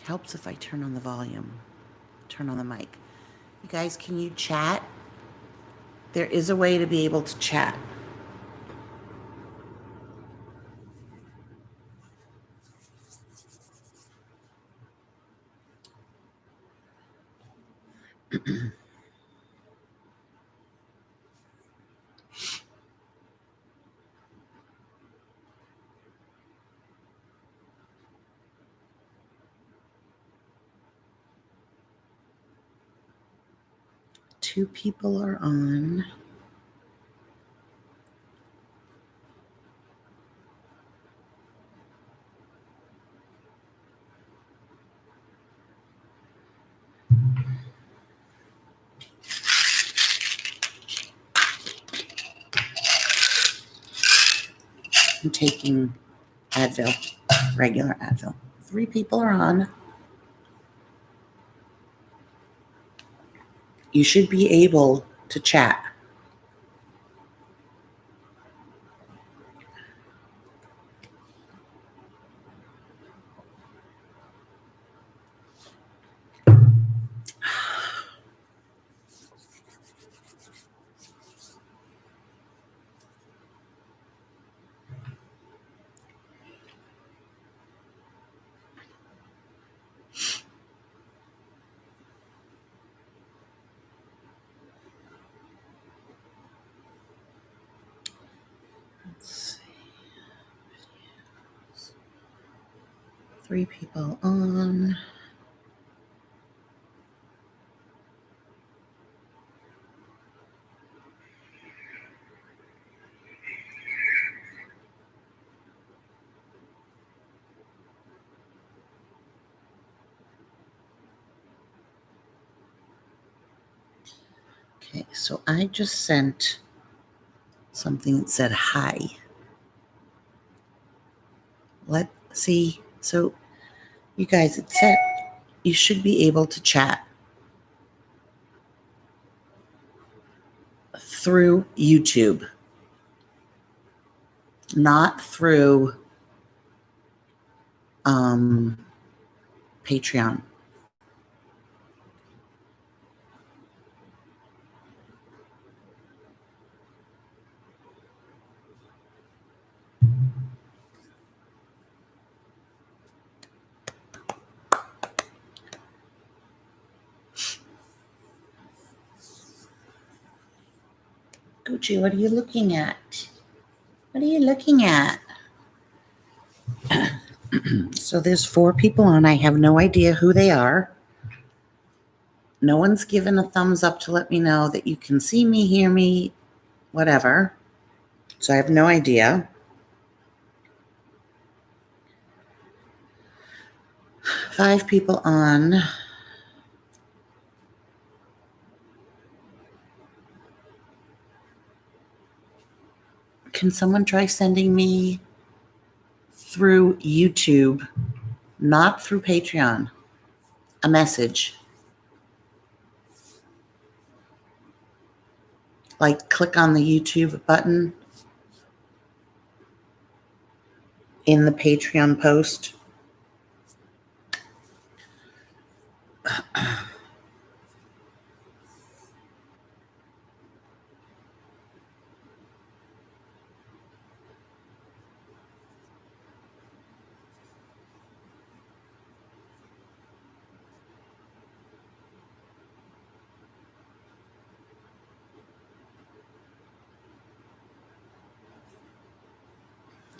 Helps if I turn on the volume, turn on the mic. You guys, can you chat? There is a way to be able to chat. Two people are on. I'm taking Advil, regular Advil. 3 people are on. You should be able to chat. Let's see. 3 people on. Okay, so I just sent something that said hi. Let's see. So, you guys, it said you should be able to chat through YouTube, not through Patreon. Gucci, what are you looking at? What are you looking at? So there's 4 people on. I have no idea who they are. No one's given a thumbs up to let me know that you can see me, hear me, whatever. So I have no idea. 5 people on. Can someone try sending me through YouTube, not through Patreon, a message? Like click on the YouTube button in the Patreon post.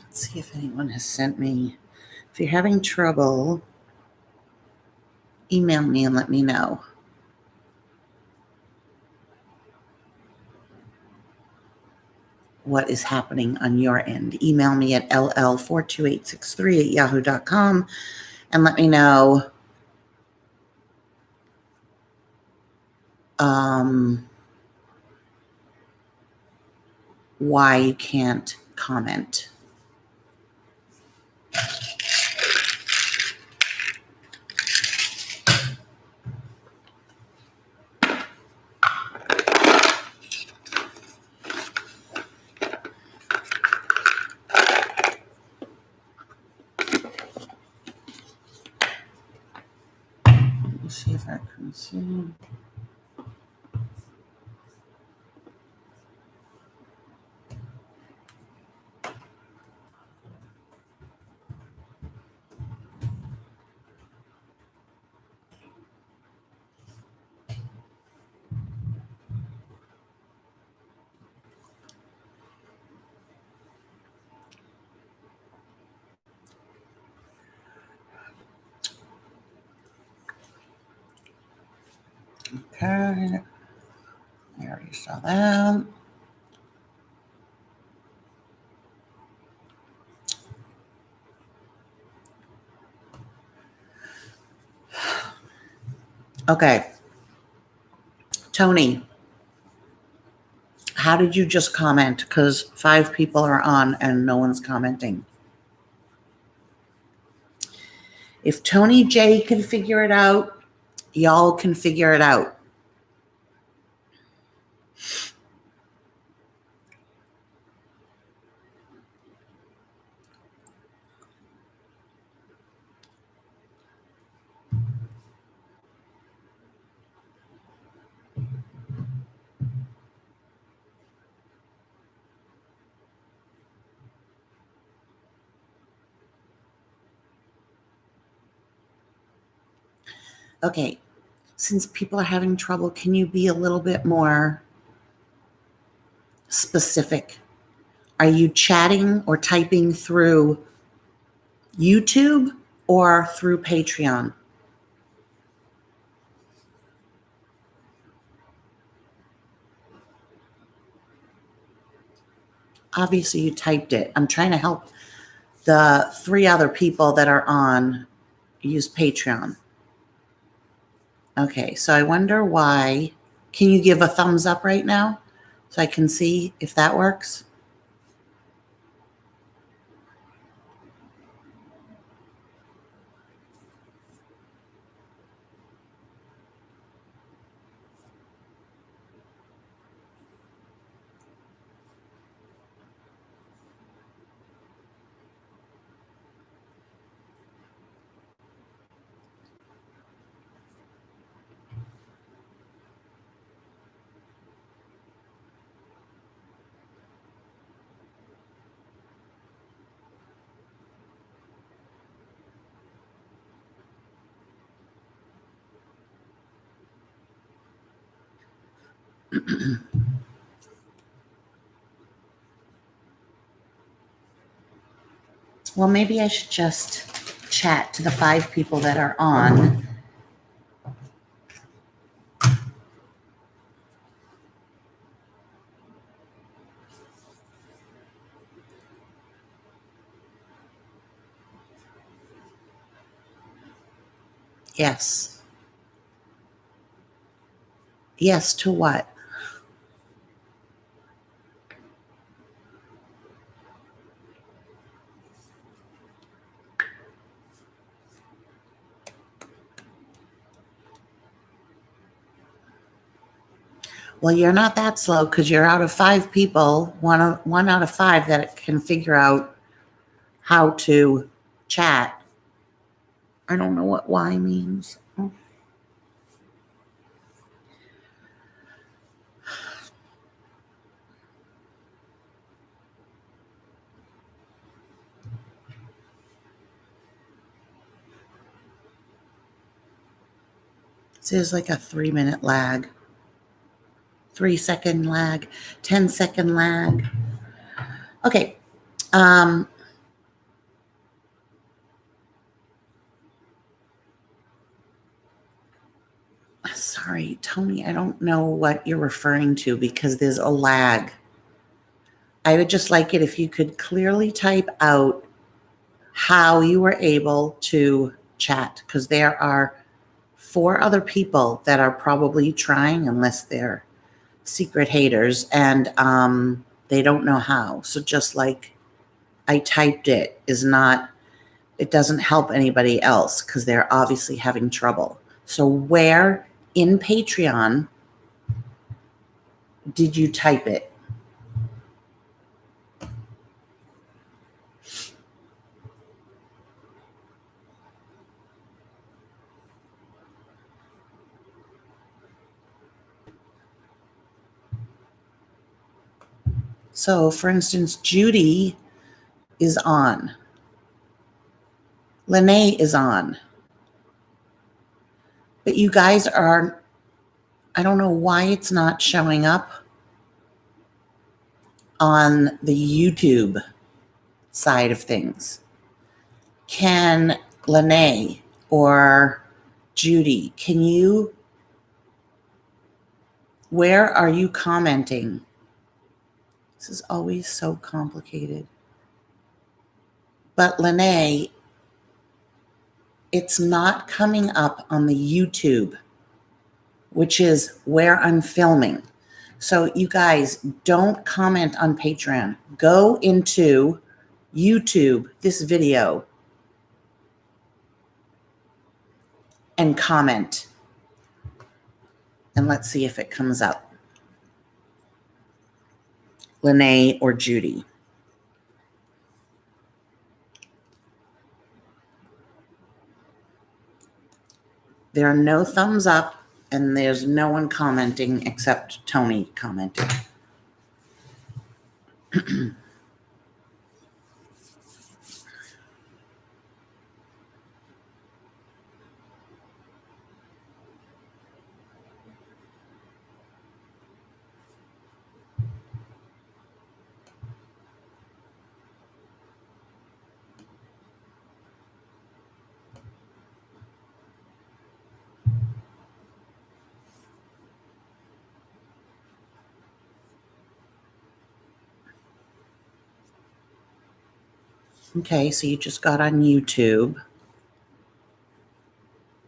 Let's see if anyone has sent me. If you're having trouble, email me and let me know. What is happening on your end. Email me at ll42863@yahoo.com and let me know why you can't comment. Let's see. Okay. I already saw that. Okay. Tony, how did you just comment? Because 5 people are on and no one's commenting. If Tony J can figure it out, y'all can figure it out. Okay. Since people are having trouble, can you be a little bit more specific? Are you chatting or typing through YouTube or through Patreon? Obviously, you typed it. I'm trying to help the 3 other people that are on use Patreon. Okay, so I wonder why. Can you give a thumbs up right now so I can see if that works? Well, maybe I should just chat to the 5 people that are on. Yes. Yes to what? Well, you're not that slow because you're out of 5 people, one out of 5 that can figure out how to chat. I don't know what Y means. So there's like a 3-minute lag, 3-second lag, 10-second lag. Okay. Sorry, Tony, I don't know what you're referring to because there's a lag. I would just like it if you could clearly type out how you were able to chat because there are 4 other people that are probably trying unless they're secret haters and they don't know how. So just like I typed it is not, it doesn't help anybody else because they're obviously having trouble. So where in Patreon did you type it? So, for instance, Judy is on. Lene is on. But you guys are, I don't know why it's not showing up on the YouTube side of things. Can Lene or Judy, where are you commenting? This is always so complicated. But Lene, it's not coming up on the YouTube, which is where I'm filming. So you guys, don't comment on Patreon. Go into YouTube, this video, and comment. And let's see if it comes up. Lene or Judy. There are no thumbs up, and there's no one commenting except Tony commenting. Okay, so you just got on YouTube.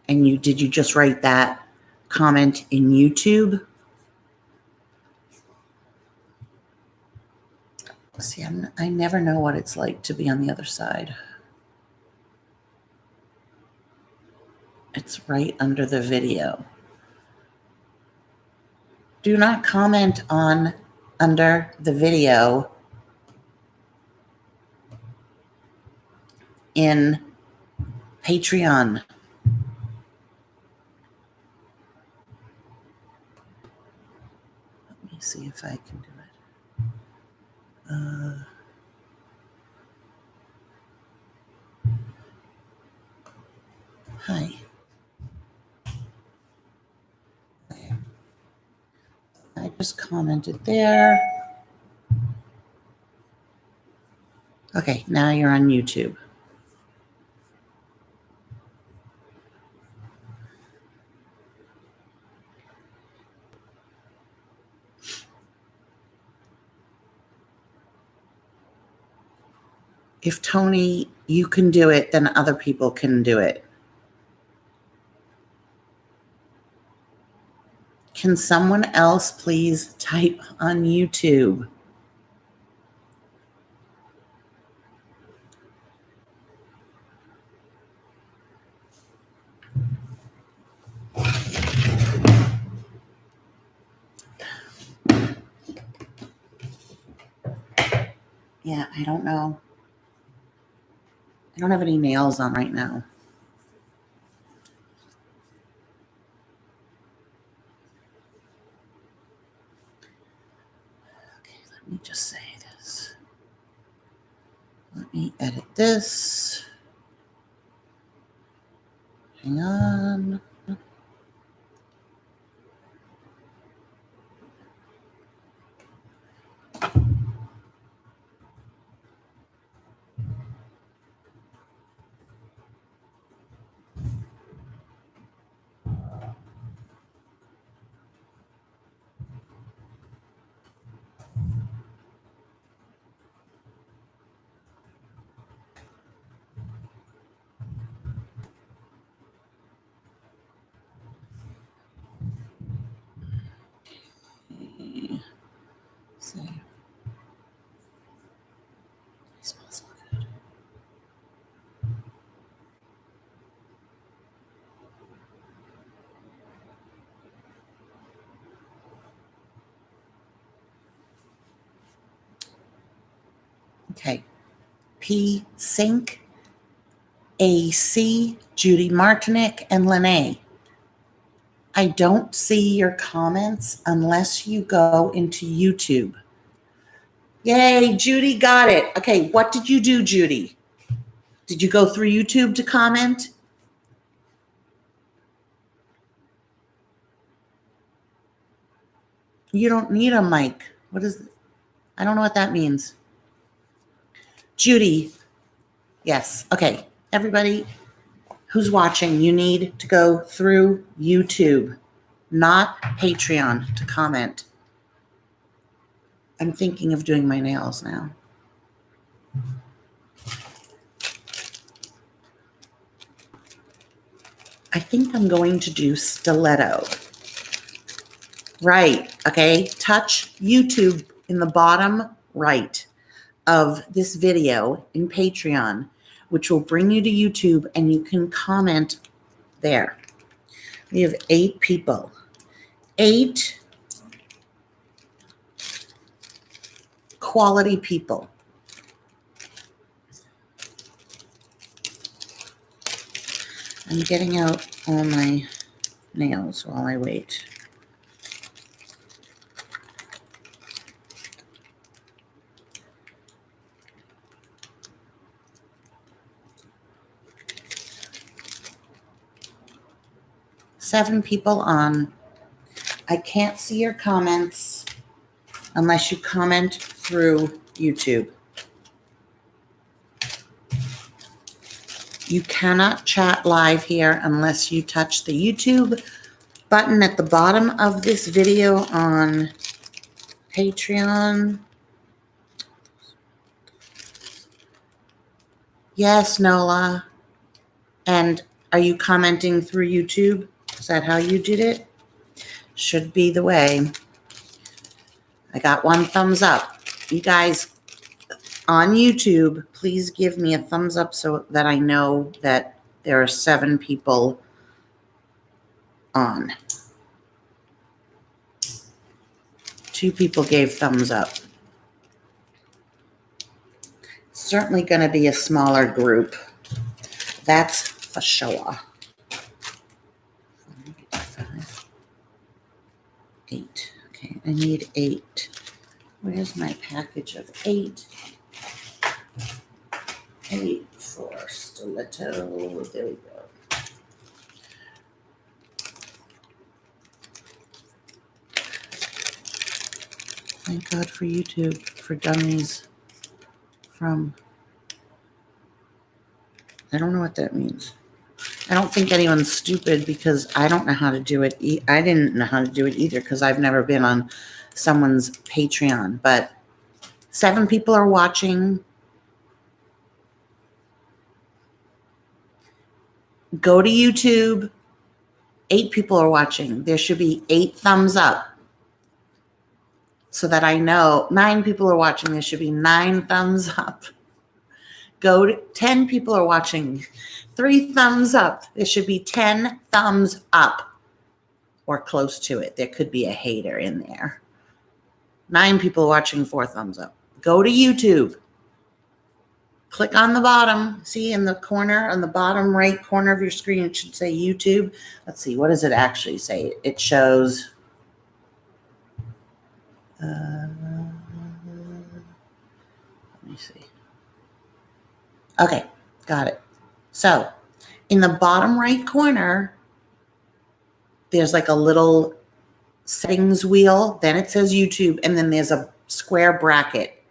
And did you just write that comment in YouTube? See, I never know what it's like to be on the other side. It's right under the video. Do not comment under the video in Patreon. Let me see if I can do it. Hi. Okay. I just commented there. Okay, now you're on YouTube. If Tony, you can do it, then other people can do it. Can someone else please type on YouTube? Yeah, I don't know. I don't have any nails on right now. Okay, let me just say this. Let me edit this. Hang on. See. It smells so good. Okay. P. Sink, AC, Judy Martinick, and Lene. I don't see your comments unless you go into YouTube. Yay, Judy got it. Okay, what did you do, Judy? Did you go through YouTube to comment? You don't need a mic. What is, I don't know what that means. Judy, yes. Okay, everybody who's watching, you need to go through YouTube, not Patreon, to comment. I'm thinking of doing my nails now. I think I'm going to do stiletto. Right, okay. Touch YouTube in the bottom right of this video in Patreon, which will bring you to YouTube, and you can comment there. We have 8 people. 8 quality people. I'm getting out all my nails while I wait. Seven people on. I can't see your comments unless you comment through YouTube. You cannot chat live here unless you touch the YouTube button at the bottom of this video on Patreon. Yes, Nola. And are you commenting through YouTube? Is that how you did it? Should be the way. I got 1 thumbs up. You guys on YouTube, please give me a thumbs up so that I know that there are 7 people on. 2 people gave thumbs up. It's certainly going to be a smaller group. That's for sure. 8. Okay, I need 8. Where's my package of 8? 8 for stiletto. There we go. Thank God for YouTube, for dummies from, I don't know what that means. I don't think anyone's stupid because I don't know how to do it. I didn't know how to do it either because I've never been on someone's Patreon. But 7 people are watching. Go to YouTube. 8 people are watching. There should be 8 thumbs up so that I know 9 people are watching. There should be 9 thumbs up. Go to 10 people are watching. 3 thumbs up. There should be 10 thumbs up or close to it. There could be a hater in there. 9 people watching, 4 thumbs up. Go to YouTube. Click on the bottom. See in the corner, on the bottom right corner of your screen, it should say YouTube. Let's see. What does it actually say? It shows. Let me see. Okay, got it. So in the bottom right corner, there's like a little settings wheel. Then it says YouTube, and then there's a square bracket.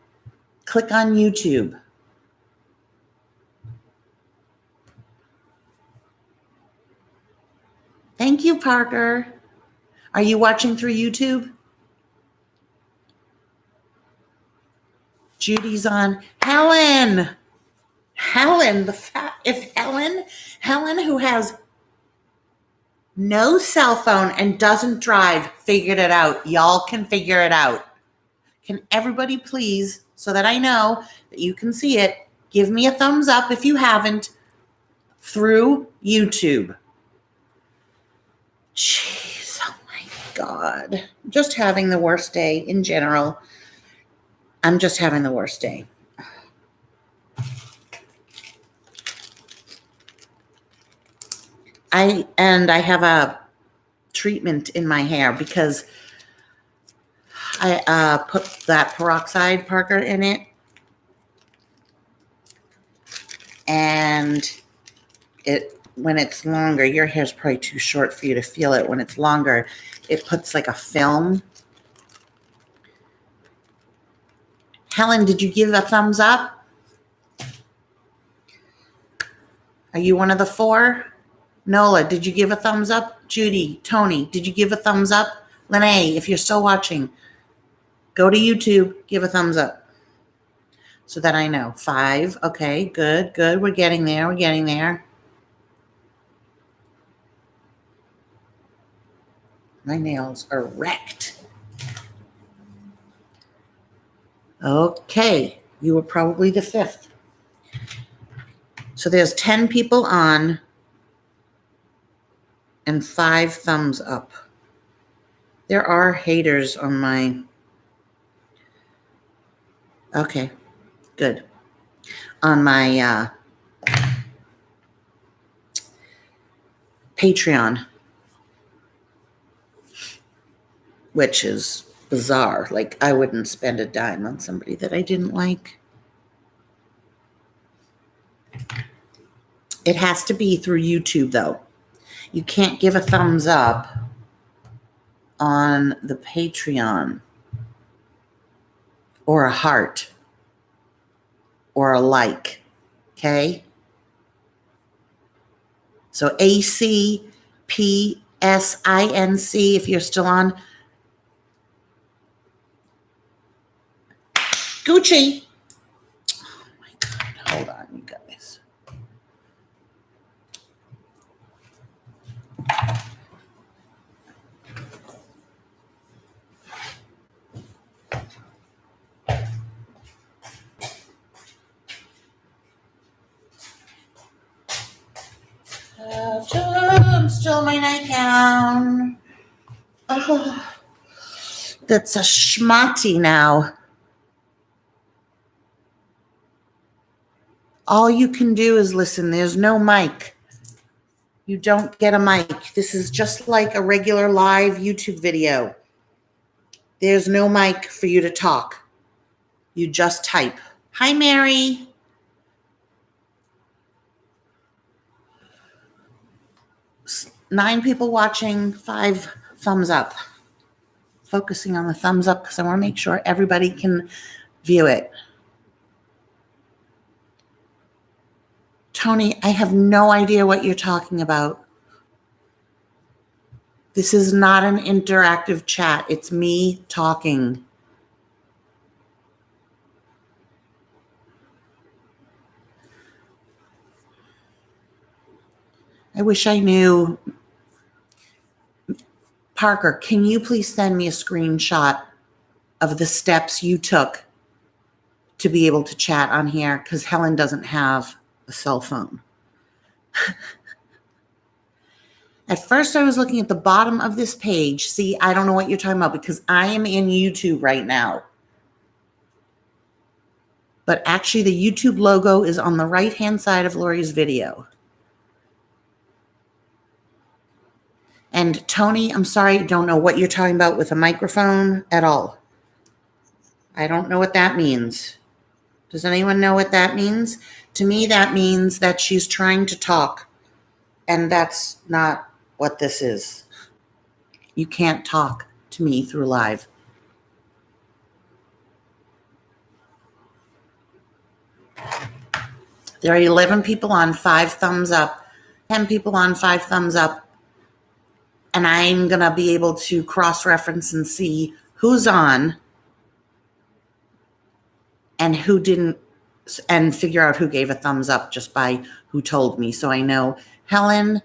Click on YouTube. Thank you, Parker. Are you watching through YouTube? Judy's on. Helen, if Helen, who has no cell phone and doesn't drive, figured it out. Y'all can figure it out. Can everybody please, so that I know that you can see it, give me a thumbs up if you haven't through YouTube. Jeez, oh my God. I'm just having the worst day in general. I'm just having the worst day. I have a treatment in my hair because I put that peroxide, Parker, in it. And when it's longer, your hair's probably too short for you to feel it. When it's longer, it puts like a film. Helen, did you give a thumbs up? Are you one of the 4? Nola, did you give a thumbs up? Judy, Tony, did you give a thumbs up? Lene, if you're still watching, go to YouTube, give a thumbs up so that I know. 5. Okay, good. We're getting there. My nails are wrecked. Okay, you were probably the 5th. So there's 10 people on and 5 thumbs up. There are haters on my... Okay, good. On my Patreon, which is bizarre. Like, I wouldn't spend a dime on somebody that I didn't like. It has to be through YouTube, though. You can't give a thumbs up on the Patreon or a heart or a like, okay? So ACPSINC, if you're still on. Gucci. Oh my God, hold on, you guys. Still my nightgown. Oh, that's a schmatty now. All you can do is listen. There's no mic. You don't get a mic. This is just like a regular live YouTube video. There's no mic for you to talk. You just type. Hi, Mary. Nine people watching, 5 thumbs up. Focusing on the thumbs up because I want to make sure everybody can view it. Tony, I have no idea what you're talking about. This is not an interactive chat. It's me talking. I wish I knew. Parker, can you please send me a screenshot of the steps you took to be able to chat on here? Because Helen doesn't have a cell phone. At first, I was looking at the bottom of this page. See, I don't know what you're talking about because I am in YouTube right now. But actually, the YouTube logo is on the right-hand side of Lori's video. And Tony, I'm sorry, I don't know what you're talking about with a microphone at all. I don't know what that means. Does anyone know what that means? To me, that means that she's trying to talk. And that's not what this is. You can't talk to me through live. There are 11 people on, 5 thumbs up, 10 people on, 5 thumbs up. And I'm going to be able to cross-reference and see who's on and who didn't, and figure out who gave a thumbs up just by who told me. So I know Helen,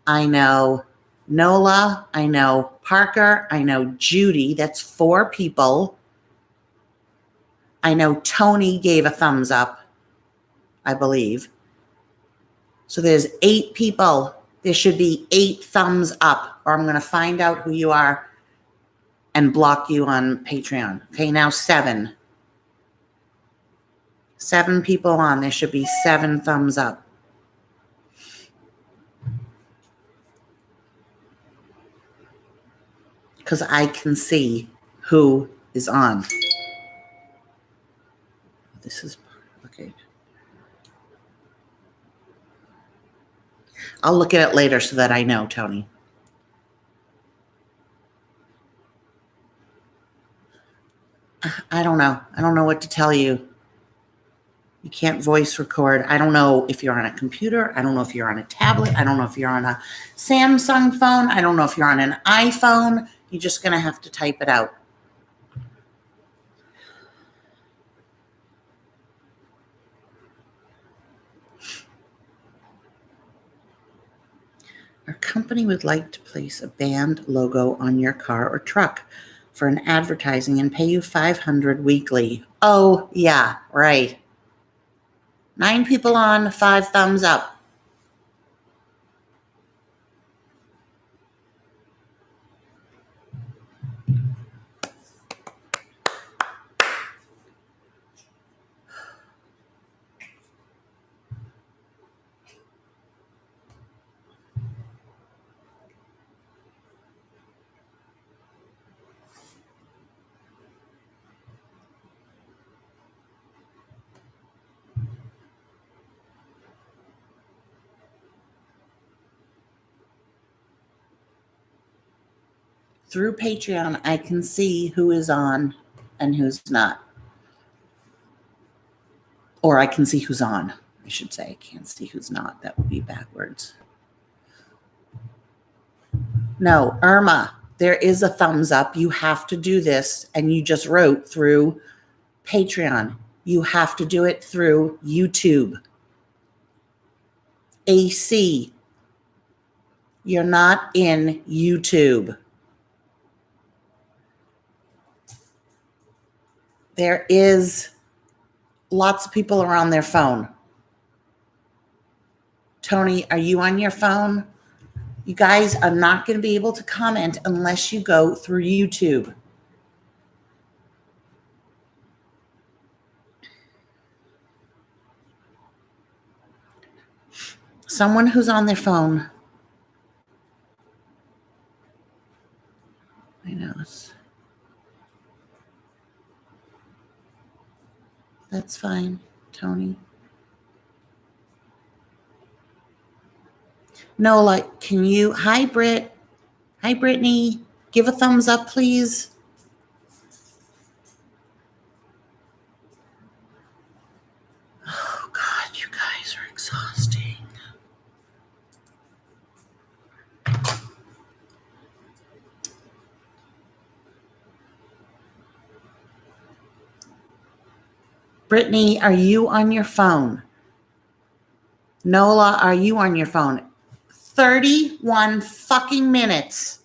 I know Nola, I know Parker, I know Judy. That's 4 people. I know Tony gave a thumbs up, I believe. So there's 8 people. There should be 8 thumbs up, or I'm going to find out who you are and block you on Patreon. Okay, now 7. 7 people on. There should be 7 thumbs up. Because I can see who is on. This is okay. I'll look at it later so that I know, Tony. I don't know. I don't know what to tell you. You can't voice record. I don't know if you're on a computer. I don't know if you're on a tablet. I don't know if you're on a Samsung phone. I don't know if you're on an iPhone. You're just going to have to type it out. Our company would like to place a band logo on your car or truck for an advertising and pay you $500 weekly. Oh, yeah, right. 9 people on, 5 thumbs up. Through Patreon, I can see who is on and who's not. Or I can see who's on, I should say. I can't see who's not. That would be backwards. No, Irma, there is a thumbs up. You have to do this. And you just wrote through Patreon. You have to do it through YouTube. AC. You're not in YouTube. There is lots of people are on their phone. Tony, are you on your phone? You guys are not going to be able to comment unless you go through YouTube. Someone who's on their phone. I know. That's fine, Tony. Nola, can you? Hi, Britt. Hi, Brittany. Give a thumbs up, please. Oh, God, you guys are exhausting. Brittany, are you on your phone? Nola, are you on your phone? 31 fucking minutes.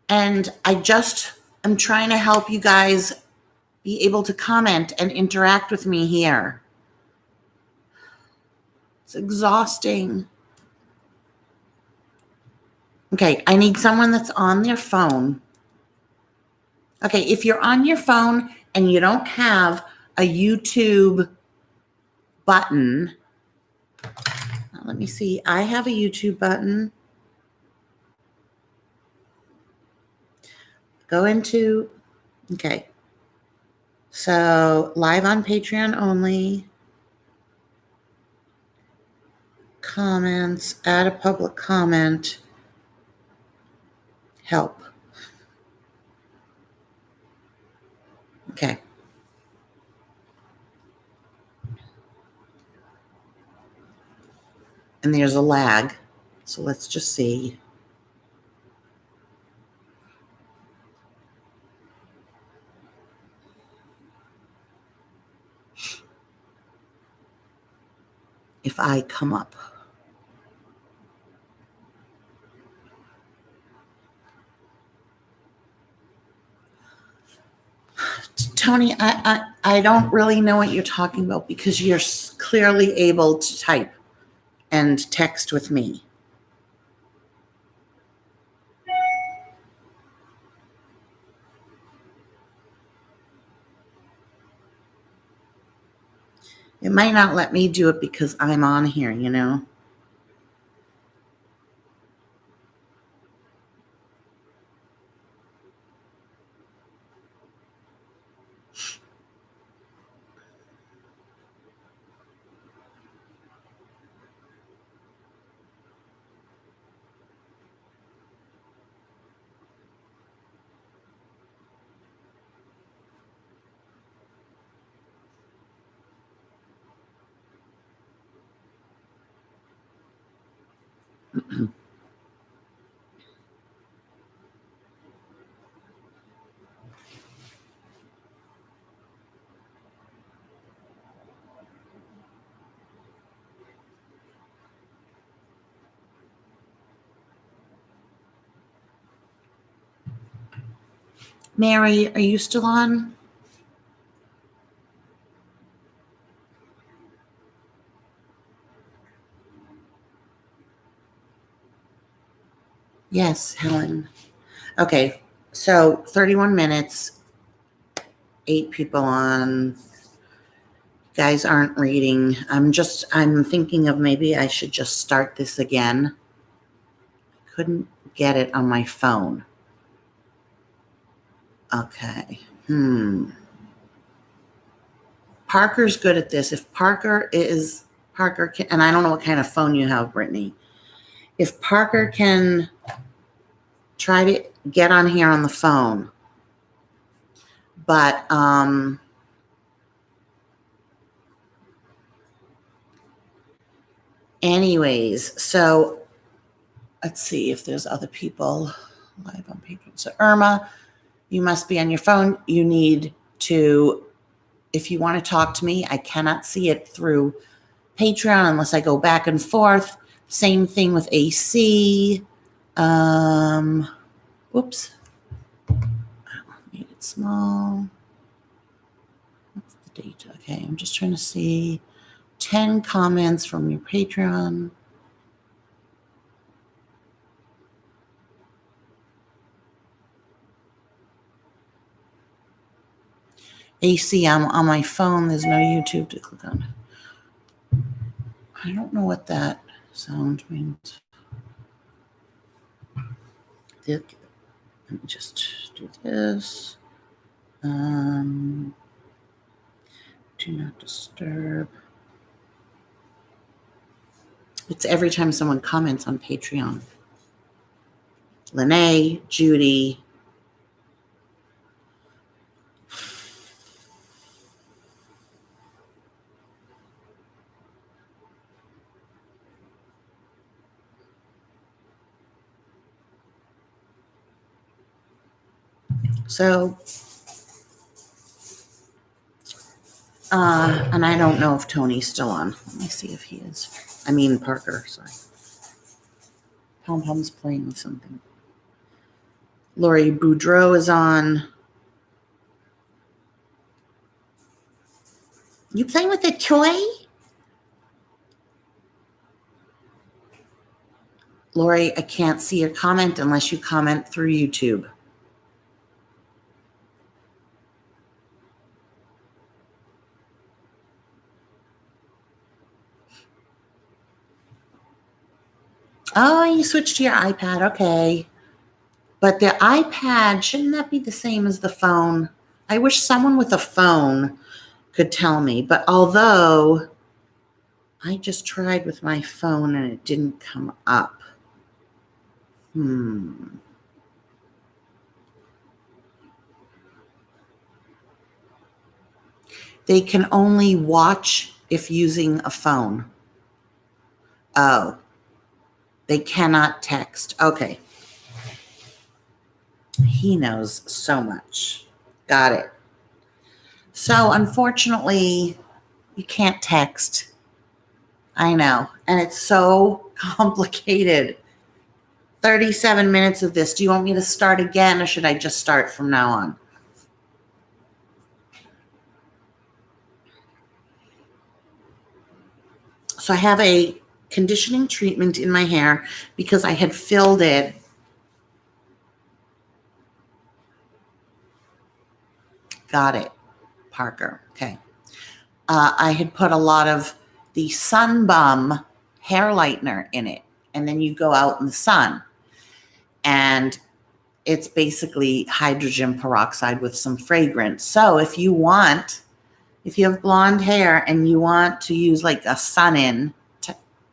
And I just am trying to help you guys be able to comment and interact with me here. It's exhausting. Okay, I need someone that's on their phone. Okay, if you're on your phone and you don't have a YouTube button, let me see. I have a YouTube button. Go into, okay. So live on Patreon only. Comments, add a public comment. Help. Okay. And there's a lag. So let's just see. If I come up. Tony, I don't really know what you're talking about because you're clearly able to type and text with me. It might not let me do it because I'm on here, you know. Mary, are you still on? Yes, Helen. Okay, so 31 minutes, 8 people on. Guys aren't reading. I'm thinking of maybe I should just start this again. Couldn't get it on my phone. Okay. Parker's good at this. If Parker can, and I don't know what kind of phone you have, Brittany. If Parker can try to get on here on the phone, but anyways, so let's see if there's other people live on Patreon. So Irma, you must be on your phone. You need to, if you want to talk to me, I cannot see it through Patreon unless I go back and forth. Same thing with AC. Whoops. Made it small. What's the date? Okay, I'm just trying to see 10 comments from your Patreon. AC, I'm on my phone. There's no YouTube to click on. I don't know what that sound means. Let me just do this. Do not disturb. It's every time someone comments on Patreon. Lene, Judy. So, and I don't know if Tony's still on. Let me see if he is. I mean, Parker, sorry. Pom Pom's playing with something. Lori Boudreau is on. You playing with a toy? Lori, I can't see your comment unless you comment through YouTube. Oh, you switched to your iPad. Okay. But the iPad, shouldn't that be the same as the phone? I wish someone with a phone could tell me. But although I just tried with my phone and it didn't come up. They can only watch if using a phone. Oh, they cannot text. Okay. He knows so much. Got it. So unfortunately, you can't text. I know. And it's so complicated. 37 minutes of this. Do you want me to start again or should I just start from now on? So I have a conditioning treatment in my hair because I had filled it. Got it, Parker. Okay. I had put a lot of the Sun Bum hair lightener in it. And then you go out in the sun. And it's basically hydrogen peroxide with some fragrance. So if you have blonde hair and you want to use like a sun-in,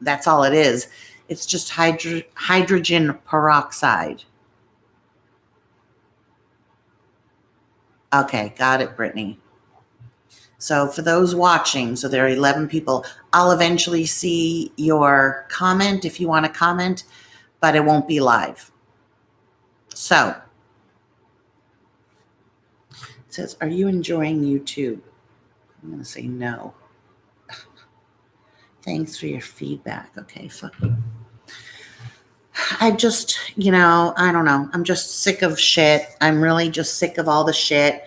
that's all it is. It's just hydrogen peroxide. Okay, got it, Brittany. So for those watching, so there are 11 people, I'll eventually see your comment if you want to comment, but it won't be live. So it says, are you enjoying YouTube? I'm going to say no. Thanks for your feedback. Okay, fuck you. I just, I don't know. I'm just sick of shit. I'm really just sick of all the shit.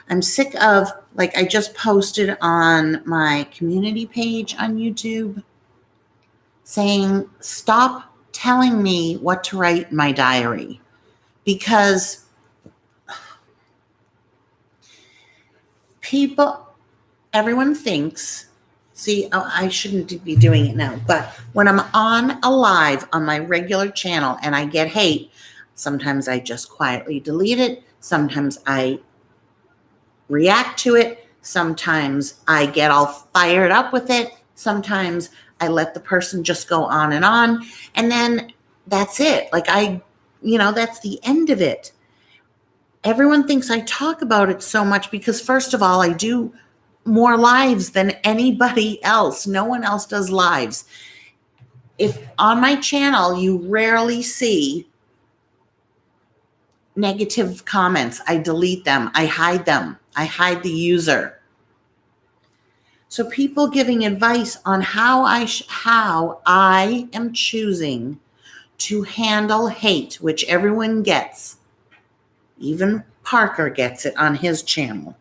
I'm sick of, like, I just posted on my community page on YouTube saying, stop telling me what to write in my diary. Because everyone thinks, I shouldn't be doing it now, but when I'm on a live on my regular channel and I get hate, sometimes I just quietly delete it. Sometimes I react to it. Sometimes I get all fired up with it. Sometimes I let the person just go on. And then that's it. Like that's the end of it. Everyone thinks I talk about it so much because, first of all, I do more lives than anybody else. No one else does lives. If on my channel, you rarely see negative comments. I delete them. I hide them. I hide the user. So people giving advice on how I am choosing to handle hate, which everyone gets. Even Parker gets it on his channel.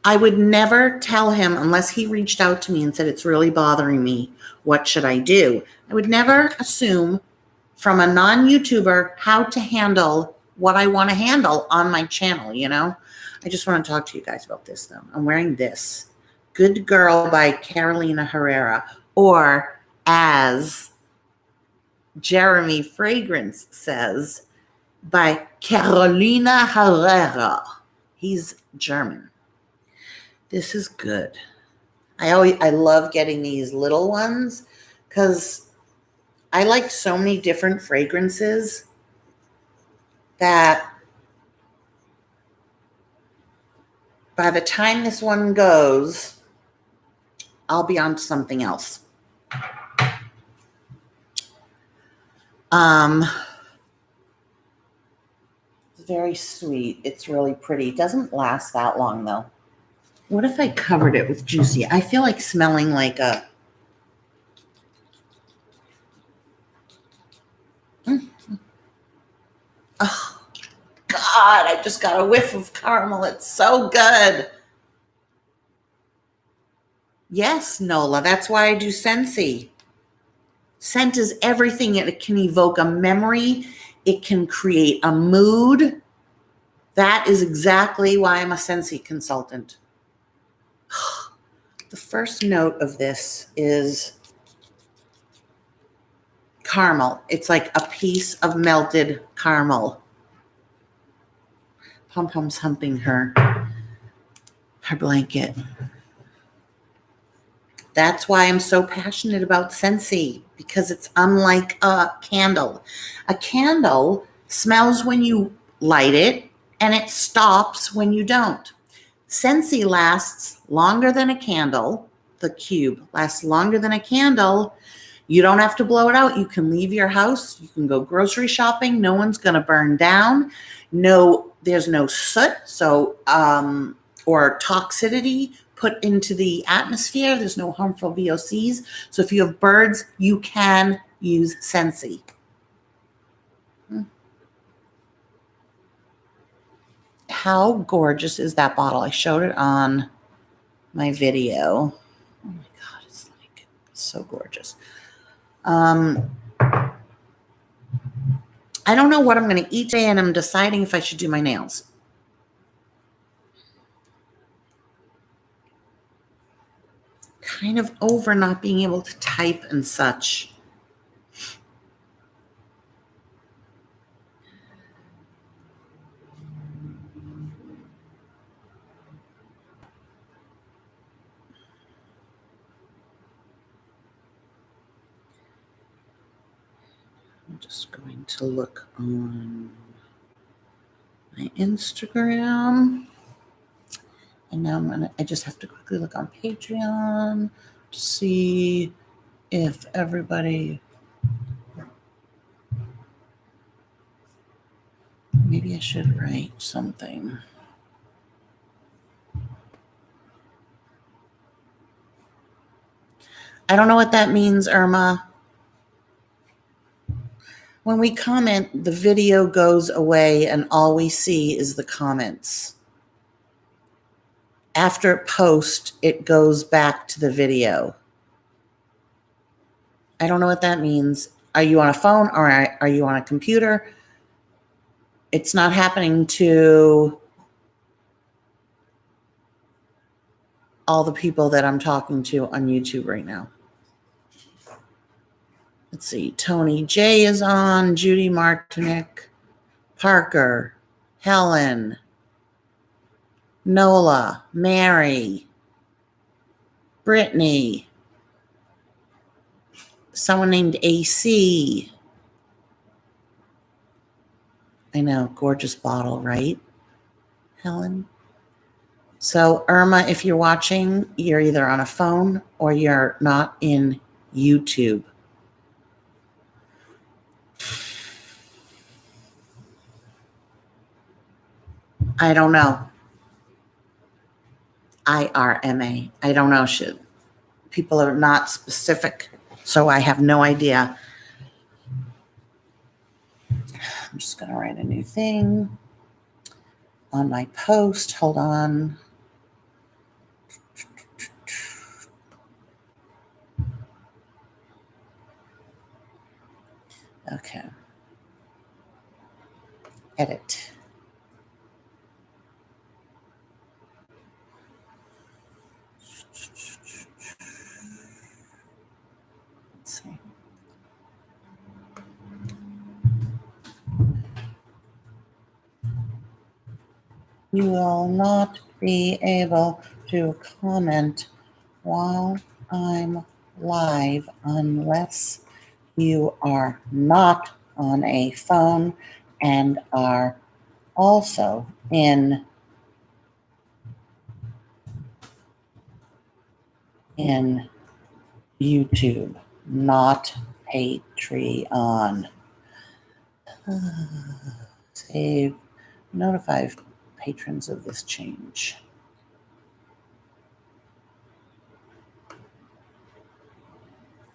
I would never tell him, unless he reached out to me and said, it's really bothering me, what should I do? I would never assume from a non-YouTuber how to handle what I want to handle on my channel, I just want to talk to you guys about this, though. I'm wearing this. Good Girl by Carolina Herrera, or as Jeremy Fragrance says, by Carolina Herrera. He's German. This is good. I love getting these little ones because I like so many different fragrances that by the time this one goes, I'll be on to something else. It's very sweet. It's really pretty. It doesn't last that long, though. What if I covered it with Juicy? I feel like smelling like a... Oh, God, I just got a whiff of caramel. It's so good. Yes, Nola, that's why I do Scentsy. Scent is everything. It can evoke a memory. It can create a mood. That is exactly why I'm a Scentsy consultant. The first note of this is caramel. It's like a piece of melted caramel. Pom Pom's humping her blanket. That's why I'm so passionate about Scentsy, because it's unlike a candle. A candle smells when you light it, and it stops when you don't. Scentsy lasts longer than a candle. The cube lasts longer than a candle. You don't have to blow it out. You can leave your house. You can go grocery shopping. No one's going to burn down. No, there's no soot, or toxicity put into the atmosphere. There's no harmful VOCs. So if you have birds, you can use Scentsy. How gorgeous is that bottle? I showed it on my video. Oh my God, it's like so gorgeous. I don't know what I'm going to eat today, and I'm deciding if I should do my nails. Kind of over not being able to type and such. I'm just going to look on my Instagram. And now I just have to quickly look on Patreon to see if everybody, maybe I should write something. I don't know what that means, Irma. When we comment, the video goes away and all we see is the comments. After post, it goes back to the video. I don't know what that means. Are you on a phone or are you on a computer? It's not happening to all the people that I'm talking to on YouTube right now. Let's see. Tony J is on, Judy Martinick, Parker, Helen, Nola, Mary, Brittany, someone named AC. I know, gorgeous bottle, right, Helen? So, Irma, if you're watching, you're either on a phone or you're not in YouTube. I don't know. IRMA. I don't know. People are not specific, so I have no idea. I'm just going to write a new thing on my post. Hold on. Okay. Edit. Let's see. You will not be able to comment while I'm live unless you are not on a phone and are also in YouTube, not Patreon. Save, notify patrons of this change.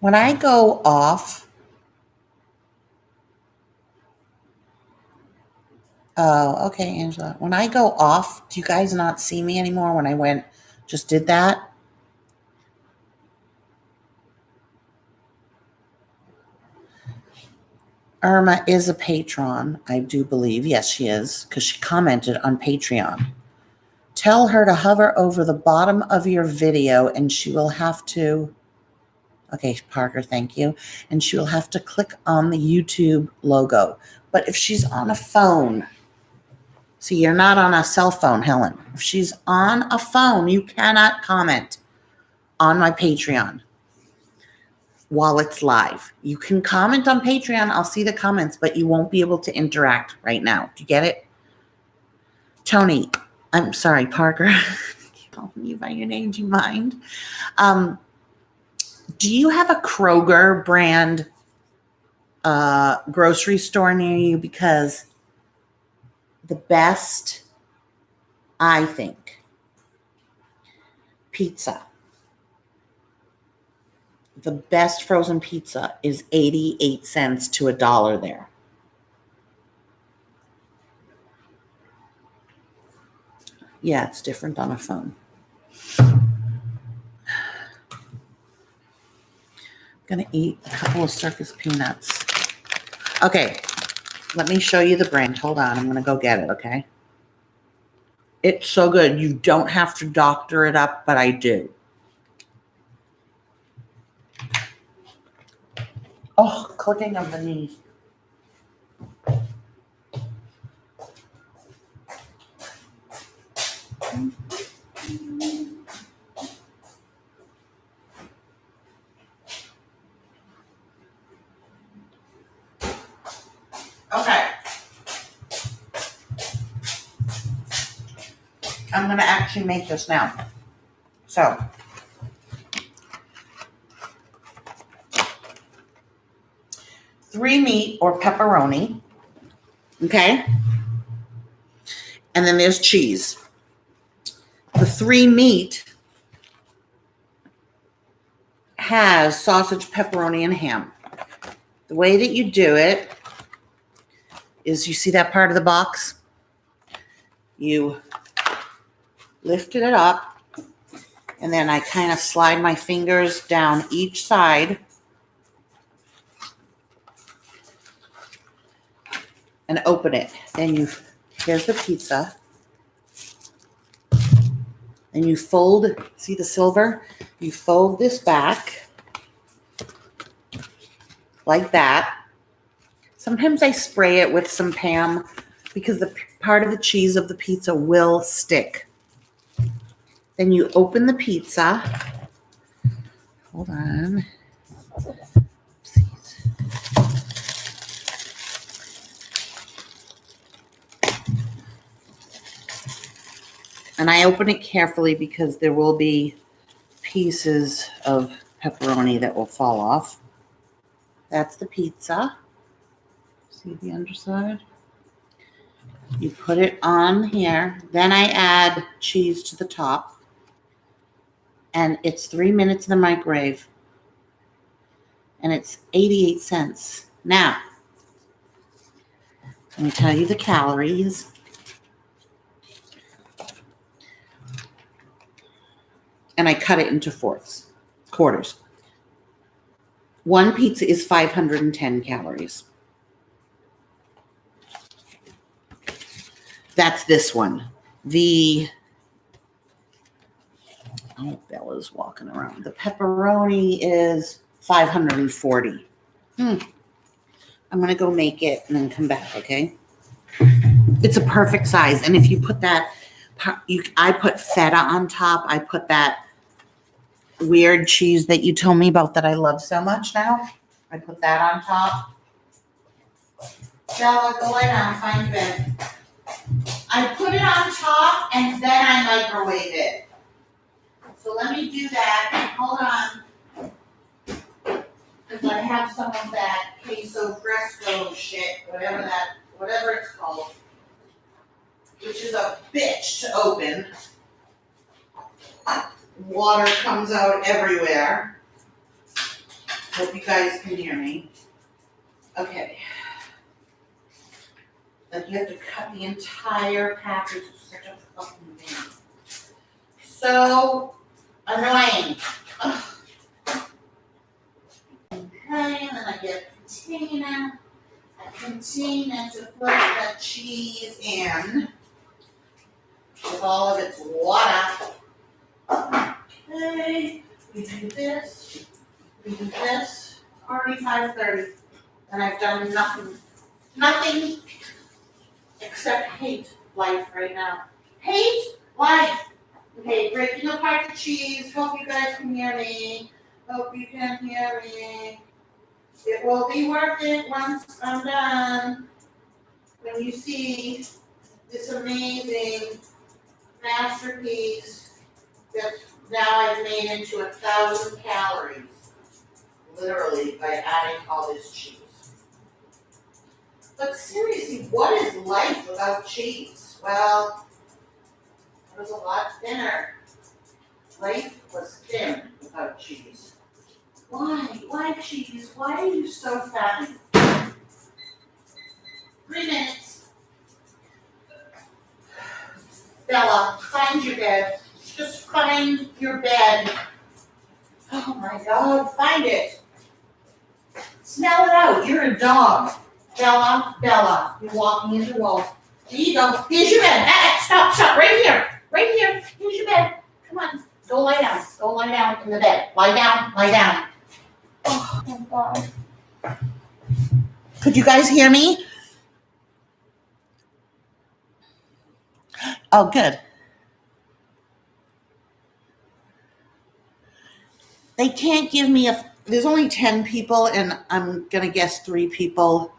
When I go off, oh, okay, Angela. When I go off, do you guys not see me anymore when I just did that? Irma is a patron, I do believe. Yes, she is, because she commented on Patreon. Tell her to hover over the bottom of your video and she will have to, okay, Parker, thank you. And she will have to click on the YouTube logo. But if she's on a phone, see, you're not on a cell phone, Helen. If she's on a phone, you cannot comment on my Patreon while it's live. You can comment on Patreon. I'll see the comments, but you won't be able to interact right now. Do you get it? Tony, I'm sorry, Parker. I keep calling you by your name. Do you mind? Do you have a Kroger brand grocery store near you? Because the best, I think, pizza, the best frozen pizza is 88 cents to $1 there. Yeah, it's different on a phone. I'm going to eat a couple of circus peanuts. Okay, let me show you the brand. Hold on, I'm going to go get it, okay? It's so good. You don't have to doctor it up, but I do. Oh, clicking of the knees. Okay. I'm going to actually make this now. So, three meat or pepperoni. Okay. And then there's cheese. The three meat has sausage, pepperoni, and ham. The way that you do it is you see that part of the box? You lifted it up, and then I kind of slide my fingers down each side and open it. Then here's the pizza. And you fold, see the silver? You fold this back like that. Sometimes I spray it with some Pam because the part of the cheese of the pizza will stick. Then you open the pizza. Hold on. Oopsies. And I open it carefully because there will be pieces of pepperoni that will fall off. That's the pizza. See the underside? You put it on here. Then I add cheese to the top. And it's 3 minutes in the microwave. And it's 88 cents. Now, let me tell you the calories. And I cut it into quarters. One pizza is 510 calories. That's this one. Bella's walking around. The pepperoni is 540. I'm going to go make it and then come back, okay? It's a perfect size. And if you put that, I put feta on top. I put that weird cheese that you told me about that I love so much now. I put that on top. Bella, go lay down, find your bed. I put it on top and then I microwave it. So let me do that. Hold on. Because I have some of that queso fresco shit, whatever it's called, which is a bitch to open. Water comes out everywhere. Hope you guys can hear me. Okay. Then you have to cut the entire package. It's such a fucking thing. So annoying. Ugh. Okay, and then I get a container to put the cheese in with all of its water. Okay, we do this. Already 5:30, and I've done nothing except hate life right now. Hate life. Okay, breaking apart the cheese. Hope you guys can hear me. Hope you can hear me. It will be worth it once I'm done. When you see this amazing masterpiece that now I've made into 1,000 calories, literally, by adding all this cheese. But seriously, what is life without cheese? Well, it was a lot thinner. Life was thin without cheese. Why? Why cheese? Why are you so fatty? 3 minutes. Bella, find your bed. Just find your bed. Oh my God, find it. Smell it out. You're a dog. Bella, you're walking into the wall. There you go. Here's your bed. Stop. Right here. Here's your bed. Come on. Go lie down. Go lie down in the bed. Lie down. Oh my God. Could you guys hear me? Oh, good. They can't give me there's only 10 people, and I'm going to guess 3 people.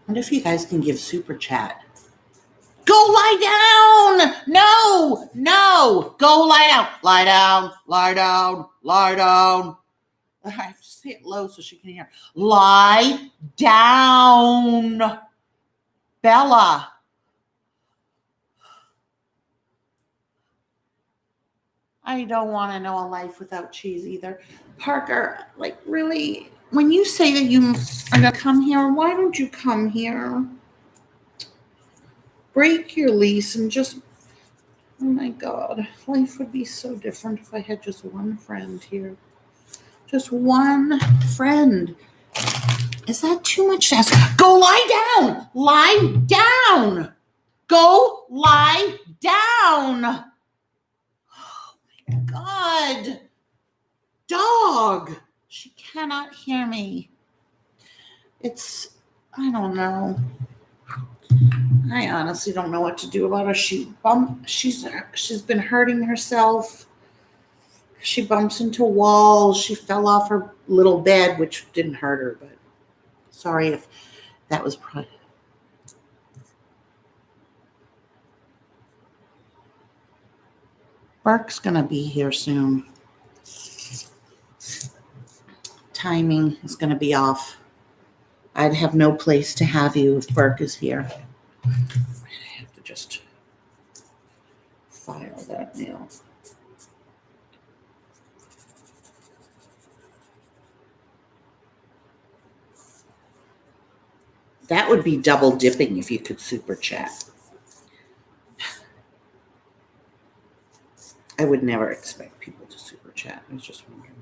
I wonder if you guys can give super chat. Go lie down. No. Go lie down. Lie down. Lie down. Lie down. I have to say it low so she can hear. Lie down. Bella. I don't want to know a life without cheese either. Parker, like really, when you say that you are going to come here, why don't you come here? Break your lease and just, oh my God, life would be so different if I had just one friend here. Just one friend. Is that too much to ask? Go lie down. Lie down. Go lie down. Oh my God. Dog. She cannot hear me. I don't know. I honestly don't know what to do about her. She's been hurting herself. She bumps into walls. She fell off her little bed, which didn't hurt her, but sorry if that was probably. Bark's gonna be here soon. Timing is gonna be off. I'd have no place to have you if Burke is here. I have to just file that mail. That would be double dipping if you could super chat. I would never expect people to super chat. I was just wondering.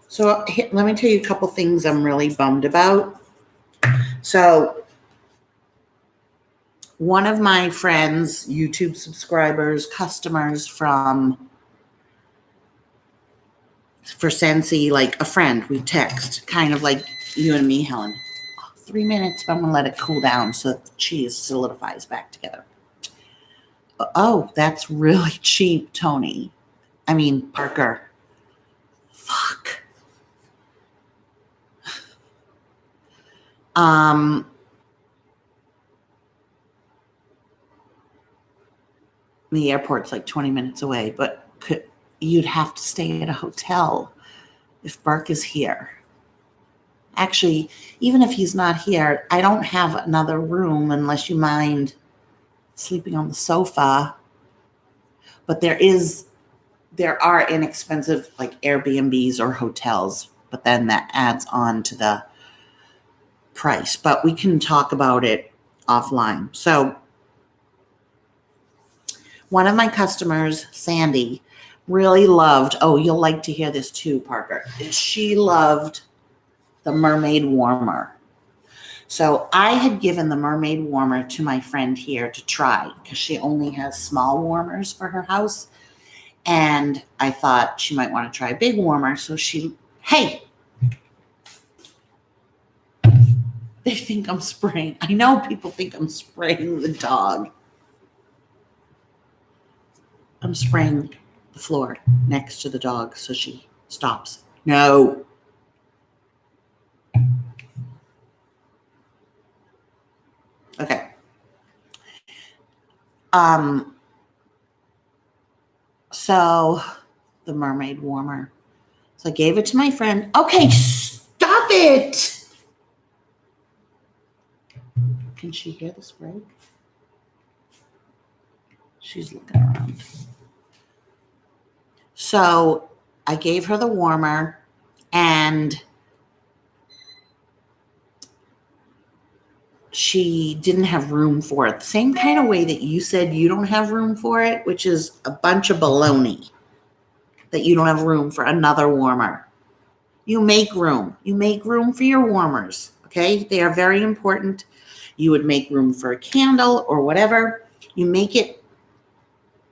So let me tell you a couple things I'm really bummed about. So one of my friends, YouTube subscribers, customers for Sensi, like a friend, we text, kind of like you and me, Helen. 3 minutes, but I'm going to let it cool down so that the cheese solidifies back together. Oh, that's really cheap, Tony. I mean, Parker. Fuck. The airport's like 20 minutes away, but you'd have to stay at a hotel if Burke is here. Actually, even if he's not here, I don't have another room unless you mind sleeping on the sofa. But there are inexpensive like Airbnbs or hotels, but then that adds on to the price. But we can talk about it offline. So one of my customers, Sandy, really loved, you'll like to hear this too, Parker. She loved the mermaid warmer. So I had given the mermaid warmer to my friend here to try because she only has small warmers for her house. And I thought she might want to try a big warmer. So hey, they think I'm spraying. I know people think I'm spraying the dog. I'm spraying the floor next to the dog so she stops. No. Okay. So the mermaid warmer. So I gave it to my friend. Okay, stop it. Can she hear the spray? She's looking around. So I gave her the warmer and she didn't have room for it. The same kind of way that you said you don't have room for it, which is a bunch of baloney that you don't have room for another warmer. You make room. You make room for your warmers, okay? They are very important. You would make room for a candle or whatever. You make it.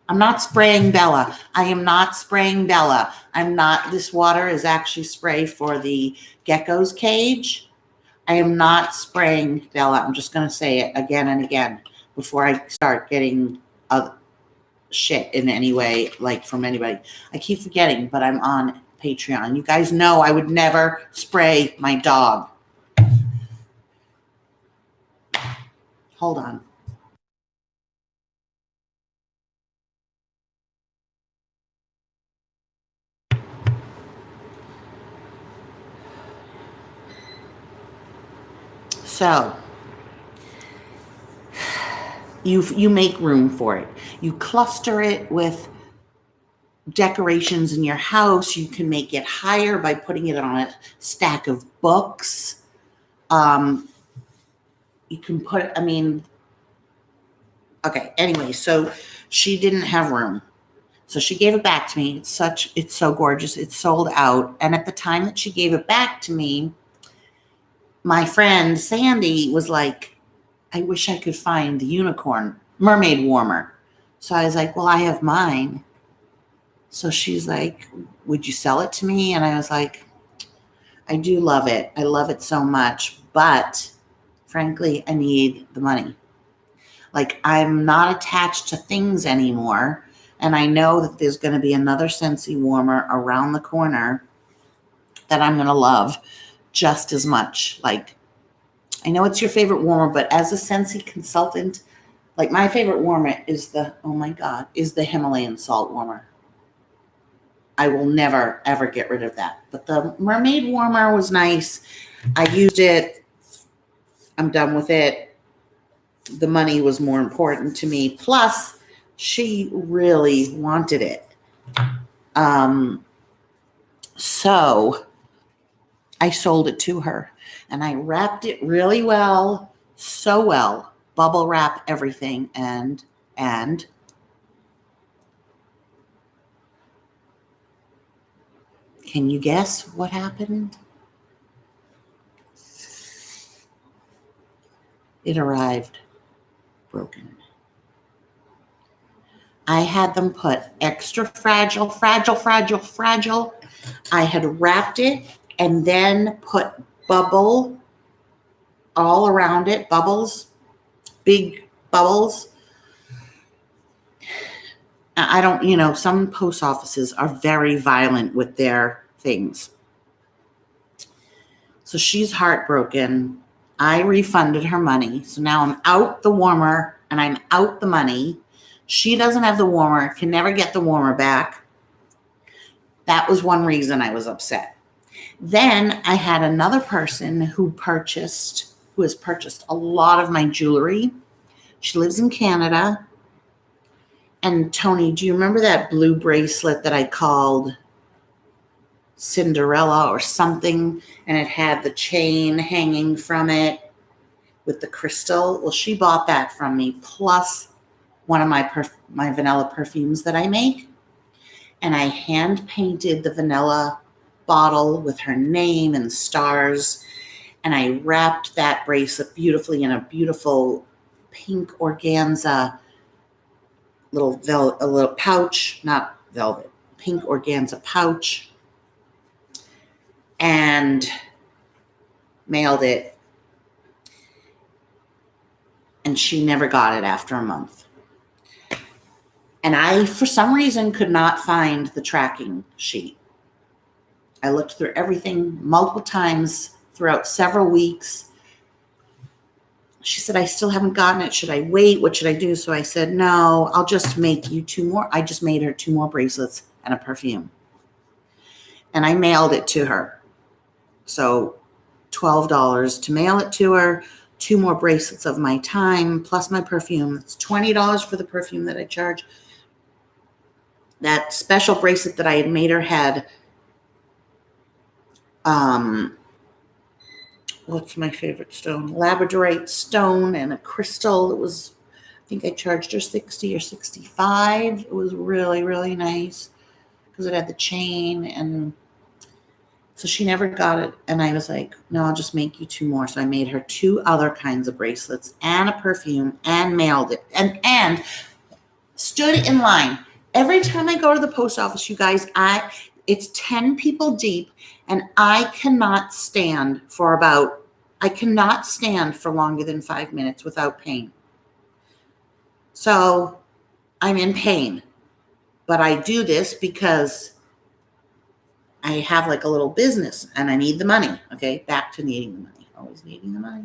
I'm not spraying Bella. I am not spraying Bella. This water is actually spray for the gecko's cage. I am not spraying Bella. I'm just going to say it again and again before I start getting shit in any way, like from anybody. I keep forgetting, but I'm on Patreon. You guys know I would never spray my dog. Hold on. So you make room for it. You cluster it with decorations in your house. You can make it higher by putting it on a stack of books. You can put, okay, anyway, so she didn't have room. So she gave it back to me. It's so gorgeous. It's sold out. And at the time that she gave it back to me, my friend Sandy was like, I wish I could find the unicorn mermaid warmer. So I was like, well, I have mine. So she's like, would you sell it to me? And I was like, I do love it. I love it so much. But frankly, I need the money. Like, I'm not attached to things anymore. And I know that there's going to be another Scentsy warmer around the corner that I'm going to love just as much. Like, I know it's your favorite warmer, but as a Scentsy consultant, like, my favorite warmer is the Himalayan salt warmer. I will never, ever get rid of that. But the mermaid warmer was nice. I used it. I'm done with it. The money was more important to me. Plus, she really wanted it. So I sold it to her, and I wrapped it really well, so well, bubble wrap everything, and can you guess what happened? It arrived broken. I had them put extra fragile. I had wrapped it and then put bubble all around it, bubbles, big bubbles. I don't, some post offices are very violent with their things. So she's heartbroken. I refunded her money. So now I'm out the warmer and I'm out the money. She doesn't have the warmer, can never get the warmer back. That was one reason I was upset. Then I had another person who has purchased a lot of my jewelry. She lives in Canada. And Tony, do you remember that blue bracelet that I called Cinderella or something? And it had the chain hanging from it with the crystal. Well, she bought that from me, plus one of my vanilla perfumes that I make. And I hand painted the vanilla bottle with her name and stars. And I wrapped that bracelet beautifully in a beautiful pink organza a little pouch, not velvet, pink organza pouch, and mailed it. And she never got it after a month. And I, for some reason, could not find the tracking sheet. I looked through everything multiple times throughout several weeks. She said, I still haven't gotten it. Should I wait? What should I do? So I said, no, I'll just make you 2 more. I just made her 2 more bracelets and a perfume. And I mailed it to her. So $12 to mail it to her, 2 more bracelets of my time, plus my perfume. It's $20 for the perfume that I charge. That special bracelet that I had made her had, what's my favorite stone? Labradorite stone and a crystal. It was, I think I charged her $60 or $65. It was really, really nice because it had the chain, and so she never got it. And I was like, no, I'll just make you 2 more. So I made her 2 other kinds of bracelets and a perfume and mailed it and stood in line. Every time I go to the post office, you guys, it's 10 people deep, and I cannot stand for longer than 5 minutes without pain. So I'm in pain, but I do this because I have like a little business and I need the money. Okay, back to needing the money, always needing the money.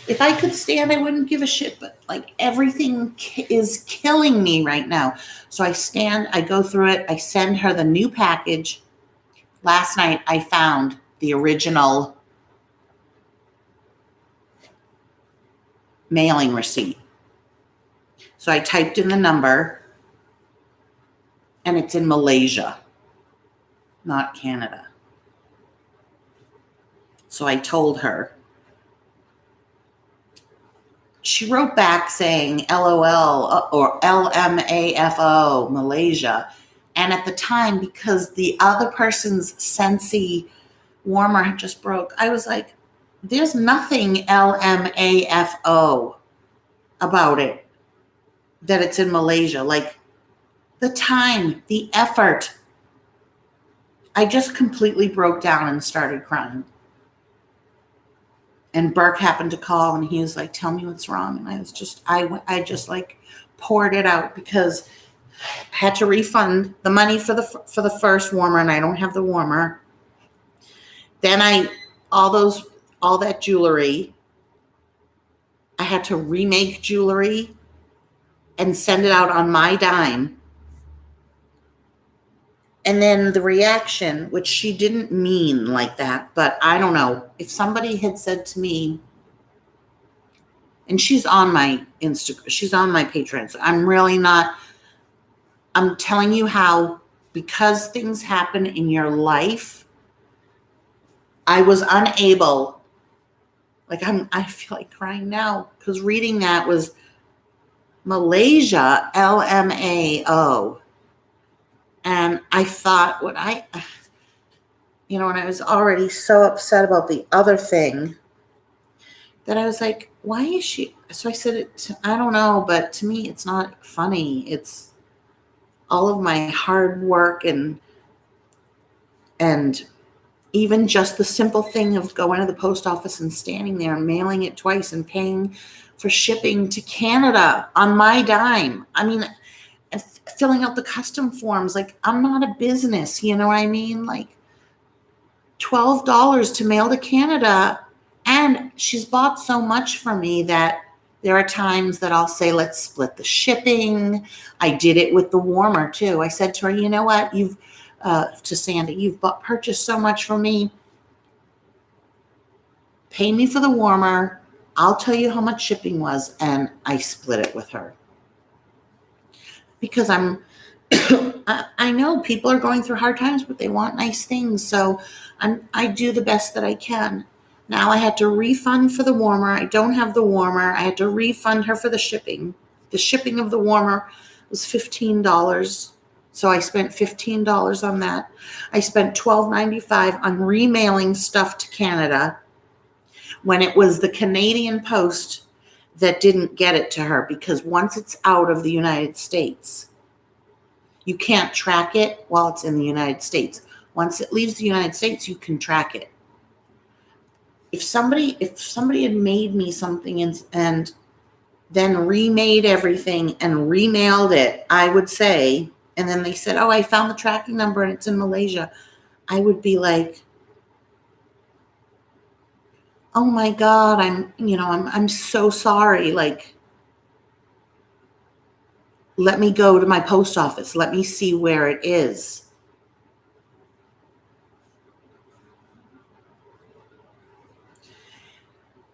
If I could stand, I wouldn't give a shit, but like everything is killing me right now. So I stand, I go through it, I send her the new package. Last night I found the original mailing receipt. So I typed in the number, and it's in Malaysia, not Canada. So I told her. She wrote back saying LOL or LMAFO, Malaysia. And at the time, because the other person's Scentsy warmer had just broke, I was like, there's nothing LMAFO about it, that it's in Malaysia. Like, the time, the effort. I just completely broke down and started crying. And Burke happened to call, and he was like, tell me what's wrong. And I was just, I just like poured it out, because I had to refund the money for the first warmer, and I don't have the warmer. Then all that jewelry, I had to remake jewelry and send it out on my dime. And then the reaction, which she didn't mean like that, but I don't know, if somebody had said to me, and she's on my Instagram, she's on my Patreon, so I'm telling you how, because things happen in your life, I was unable, I feel like crying now, because reading that was Malaysia, LMAO. And I thought, when I was already so upset about the other thing, that I was like, why is she? So I said, I don't know, but to me, it's not funny. It's all of my hard work, and even just the simple thing of going to the post office and standing there and mailing it twice and paying for shipping to Canada on my dime. I mean, filling out the custom forms. Like, I'm not a business, you know what I mean? Like, $12 to mail to Canada. And she's bought so much for me that there are times that I'll say, let's split the shipping. I did it with the warmer too. I said to her, you know what? To Sandy, you've purchased so much from me. Pay me for the warmer. I'll tell you how much shipping was. And I split it with her. Because I know people are going through hard times, but they want nice things. So I do the best that I can. Now I had to refund for the warmer. I don't have the warmer. I had to refund her for the shipping. The shipping of the warmer was $15. So I spent $15 on that. I spent $12.95 on remailing stuff to Canada, when it was the Canadian Post that didn't get it to her, because once it's out of the United States, you can't track it while it's in the United States. Once it leaves the United States, you can track it. If somebody had made me something and then remade everything and remailed it, I would say, and then they said, oh, I found the tracking number and it's in Malaysia, I would be like, oh my God, I'm so sorry. Like, let me go to my post office. Let me see where it is.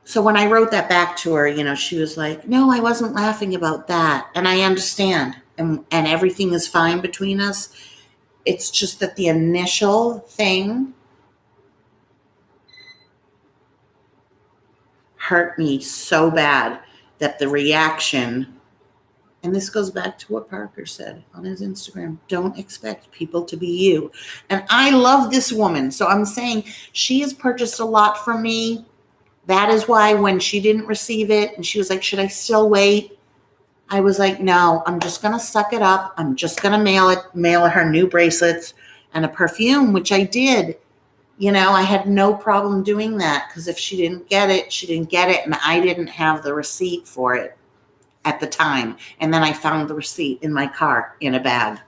So when I wrote that back to her, she was like, no, I wasn't laughing about that. And I understand. And everything is fine between us. It's just that the initial thing hurt me so bad that the reaction, and this goes back to what Parker said on his Instagram, don't expect people to be you. And I love this woman. So I'm saying she has purchased a lot from me. That is why when she didn't receive it and she was like, should I still wait? I was like, no, I'm just going to suck it up. I'm just going to mail her new bracelets and a perfume, which I did. I had no problem doing that, because if she didn't get it, she didn't get it. And I didn't have the receipt for it at the time. And then I found the receipt in my car in a bag.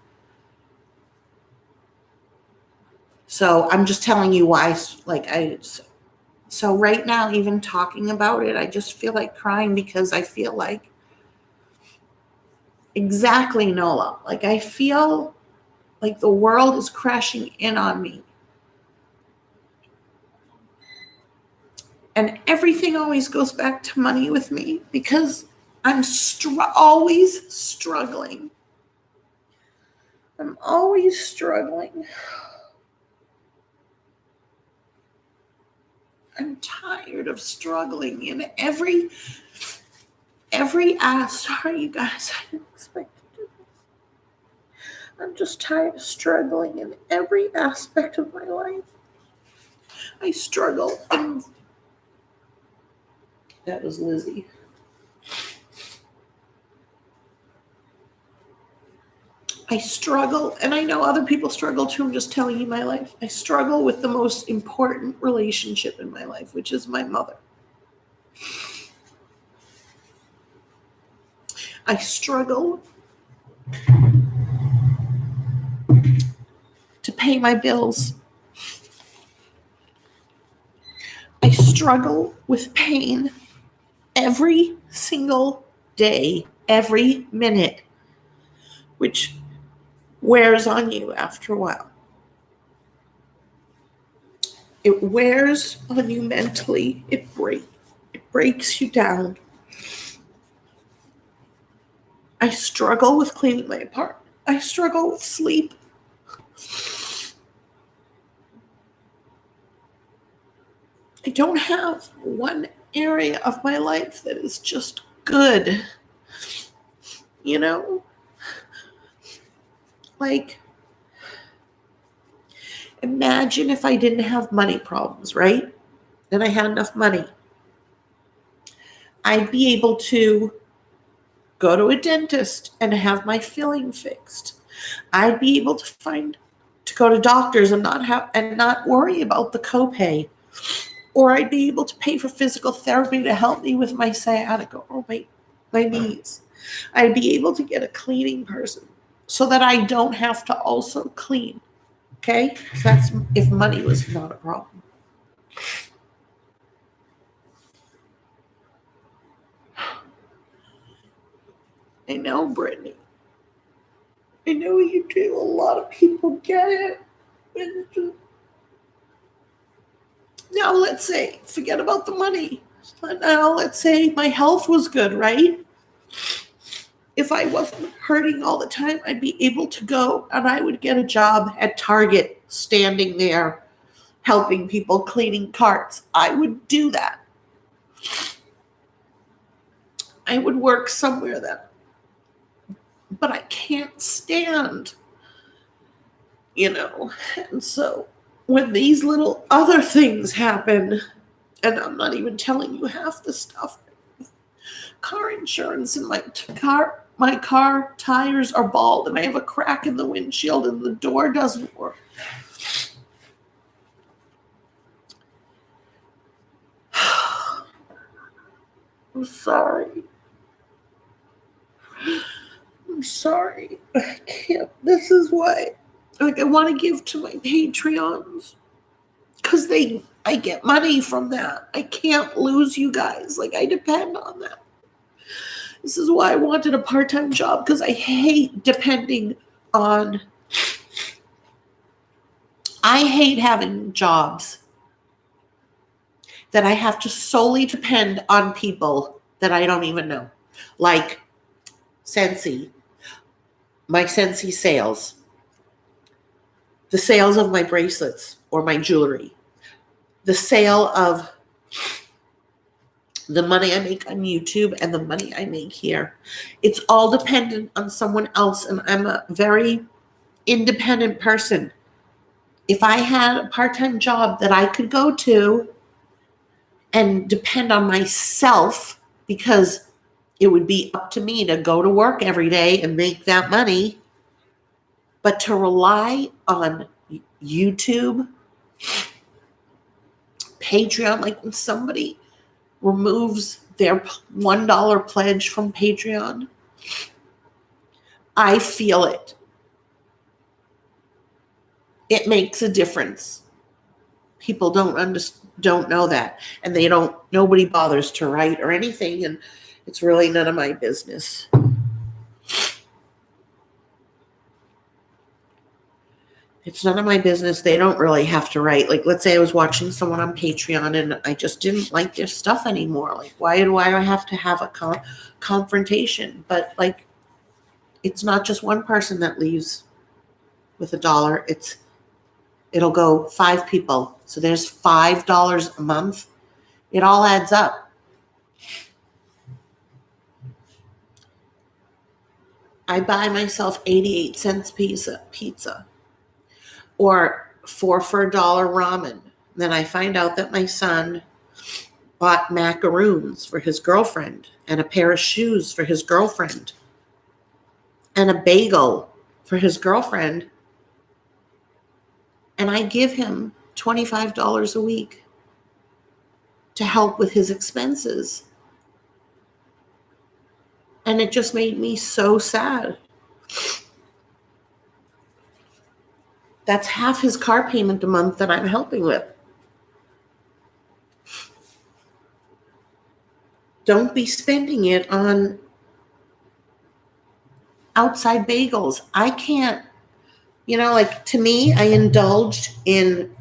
So I'm just telling you why, so right now, even talking about it, I just feel like crying, because I feel like, exactly, Nola, like I feel like the world is crashing in on me. And everything always goes back to money with me because I'm always struggling. I'm always struggling. I'm tired of struggling in every sorry you guys, I didn't expect to do this. I'm just tired of struggling in every aspect of my life. I struggle and that was Lizzie. I struggle, and I know other people struggle too. I'm just telling you my life. I struggle with the most important relationship in my life, which is my mother. I struggle to pay my bills. I struggle with pain every single day, every minute, which wears on you after a while. It wears on you mentally. It breaks you down. I struggle with cleaning my apartment. I struggle with sleep. I don't have one area of my life that is just good. You know? Like, imagine if I didn't have money problems, right? And I had enough money. I'd be able to go to a dentist and have my filling fixed. I'd be able to go to doctors and not worry about the copay. Or I'd be able to pay for physical therapy to help me with my sciatica or my knees. I'd be able to get a cleaning person so that I don't have to also clean. Okay? So that's if money was not a problem. I know, Brittany. I know you do. A lot of people get it. Now let's say, forget about the money. Now let's say my health was good, right? If I wasn't hurting all the time, I'd be able to go and I would get a job at Target, standing there, helping people, cleaning carts. I would do that. I would work somewhere but I can't stand, And so when these little other things happen, and I'm not even telling you half the stuff, car insurance and my car tires are bald and I have a crack in the windshield and the door doesn't work. I'm sorry. I can't. This is why I want to give to my Patreons because I get money from that. I can't lose you guys. I depend on that. This is why I wanted a part-time job because I hate I hate having jobs that I have to solely depend on people that I don't even know. Like Scentsy, my Scentsy sales, the sales of my bracelets or my jewelry, the sale of the money I make on YouTube and the money I make here. It's all dependent on someone else, and I'm a very independent person. If I had a part-time job that I could go to and depend on myself, because it would be up to me to go to work every day and make that money, but to rely on YouTube, Patreon, like when somebody removes their $1 pledge from Patreon, I feel it. It makes a difference. People don't know that, and nobody bothers to write or anything, and it's really none of my business. It's none of my business. They don't really have to write. Like, let's say I was watching someone on Patreon and I just didn't like their stuff anymore. Like, why do I have to have a confrontation? But like, it's not just one person that leaves with $1. It'll go 5 people. So there's $5 a month. It all adds up. I buy myself 88 cents pizza or 4 for $1 ramen. Then I find out that my son bought macaroons for his girlfriend and a pair of shoes for his girlfriend and a bagel for his girlfriend. And I give him $25 a week to help with his expenses. And it just made me so sad. That's half his car payment a month that I'm helping with. Don't be spending it on outside bagels. I can't, like, to me, I indulged in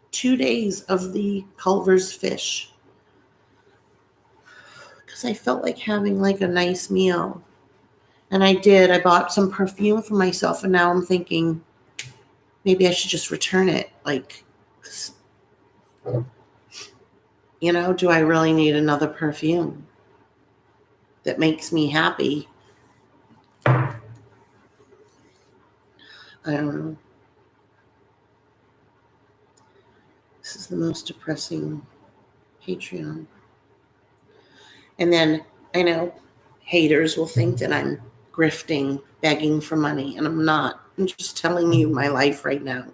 2 days of the Culver's fish because I felt like having like a nice meal. And I did. I bought some perfume for myself, and now I'm thinking maybe I should just return it. Like, do I really need another perfume that makes me happy? I don't know. This is the most depressing Patreon. And then I know haters will think that I'm grifting, begging for money, and I'm not. I'm just telling you my life right now.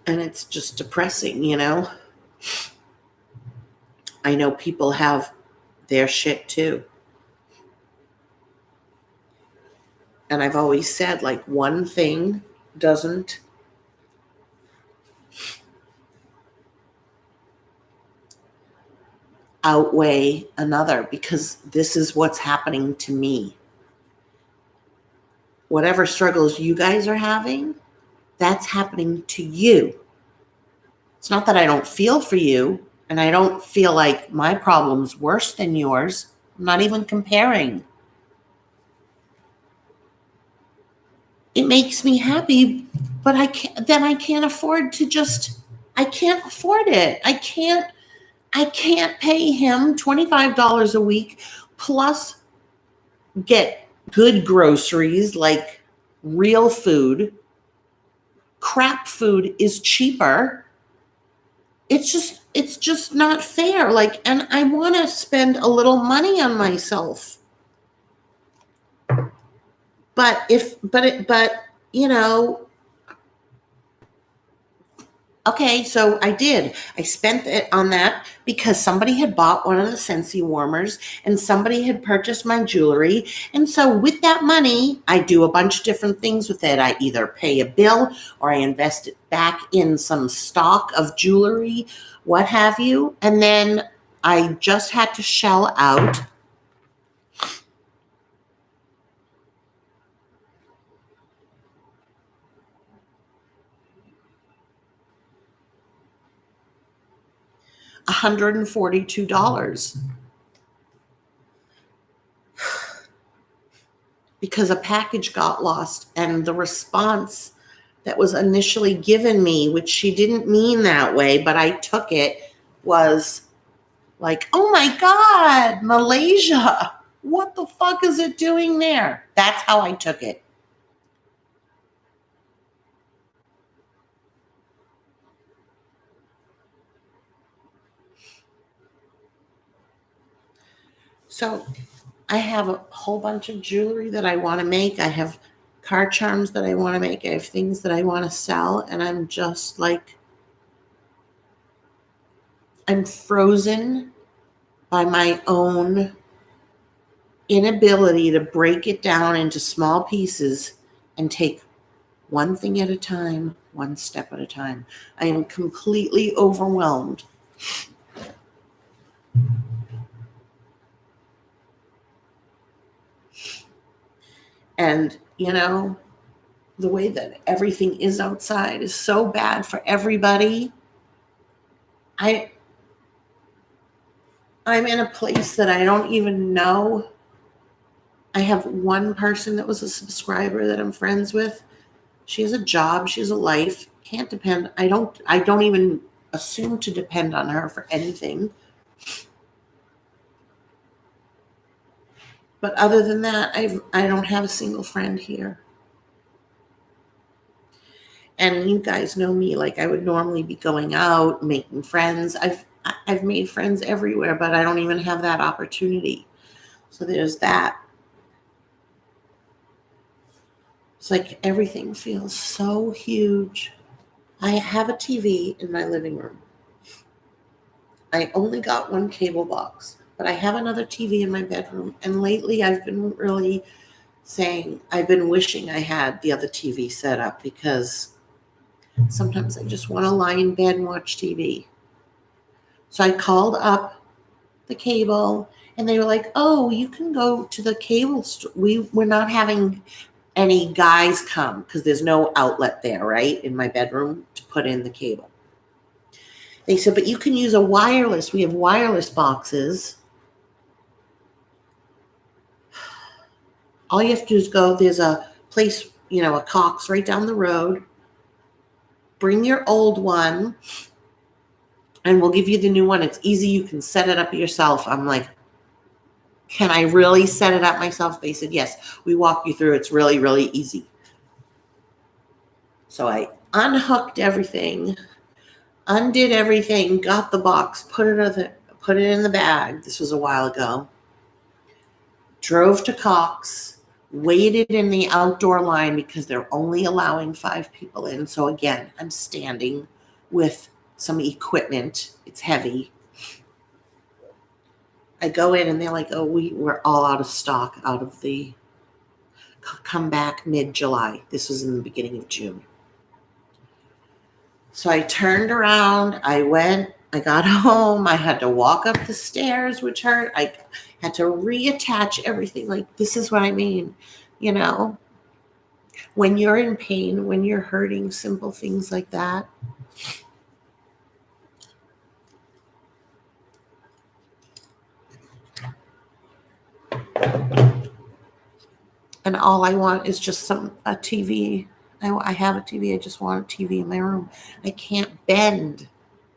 And it's just depressing, I know people have their shit too. And I've always said, like, one thing doesn't outweigh another, because this is what's happening to me. Whatever struggles you guys are having, that's happening to you. It's not that I don't feel for you, and I don't feel like my problem's worse than yours. I'm not even comparing. It makes me happy, but I can't afford to I can't afford it. I can't pay him $25 a week plus get good groceries, like real food. Crap food is cheaper. It's just not fair. Like, and I want to spend a little money on myself. But okay, so I did. I spent it on that because somebody had bought one of the Scentsy warmers and somebody had purchased my jewelry. And so with that money, I do a bunch of different things with it. I either pay a bill or I invest it back in some stock of jewelry, what have you. And then I just had to shell out $142 because a package got lost, and the response that was initially given me, which she didn't mean that way, but I took it, was like, oh my God, Malaysia, what the fuck is it doing there? That's how I took it. So I have a whole bunch of jewelry that I want to make. I have car charms that I want to make. I have things that I want to sell. And I'm just like, I'm frozen by my own inability to break it down into small pieces and take one thing at a time, one step at a time. I am completely overwhelmed. And, the way that everything is outside is so bad for everybody. I'm in a place that I don't even know. I have one person that was a subscriber that I'm friends with. She has a job, she has a life. Can't depend. I don't even assume to depend on her for anything. But other than that, I don't have a single friend here. And you guys know me, like I would normally be going out, making friends. I've made friends everywhere, but I don't even have that opportunity. So there's that. It's like everything feels so huge. I have a TV in my living room. I only got one cable box, but I have another TV in my bedroom. And lately I've been really saying, I've been wishing I had the other TV set up, because sometimes I just want to lie in bed and watch TV. So I called up the cable and they were like, oh, you can go to the cable store. We're not having any guys come because there's no outlet there, right, in my bedroom to put in the cable. They said, but you can use a wireless. We have wireless boxes. All you have to do is go, there's a place, a Cox right down the road. Bring your old one and we'll give you the new one. It's easy. You can set it up yourself. I'm like, can I really set it up myself? They said, yes, we walk you through. It's really, really easy. So I unhooked everything, undid everything, got the box, put it in the bag. This was a while ago. Drove to Cox, waited in the outdoor line because they're only allowing 5 people in. So again, I'm standing with some equipment. It's heavy. I go in and they're like, oh, we're all out of stock out of the come back mid-July. This was in the beginning of June. So I turned around, I got home, I had to walk up the stairs, which hurt. I had to reattach everything. Like, this is what I mean, when you're in pain, when you're hurting, simple things like that. And all I want is just a TV. I have a TV. I just want a TV in my room. I can't bend.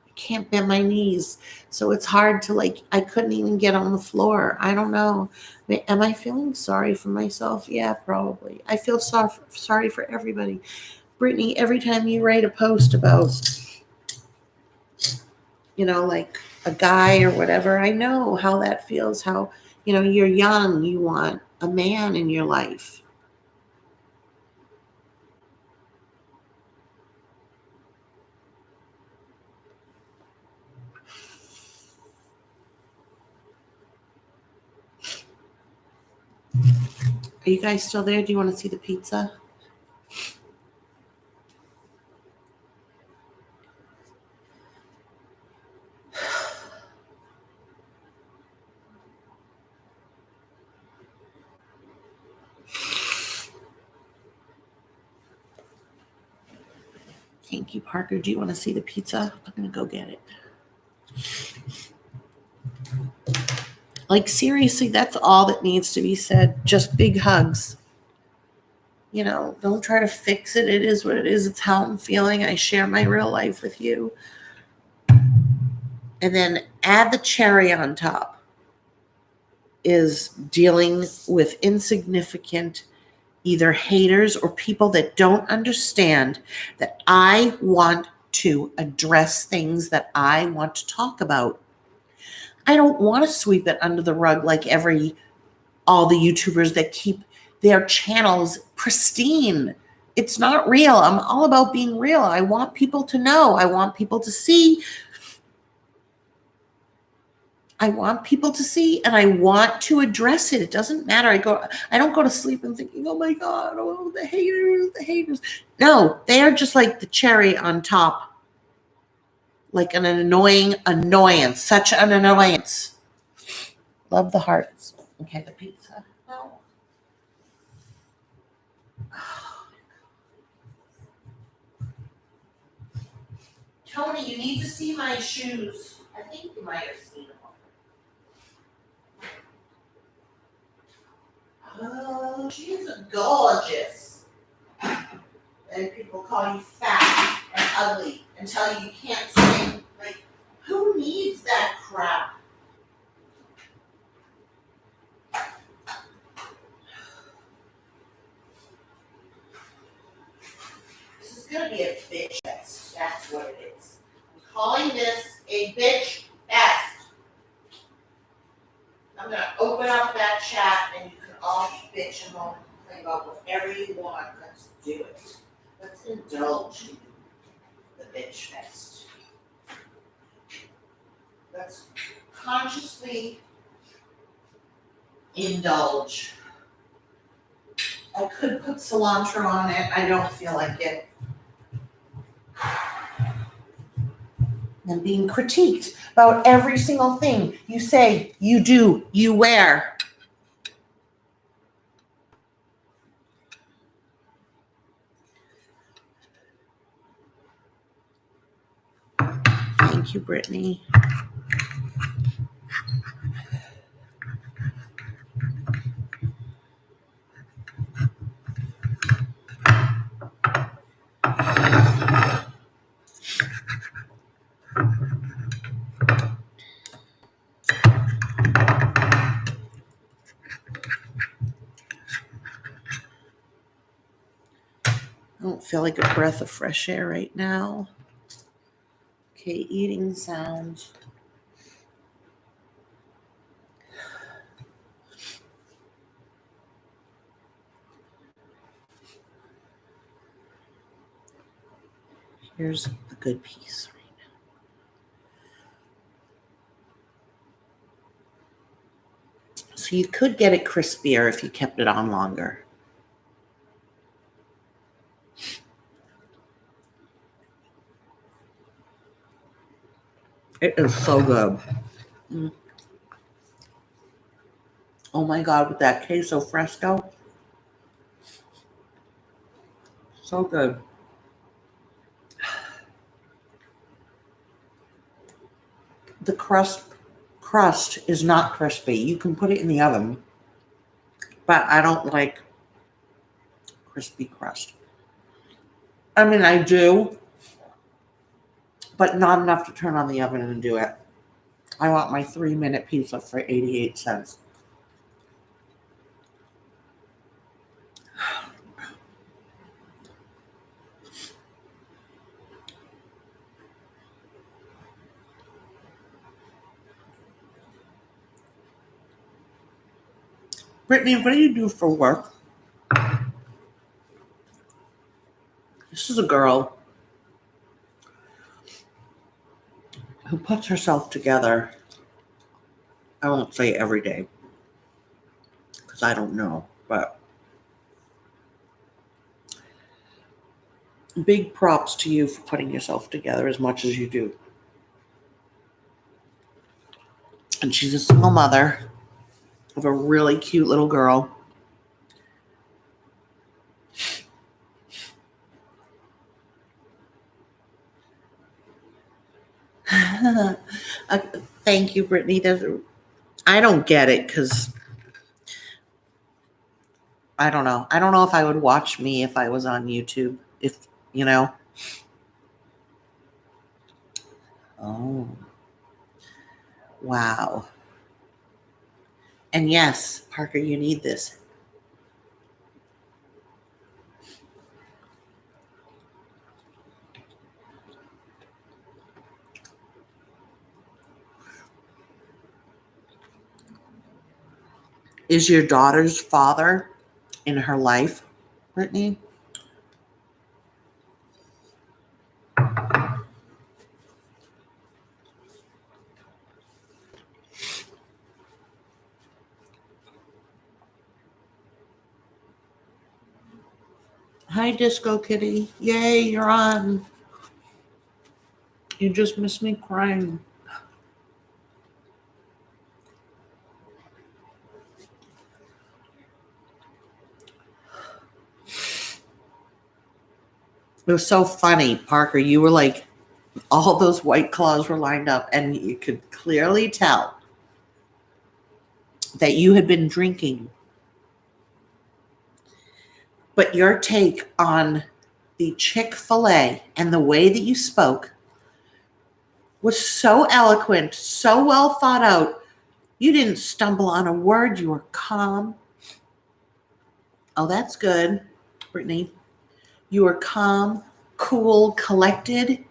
I can't bend my knees. So it's hard to I couldn't even get on the floor. I don't know. Am I feeling sorry for myself? Yeah, probably. I feel sorry for everybody. Brittany, every time you write a post about, like a guy or whatever, I know how that feels, how, you're young, you want a man in your life. Are you guys still there? Do you want to see the pizza? Thank you, Parker. Do you want to see the pizza? I'm going to go get it. Seriously, that's all that needs to be said. Just big hugs. Don't try to fix it. It is what it is. It's how I'm feeling. I share my real life with you. And then add the cherry on top is dealing with insignificant either haters or people that don't understand that I want to address things that I want to talk about. I don't want to sweep it under the rug like all the YouTubers that keep their channels pristine. It's not real. I'm all about being real. I want people to know. I want people to see. I want people to see, and I want to address it. It doesn't matter. I don't go to sleep and thinking, oh my God, oh, the haters. No, they are just like the cherry on top. Like an annoying annoyance, such an annoyance. Love the hearts. Okay, the pizza. No. Tony, you need to see my shoes. I think you might have seen them. Oh, she's gorgeous. And people call you fat and ugly and tell you you can't sing. Like, who needs that crap? This is going to be a bitch fest. That's what it is. I'm calling this a bitch fest. I'm going to open up that chat and you can all bitch and moan and complain about whatever you want. Let's do it. Let's indulge in the bitch fest. Let's consciously indulge. I could put cilantro on it. I don't feel like it. And being critiqued about every single thing you say, you do, you wear. Thank you, Brittany. I don't feel like a breath of fresh air right now. Okay, eating sounds. Here's a good piece right now. So you could get it crispier if you kept it on longer. It is so good. Oh my God, with that queso fresco. So good. The crust is not crispy. You can put it in the oven, but I don't like crispy crust. I mean, I do, but not enough to turn on the oven and do it. I want my 3-minute pizza for 88 cents. Brittany, what do you do for work? This is a girl who puts herself together. I won't say every day because I don't know, but big props to you for putting yourself together as much as you do. And she's a single mother of a really cute little girl. Thank you, Brittany. I don't get it because I don't know. I don't know if I would watch me if I was on YouTube. If, you know. Oh. Wow. And yes, Parker, you need this. Is your daughter's father in her life, Brittany? Hi, Disco Kitty. Yay, you're on. You just missed me crying. It was so funny, Parker. You were like All those white claws were lined up, and you could clearly tell that you had been drinking. But your take on the Chick-fil-A and the way that you spoke was so eloquent, so well thought out. You didn't stumble on a word. You were calm. Oh, that's good, Brittany. You were calm, cool, collected.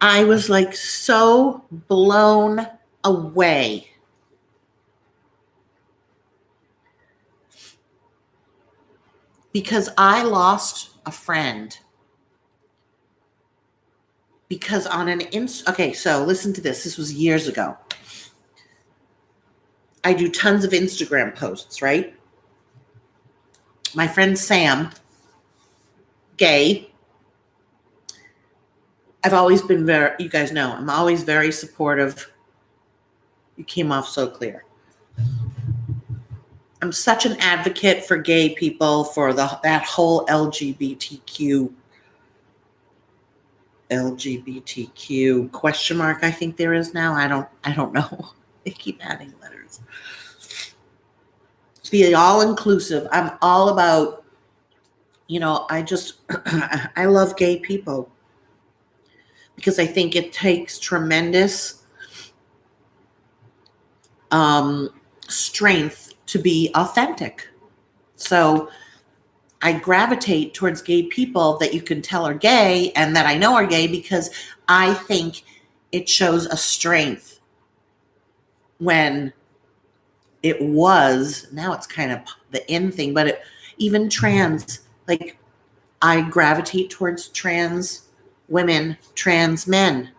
I was like so blown away. Because I lost a friend. Because on an okay, so listen to this. This was years ago. I do tons of Instagram posts, right? My friend Sam, gay. I've always been you guys know, I'm always very supportive. You came off so clear. I'm such an advocate for gay people, for that whole LGBTQ question mark, I think there is now. I don't know. They keep adding letters. To be all inclusive. I'm all about, I love gay people because I think it takes tremendous strength to be authentic. So I gravitate towards gay people that you can tell are gay and that I know are gay because I think it shows a strength when now it's kind of the in thing, but even trans, like I gravitate towards trans women, trans men,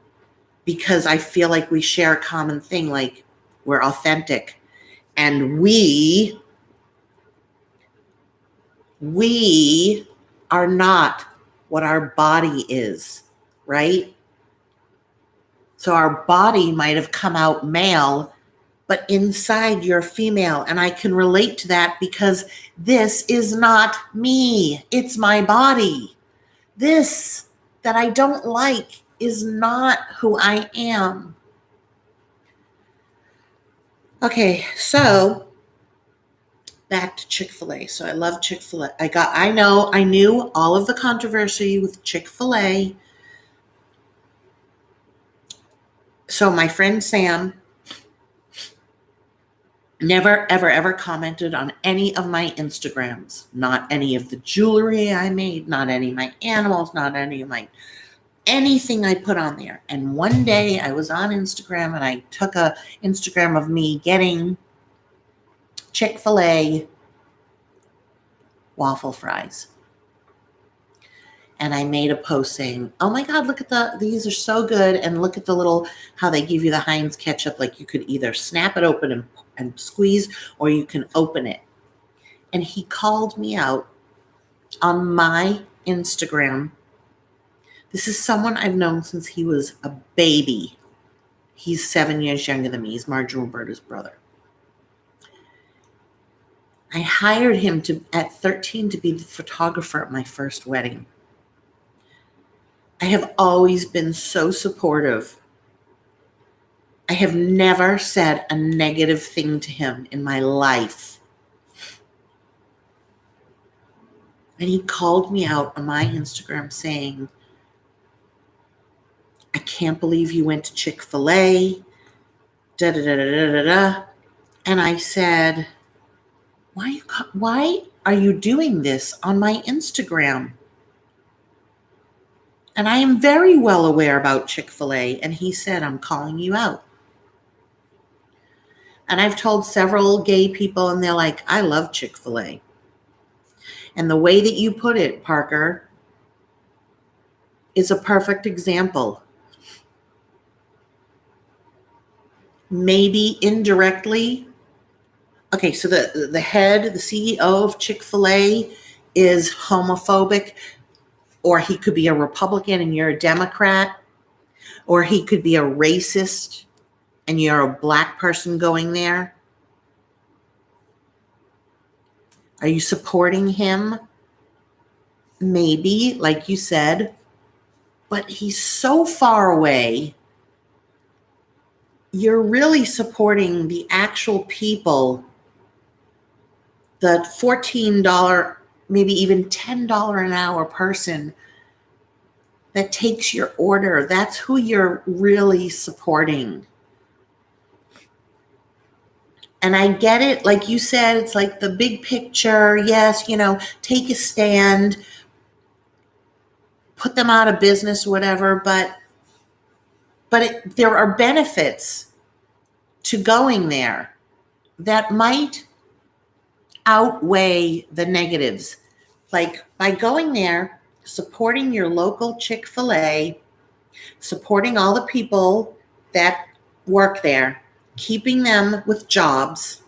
because I feel like we share a common thing, like we're authentic and we are not what our body is, right? So our body might have come out male, but inside you're female. And I can relate to that because this is not me. It's my body. This that I don't like is not who I am. Okay, so back to Chick-fil-A. So I love Chick-fil-A. I knew all of the controversy with Chick-fil-A. So my friend Sam never, ever, ever commented on any of my Instagrams. Not any of the jewelry I made, not any of my animals, not any of my anything I put on there. And one day I was on Instagram and I took a Instagram of me getting Chick-fil-A waffle fries. And I made a post saying, oh my God, look at these are so good. And look at the little, how they give you the Heinz ketchup. Like you could either snap it open and squeeze, or you can open it. And he called me out on my Instagram. This is someone I've known since he was a baby. He's 7 years younger than me. He's Marge and Roberta's brother. I hired him at 13 to be the photographer at my first wedding. I have always been so supportive. I have never said a negative thing to him in my life. And he called me out on my Instagram saying, I can't believe you went to Chick-fil-A, da-da-da-da-da-da. And I said, why are you doing this on my Instagram? And I am very well aware about Chick-fil-A. And he said, I'm calling you out. And I've told several gay people, and they're like, I love Chick-fil-A. And the way that you put it, Parker, is a perfect example. Maybe indirectly. Okay, so the head, the CEO of Chick-fil-A is homophobic, or he could be a Republican and you're a Democrat, or he could be a racist and you're a black person going there. Are you supporting him? Maybe, like you said, but he's so far away. You're really supporting the actual people, the $14, maybe even $10 an hour person that takes your order. That's who you're really supporting. And I get it. Like you said, it's like the big picture. Yes, take a stand, put them out of business, whatever. But there are benefits to going there that might outweigh the negatives. Like by going there, supporting your local Chick-fil-A, supporting all the people that work there, keeping them with jobs,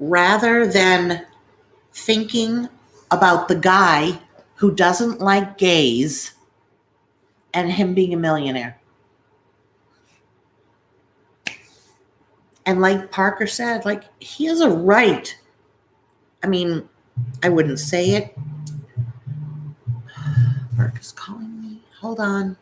rather than thinking about the guy who doesn't like gays and him being a millionaire. And like Parker said, like he has a right. I mean, I wouldn't say it. Parker's calling me. Hold on.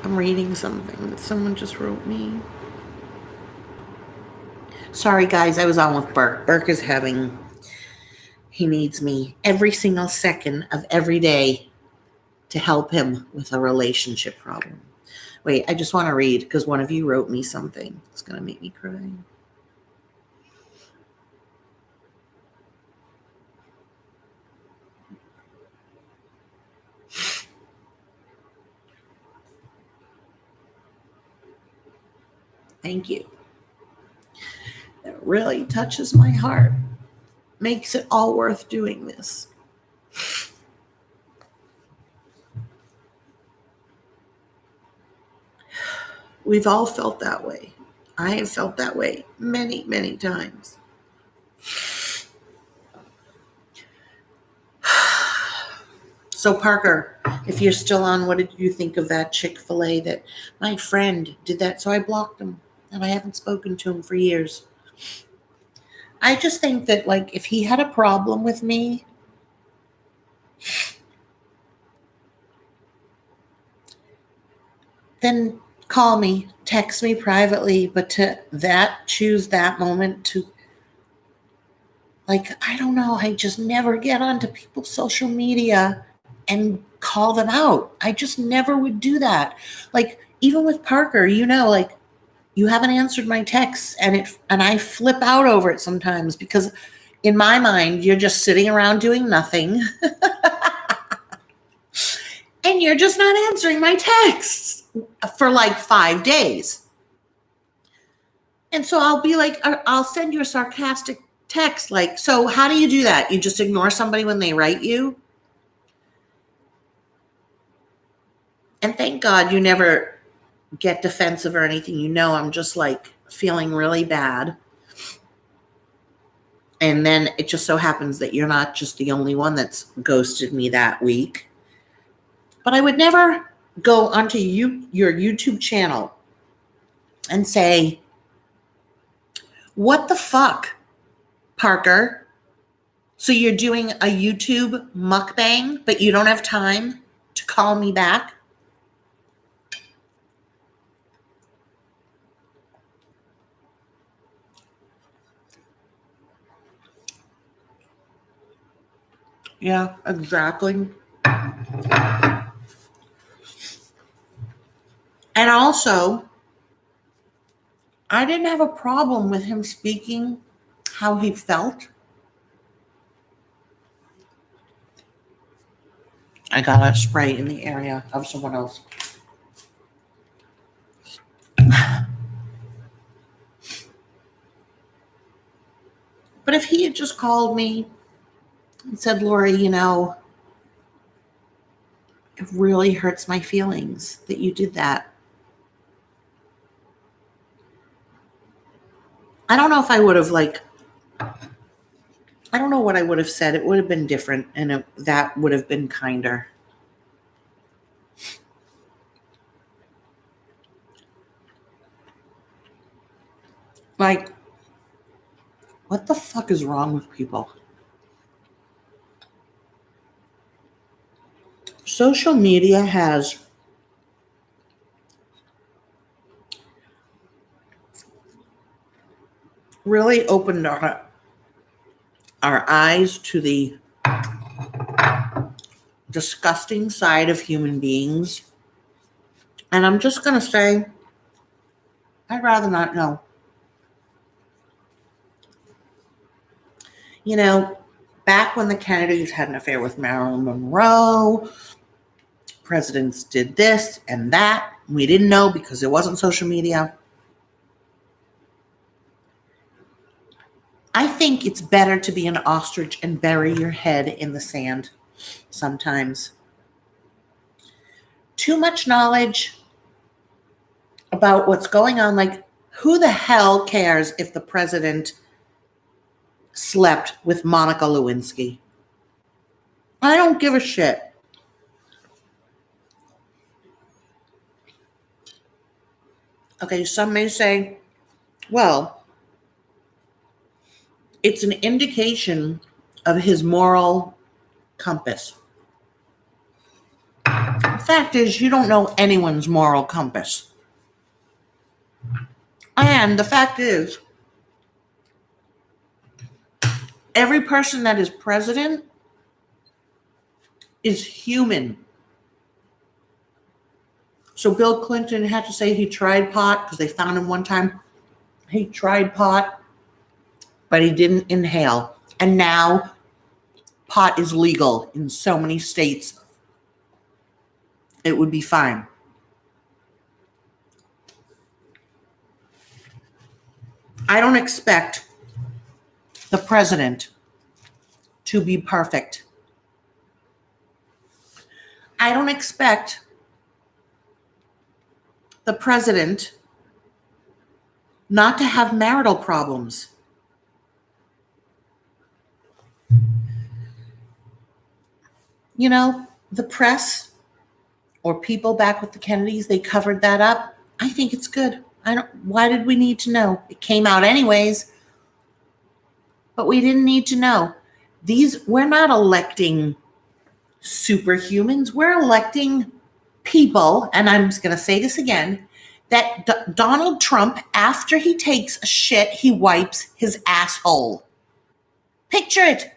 I'm reading something that someone just wrote me. Sorry, guys, I was on with Burke. Burke is he needs me every single second of every day to help him with a relationship problem. Wait, I just want to read because one of you wrote me something. It's going to make me cry. Thank you. It really touches my heart. Makes it all worth doing this. We've all felt that way. I have felt that way many, many times. So, Parker, if you're still on, what did you think of that Chick-fil-A that my friend did that? So I blocked him and I haven't spoken to him for years. I just think that, like, if he had a problem with me, then call me, text me privately, but to choose that moment to, like, I don't know, I just never get onto people's social media and call them out. I just never would do that. Like, even with Parker, like, you haven't answered my texts, and I flip out over it sometimes because in my mind, you're just sitting around doing nothing. And you're just not answering my texts for like 5 days. And so I'll be like, I'll send you a sarcastic text like, so how do you do that? You just ignore somebody when they write you? And thank God you never get defensive or anything. I'm just like feeling really bad. And then it just so happens that you're not just the only one that's ghosted me that week. But I would never go onto your YouTube channel and say, what the fuck, Parker? So you're doing a YouTube mukbang, but you don't have time to call me back? Yeah, exactly. And also, I didn't have a problem with him speaking how he felt. I got a spray in the area of someone else. But if he had just called me and said, Lori, it really hurts my feelings that you did that. I don't know if I would have I don't know what I would have said. It would have been different, and that would have been kinder. Like, what the fuck is wrong with people? Social media has really opened our eyes to the disgusting side of human beings. And I'm just going to say, I'd rather not know. Back when the Kennedys had an affair with Marilyn Monroe, presidents did this and that. We didn't know because it wasn't social media. I think it's better to be an ostrich and bury your head in the sand sometimes. Too much knowledge about what's going on. Like, who the hell cares if the president slept with Monica Lewinsky? I don't give a shit. Okay, some may say, well, it's an indication of his moral compass. The fact is, you don't know anyone's moral compass. And the fact is, every person that is president is human. So Bill Clinton had to say he tried pot because they found him one time. He tried pot, but he didn't inhale. And now pot is legal in so many states. It would be fine. I don't expect the president to be perfect. I don't expect the president not to have marital problems. You know, the press or people back with the Kennedys, they covered that up. I think it's good. Why did we need to know? It came out anyways, but we didn't need to know. We're not electing superhumans. We're electing people, and I'm just going to say this again, that Donald Trump, after he takes a shit, he wipes his asshole. Picture it.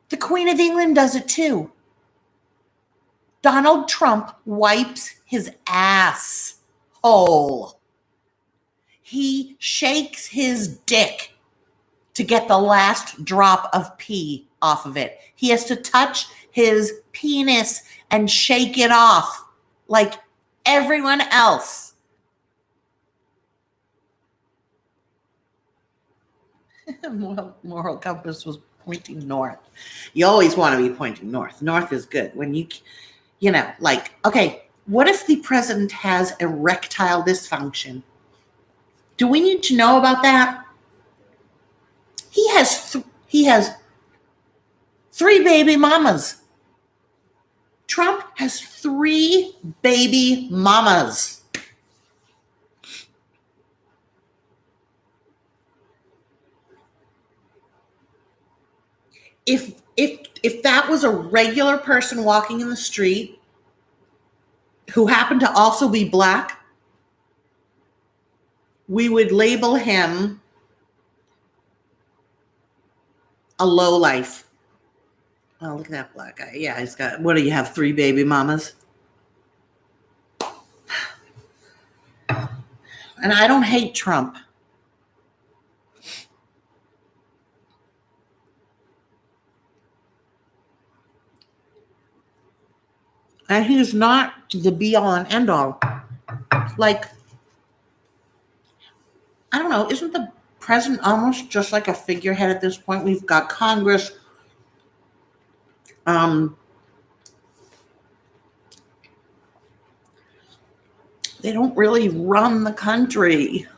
The Queen of England does it too. Donald Trump wipes his asshole. He shakes his dick to get the last drop of pee off of it. He has to touch his penis and shake it off like everyone else. Moral compass was pointing north. You always want to be pointing north. North is good. When okay, what if the president has erectile dysfunction? Do we need to know about that? He has 3 baby mamas. Trump has 3 baby mamas. If that was a regular person walking in the street who happened to also be black, we would label him a lowlife. Oh, look at that black guy. Yeah, he's got, what do you have, 3 baby mamas? And I don't hate Trump. And he's not the be-all and end-all. Like, I don't know, isn't the president almost just like a figurehead at this point? We've got Congress. They don't really run the country.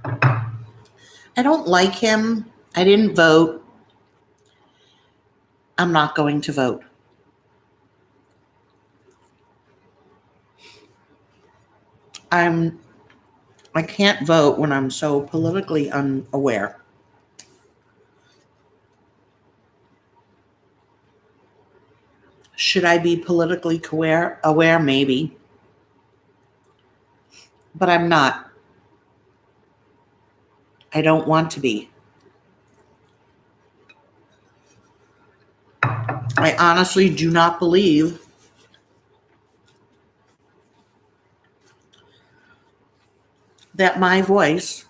I don't like him. I didn't vote. I'm not going to vote. I can't vote when I'm so politically unaware. Should I be politically aware? Maybe. But I'm not. I don't want to be. I honestly do not believe that my voice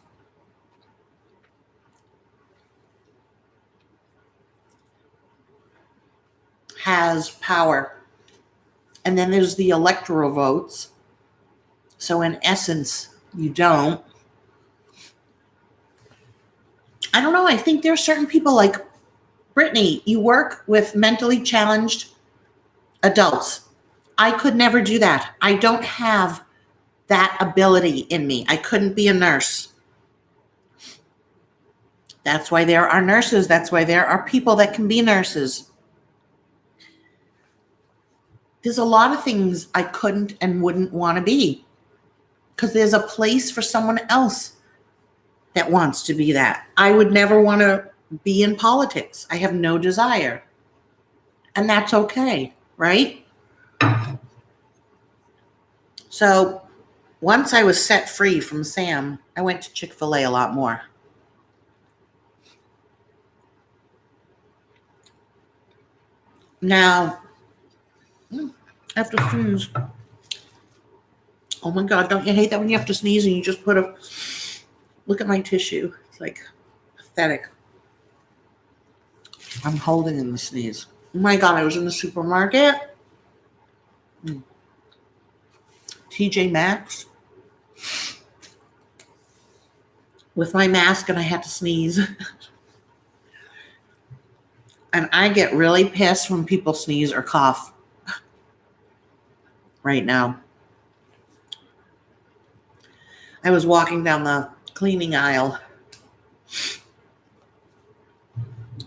has power. And then there's the electoral votes. So in essence, you don't. I don't know. I think there are certain people like Brittany, you work with mentally challenged adults. I could never do that. I don't have that ability in me. I couldn't be a nurse. That's why there are nurses. That's why there are people that can be nurses. There's a lot of things I couldn't and wouldn't want to be because there's a place for someone else that wants to be that. I would never want to be in politics. I have no desire. And that's okay, right? So once I was set free from Sam, I went to Chick-fil-A a lot more. Now, I have to sneeze. Oh my God, don't you hate that when you have to sneeze and you just put a, look at my tissue. It's like pathetic. I'm holding in the sneeze. Oh my God, I was in the supermarket. TJ Maxx with my mask and I had to sneeze. And I get really pissed when people sneeze or cough right now. I was walking down the cleaning aisle.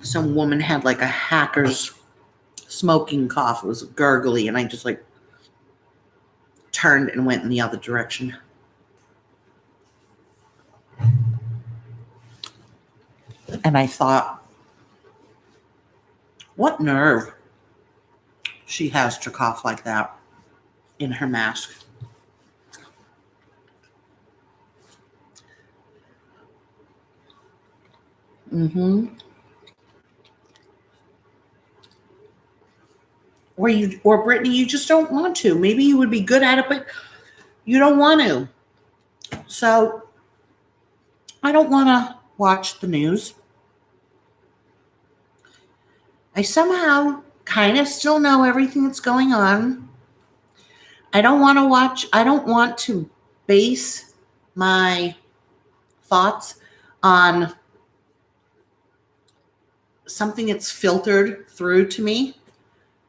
Some woman had like a hacker's smoking cough. It was gurgly, and I just like turned and went in the other direction. And I thought, what nerve she has to cough like that in her mask. Mm-hmm. Or Brittany, you just don't want to. Maybe you would be good at it, but you don't want to. So I don't want to watch the news. I somehow kind of still know everything that's going on. I don't want to base my thoughts on something that's filtered through to me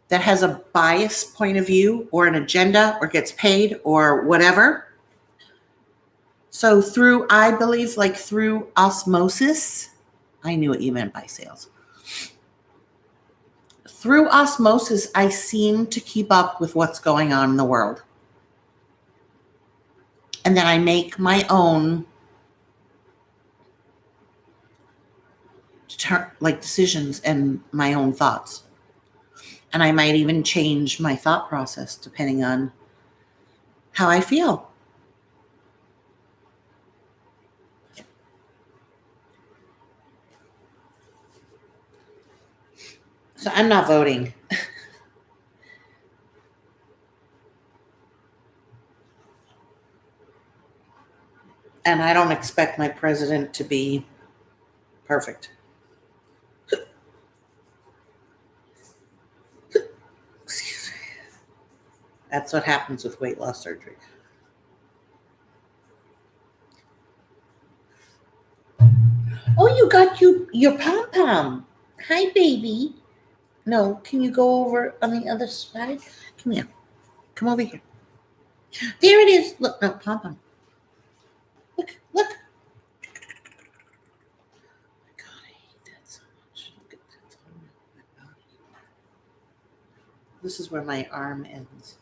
that has a biased point of view or an agenda or gets paid or whatever. So I believe like through osmosis, I knew what you meant by sales. Through osmosis, I seem to keep up with what's going on in the world. And then I make my own decisions and my own thoughts. And I might even change my thought process depending on how I feel. So I'm not voting. And I don't expect my president to be perfect. Excuse me. That's what happens with weight loss surgery. Oh, you got your pom-pom. Hi, baby. No, can you go over on the other side? Come here. Come over here. There it is. Look, no, pom-pom. Look, look. Oh my God, I hate that so much. Look at that on my body. This is where my arm ends.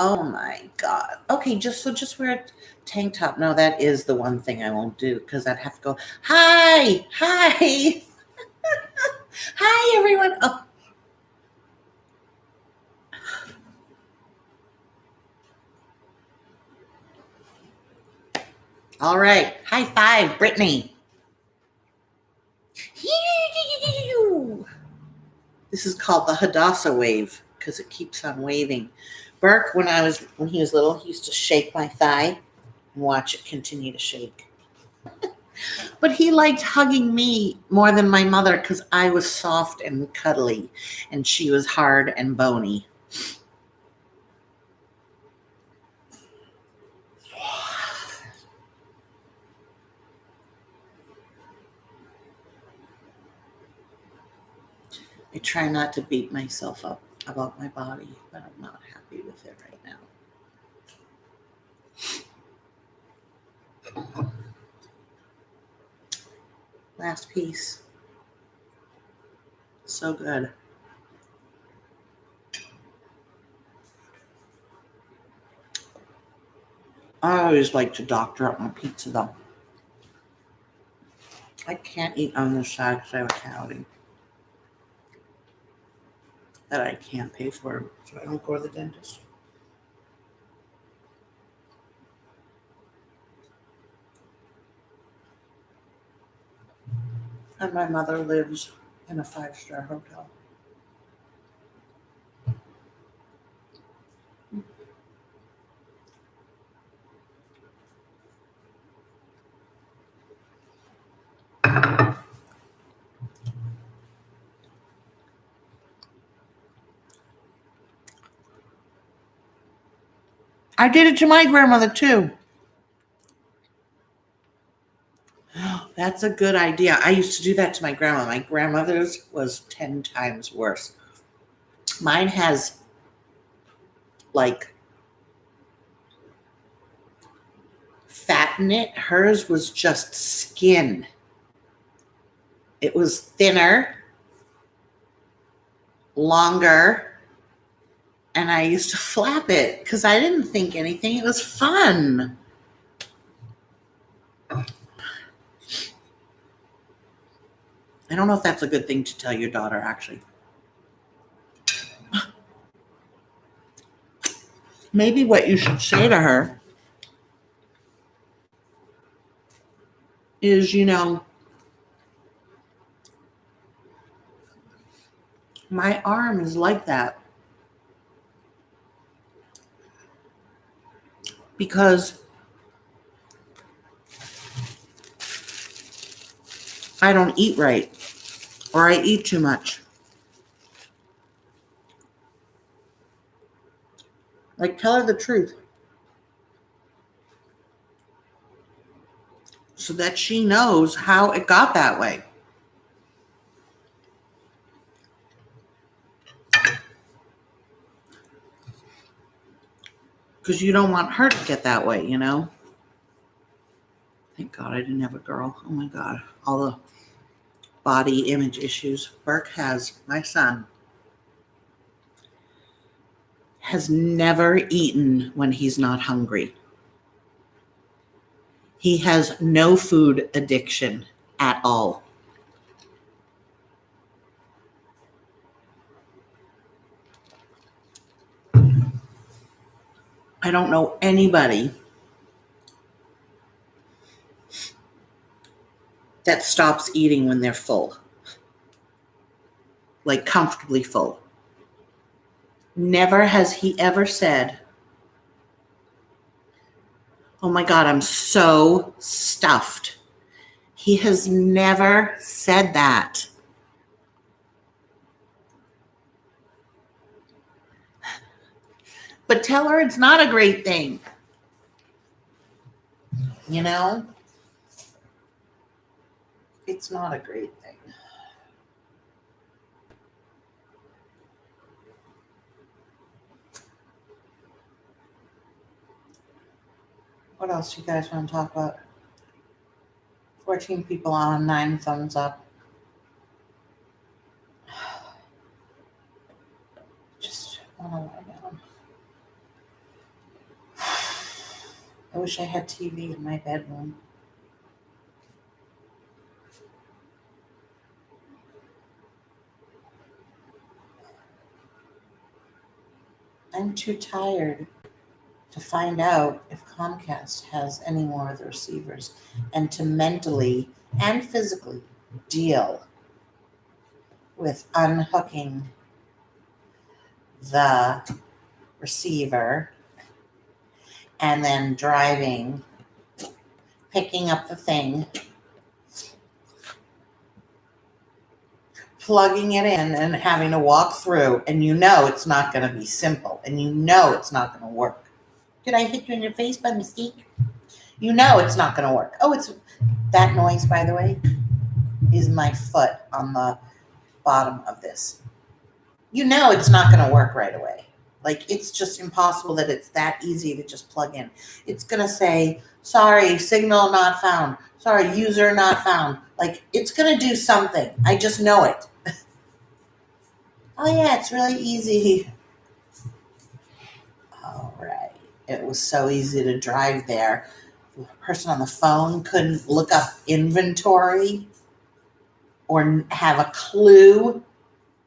Oh my God. Okay, just wear a tank top. No, that is the one thing I won't do because I'd have to go, hi, hi, hi, everyone. Oh. All right. High five, Brittany. This is called the Hadassah wave because it keeps on waving. Burke, when he was little, he used to shake my thigh and watch it continue to shake. But he liked hugging me more than my mother because I was soft and cuddly and she was hard and bony. I try not to beat myself up about my body, but I'm not happy with it right now. Last piece. So good. I always like to doctor up my pizza though. I can't eat on this side because I have a cavity that I can't pay for, so I don't go to the dentist. And my mother lives in a 5-star hotel. I did it to my grandmother too. That's a good idea. I used to do that to my grandma. My grandmother's was 10 times worse. Mine has like fat in it. Hers was just skin. It was thinner, longer, and I used to flap it because I didn't think anything. It was fun. I don't know if that's a good thing to tell your daughter, actually. Maybe what you should say to her is, my arm is like that because I don't eat right or I eat too much. Like, tell her the truth so that she knows how it got that way. Because you don't want her to get that way, Thank God I didn't have a girl. Oh my God. All the body image issues Burke has. My son has never eaten when he's not hungry. He has no food addiction at all. I don't know anybody that stops eating when they're full, like comfortably full. Never has he ever said, oh my God, I'm so stuffed. He has never said that. But tell her it's not a great thing. It's not a great thing. What else you guys want to talk about? 14 people on, 9 thumbs up. Just want to lie down. I wish I had TV in my bedroom. I'm too tired to find out if Comcast has any more of the receivers and to mentally and physically deal with unhooking the receiver and then driving, picking up the thing, plugging it in and having to walk through, and it's not going to be simple, and it's not going to work. Did I hit you in your face by mistake? It's not going to work. Oh, it's that noise, by the way, is my foot on the bottom of this. It's not going to work right away. Like, it's just impossible that it's that easy to just plug in. It's going to say, sorry, signal not found. Sorry, user not found. Like, it's going to do something. I just know it. Oh, yeah, it's really easy. All right. It was so easy to drive there. The person on the phone couldn't look up inventory or have a clue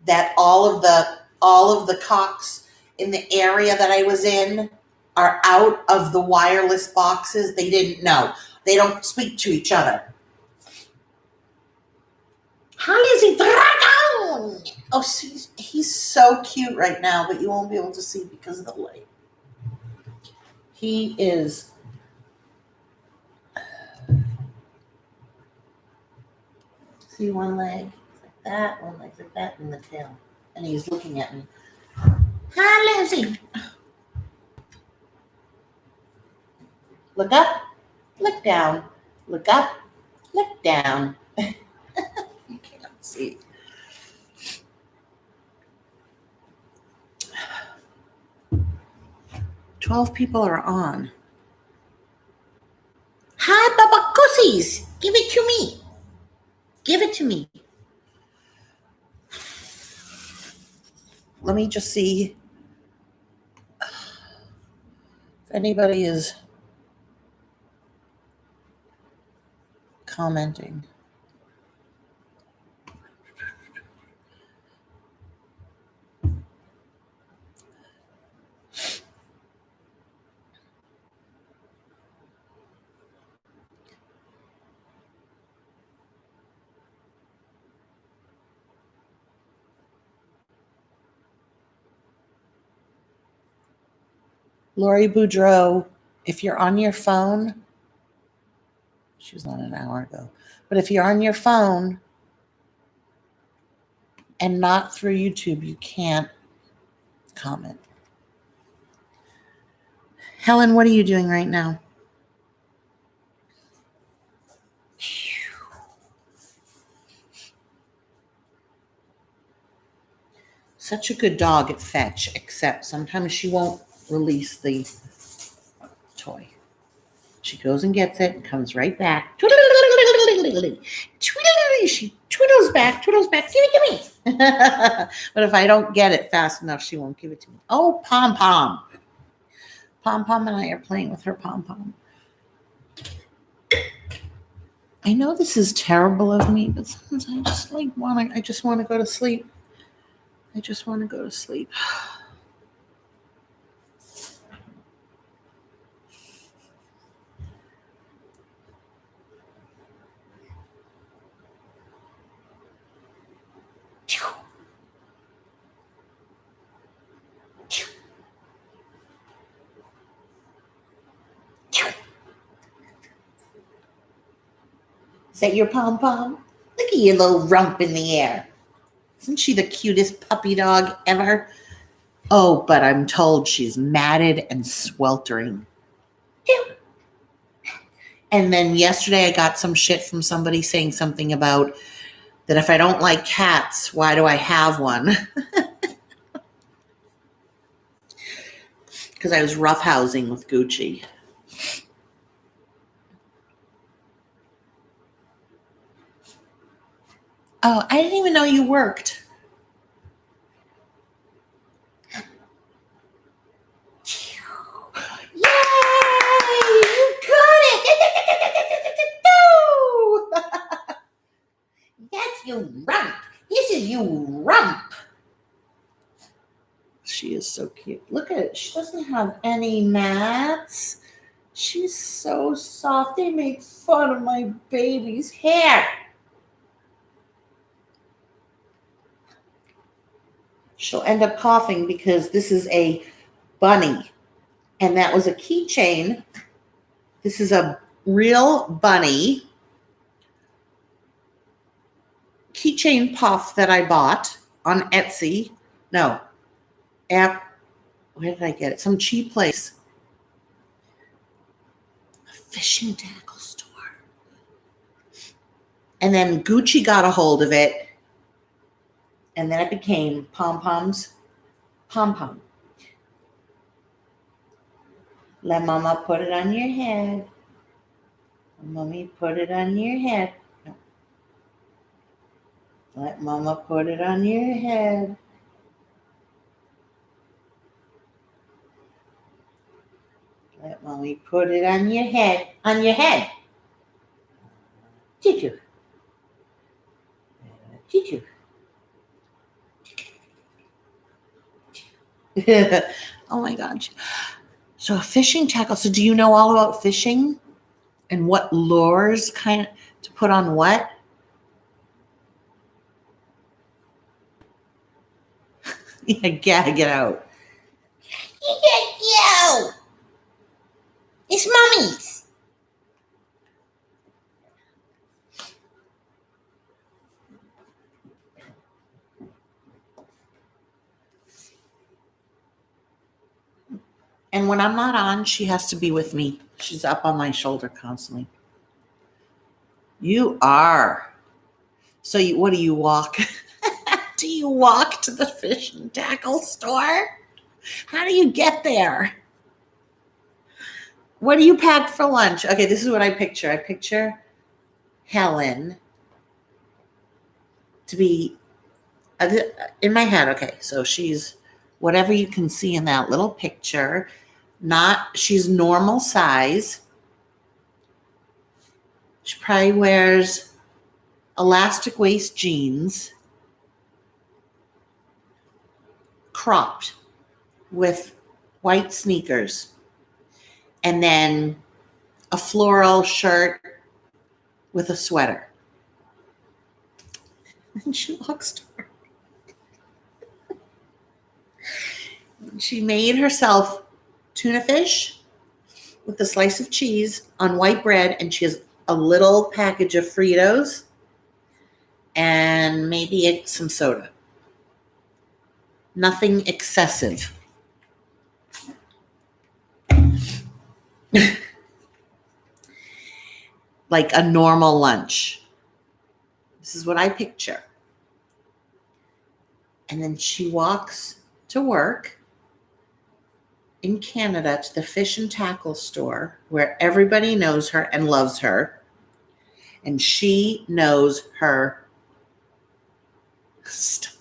that all of the cocks in the area that I was in are out of the wireless boxes. They didn't know. They don't speak to each other. How is he dragon? Oh, he's so cute right now, but you won't be able to see because of the light. He is. See one leg like that, one leg like that, and the tail. And he's looking at me. Hi, Lucy. Look up, look down, look up, look down. You can't see. "12 people are on." Hi, Baba Cussies. Give it to me. Give it to me. Let me just see if anybody is commenting. Lori Boudreau, if you're on your phone, she was on an hour ago, but if you're on your phone and not through YouTube, you can't comment. Helen, what are you doing right now? Such a good dog at fetch, except sometimes she won't release the toy. She goes and gets it and comes right back. She twiddles back, give it to me. But if I don't get it fast enough, she won't give it to me. Oh, Pom Pom. Pom Pom and I are playing with her Pom Pom. I know this is terrible of me, but sometimes I just want to go to sleep. I just want to go to sleep. Is that your Pom Pom? Look at your little rump in the air. Isn't she the cutest puppy dog ever? Oh, but I'm told she's matted and sweltering. And then yesterday I got some shit from somebody saying something about that if I don't like cats, why do I have one? Because I was roughhousing with Gucci. Oh, I didn't even know you worked. Yay! You got it! That's you rump. This is you rump. She is so cute. Look at it. She doesn't have any mats. She's so soft. They make fun of my baby's hair. She'll end up coughing because this is a bunny. And that was a keychain. This is a real bunny keychain puff that I bought on Etsy. No, app. Where did I get it? Some cheap place. A fishing tackle store. And then Gucci got a hold of it. And then it became Pom Pom's Pom Pom. Let Mama put it on your head. Mommy put it on your head. No. Let Mama put it on your head. Let mommy put it on your head. On your head. Choo-choo. Choo-choo. Oh my gosh. So a fishing tackle. So do you know all about fishing and what lures kind of to put on what? Yeah, get out. Get out. It's mommy's. And when I'm not on, she has to be with me. She's up on my shoulder constantly. You are. So what do you walk? Do you walk to the fish and tackle store? How do you get there? What do you pack for lunch? Okay, this is what I picture. I picture Helen to be in my head. Okay, so she's whatever you can see in that little picture. She's normal size. She probably wears elastic waist jeans, cropped with white sneakers, and then a floral shirt with a sweater. And she walks to her. She made herself tuna fish with a slice of cheese on white bread, and she has a little package of Fritos and maybe some soda. Nothing excessive. Like a normal lunch. This is what I picture. And then she walks to work in Canada to the fish and tackle store where everybody knows her and loves her. And she knows her stuff.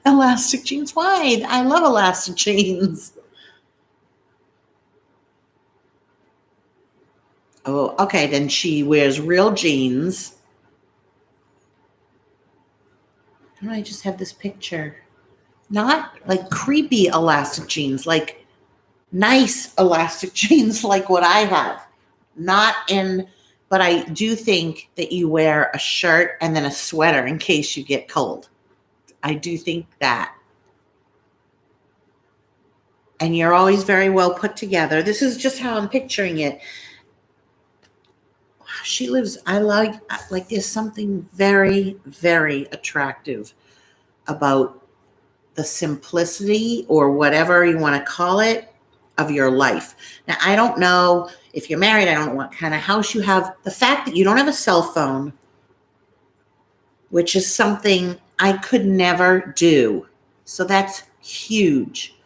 Elastic jeans. Why? I love elastic jeans. Oh, okay. Then she wears real jeans. I just have this picture. Not like creepy elastic jeans, like nice elastic jeans like what I have. But I do think that you wear a shirt and then a sweater in case you get cold. I do think that. And you're always very well put together. This is just how I'm picturing it. She lives, I like there's something very, very attractive about the simplicity or whatever you want to call it of your life. Now, I don't know if you're married. I don't know what kind of house you have. The fact that you don't have a cell phone, which is something I could never do. So that's huge.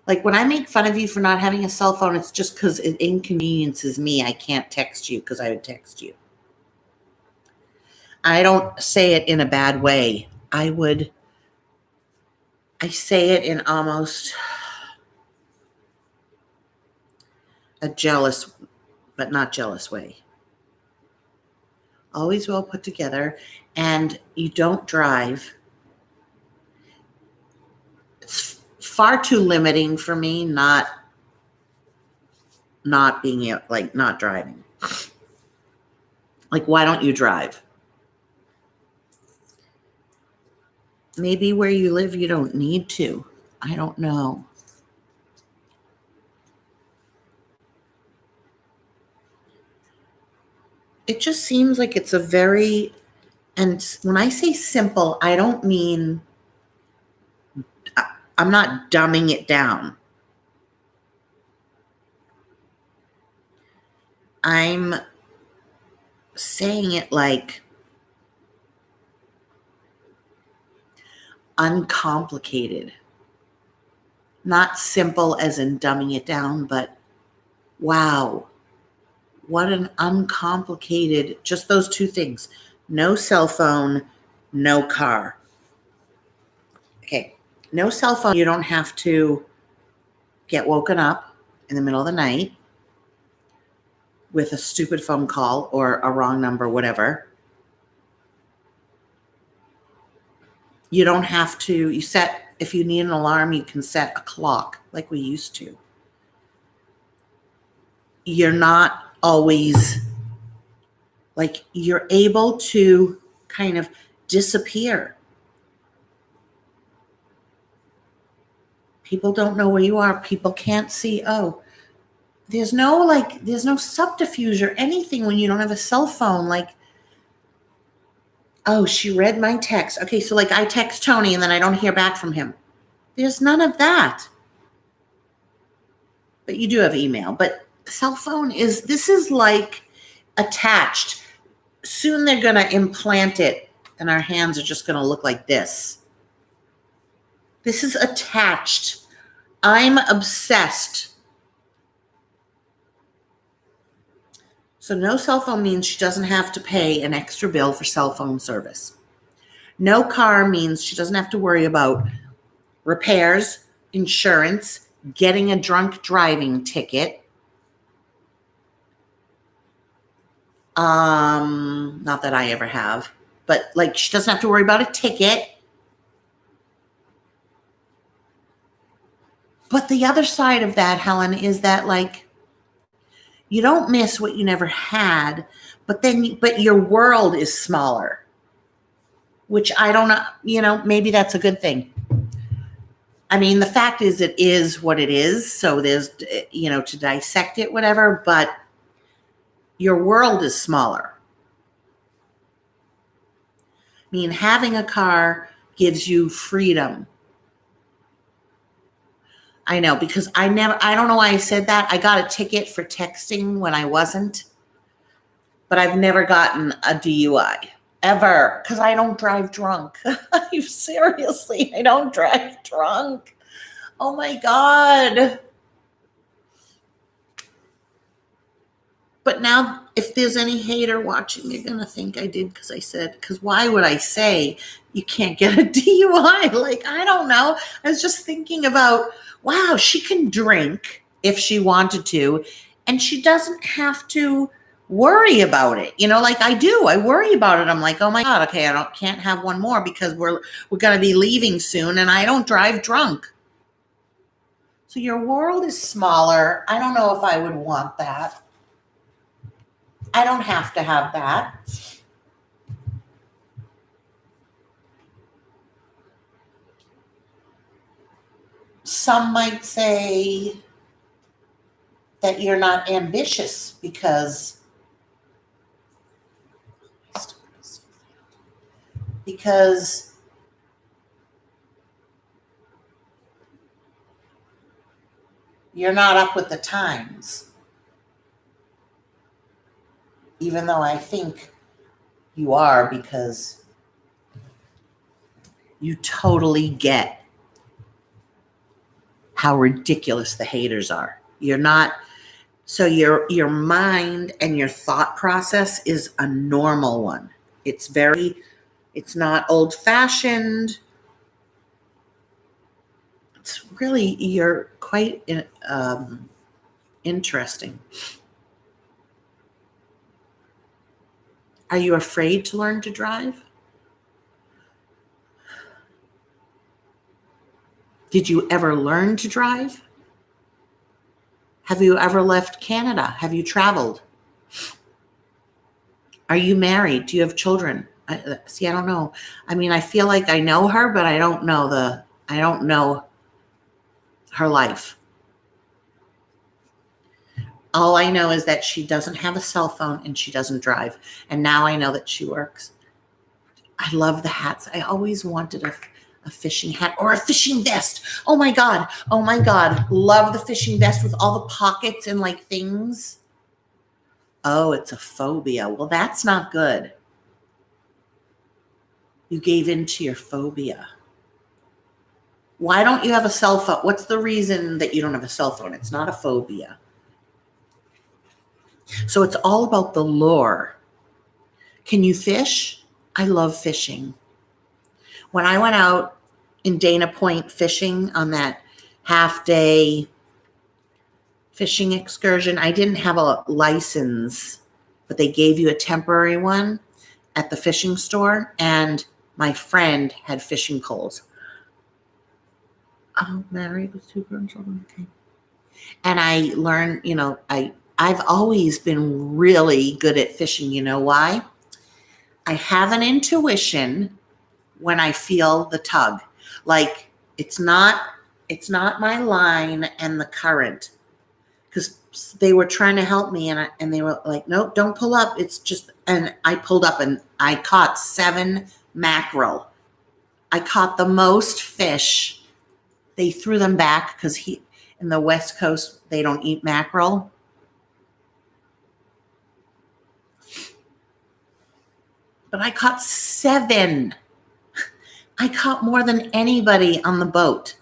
Like when I make fun of you for not having a cell phone, it's just because it inconveniences me. I can't text you because I would text you. I don't say it in a bad way. I say it in almost a jealous, but not jealous way. Always well put together, and you don't drive. It's far too limiting for me not being like not driving. Like, why don't you drive? Maybe where you live, you don't need to. I don't know. It just seems like it's a very, and when I say simple, I don't mean, I'm not dumbing it down. I'm saying it like uncomplicated. Not simple as in dumbing it down, but wow, what an uncomplicated, just those two things. No cell phone, no car. Okay, no cell phone. You don't have to get woken up in the middle of the night with a stupid phone call or a wrong number, whatever. You don't have to, if you need an alarm, you can set a clock like we used to. You're not always, like, you're able to kind of disappear. People don't know where you are. People can't see, there's no subterfuge or anything when you don't have a cell phone. Like, she read my text. Okay, so like I text Tony and then I don't hear back from him. There's none of that. But you do have email. But cell phone this is like attached. Soon they're going to implant it and our hands are just going to look like this. This is attached. I'm obsessed. So no cell phone means she doesn't have to pay an extra bill for cell phone service. No car means she doesn't have to worry about repairs, insurance, getting a drunk driving ticket. Not that I ever have, but like she doesn't have to worry about a ticket. But the other side of that, Helen, is that like you don't miss what you never had, but your world is smaller, which I don't know, maybe that's a good thing. I mean, the fact is it is what it is. So there's, to dissect it, whatever, but your world is smaller. I mean, having a car gives you freedom. I know, because I don't know why I said that. I got a ticket for texting when I wasn't, but I've never gotten a DUI ever because I don't drive drunk. Seriously, I don't drive drunk. Oh my God. But now if there's any hater watching, they're going to think I did because why would I say you can't get a DUI? Like, I don't know. I was just thinking about, wow, she can drink if she wanted to, and she doesn't have to worry about it. Like I do. I worry about it. I'm like, oh my God, okay, can't have one more because we're going to be leaving soon and I don't drive drunk. So your world is smaller. I don't know if I would want that. I don't have to have that. Some might say that you're not ambitious because you're not up with the times. Even though I think you are, because you totally get how ridiculous the haters are. You're not, so your mind and your thought process is a normal one. It's not old-fashioned. It's really, you're quite interesting. Are you afraid to learn to drive? Did you ever learn to drive? Have you ever left Canada? Have you traveled? Are you married? Do you have children? I don't know. I mean, I feel like I know her, but I don't know her life. All I know is that she doesn't have a cell phone and she doesn't drive. And now I know that she works. I love the hats. I always wanted a fishing hat or a fishing vest. Oh my God. Love the fishing vest with all the pockets and like things. Oh, it's a phobia. Well, that's not good. You gave in to your phobia. Why don't you have a cell phone? What's the reason that you don't have a cell phone? It's not a phobia. So it's all about the lure. Can you fish? I love fishing. When I went out in Dana Point fishing on that half day fishing excursion. I didn't have a license, but they gave you a temporary one at the fishing store, and my friend had fishing poles. Oh, married with 2 grandchildren. Okay. And I learned, I've always been really good at fishing. You know why? I have an intuition when I feel the tug. Like it's not my line and the current, because they were trying to help me, and they were like, nope, don't pull up. It's just, and I pulled up and I caught 7 mackerel. I caught the most fish. They threw them back because in the West Coast, they don't eat mackerel. But I caught 7. I caught more than anybody on the boat.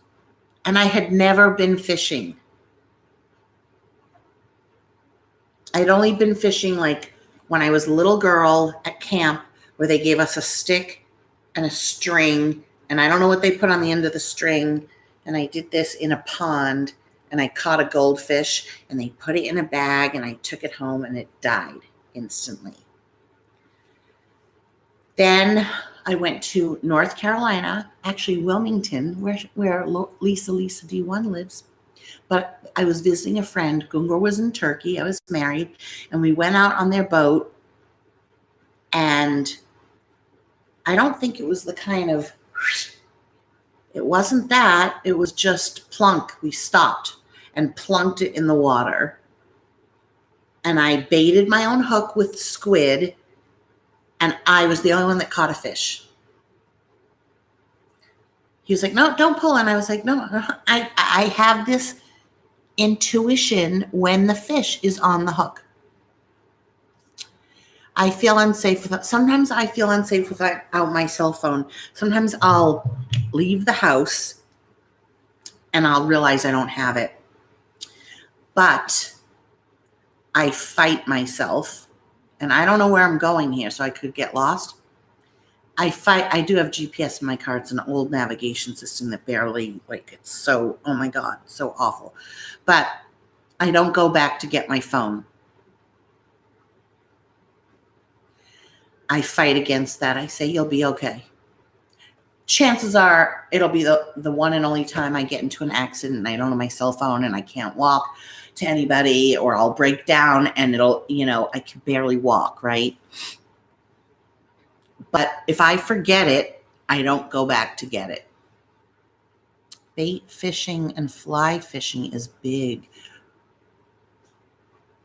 And I had never been fishing. I'd only been fishing like when I was a little girl at camp, where they gave us a stick and a string. And I don't know what they put on the end of the string. And I did this in a pond, and I caught a goldfish, and they put it in a bag, and I took it home, and it died instantly. Then I went to North Carolina, actually Wilmington, where Lisa D1 lives. But I was visiting a friend. Gungur was in Turkey. I was married. And we went out on their boat. And I don't think it was the kind of, it wasn't that. It was just plunk. We stopped and plunked it in the water. And I baited my own hook with squid. And I was the only one that caught a fish. He was like, no, don't pull. And I was like, no, I have this intuition when the fish is on the hook. I feel unsafe with it. Sometimes I feel unsafe without my cell phone. Sometimes I'll leave the house and I'll realize I don't have it. But I fight myself, and I don't know where I'm going here, so I could get lost. I do have GPS in my car. It's an old navigation system that barely, it's so, oh my God, so awful. But I don't go back to get my phone. I fight against that. I say, you'll be okay. Chances are it'll be the one and only time I get into an accident and I don't have my cell phone and I can't walk to anybody, or I'll break down and it'll, I can barely walk, right? But if I forget it, I don't go back to get it. Bait fishing and fly fishing is big.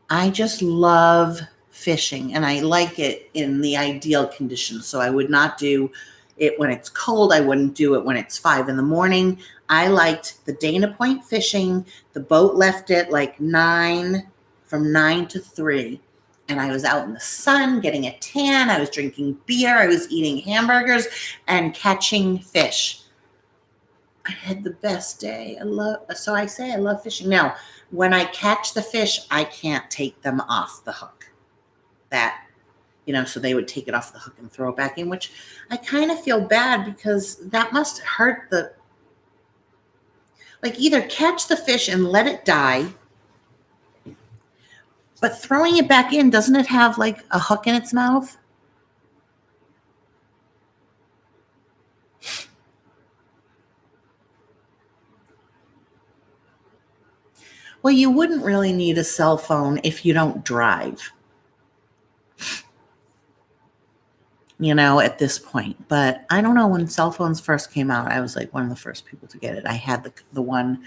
I just love fishing, and I like it in the ideal conditions. So I would not do it when it's cold. I wouldn't do it when it's 5 a.m. I liked the Dana Point fishing. The boat left at from 9 to 3. And I was out in the sun getting a tan. I was drinking beer. I was eating hamburgers and catching fish. I had the best day. I love fishing. Now, when I catch the fish, I can't take them off the hook. So they would take it off the hook and throw it back in, which I kind of feel bad, because that must hurt either catch the fish and let it die, but throwing it back in, doesn't it have a hook in its mouth? Well, you wouldn't really need a cell phone if you don't drive, at this point. But I don't know, when cell phones first came out, I was one of the first people to get it. I had the one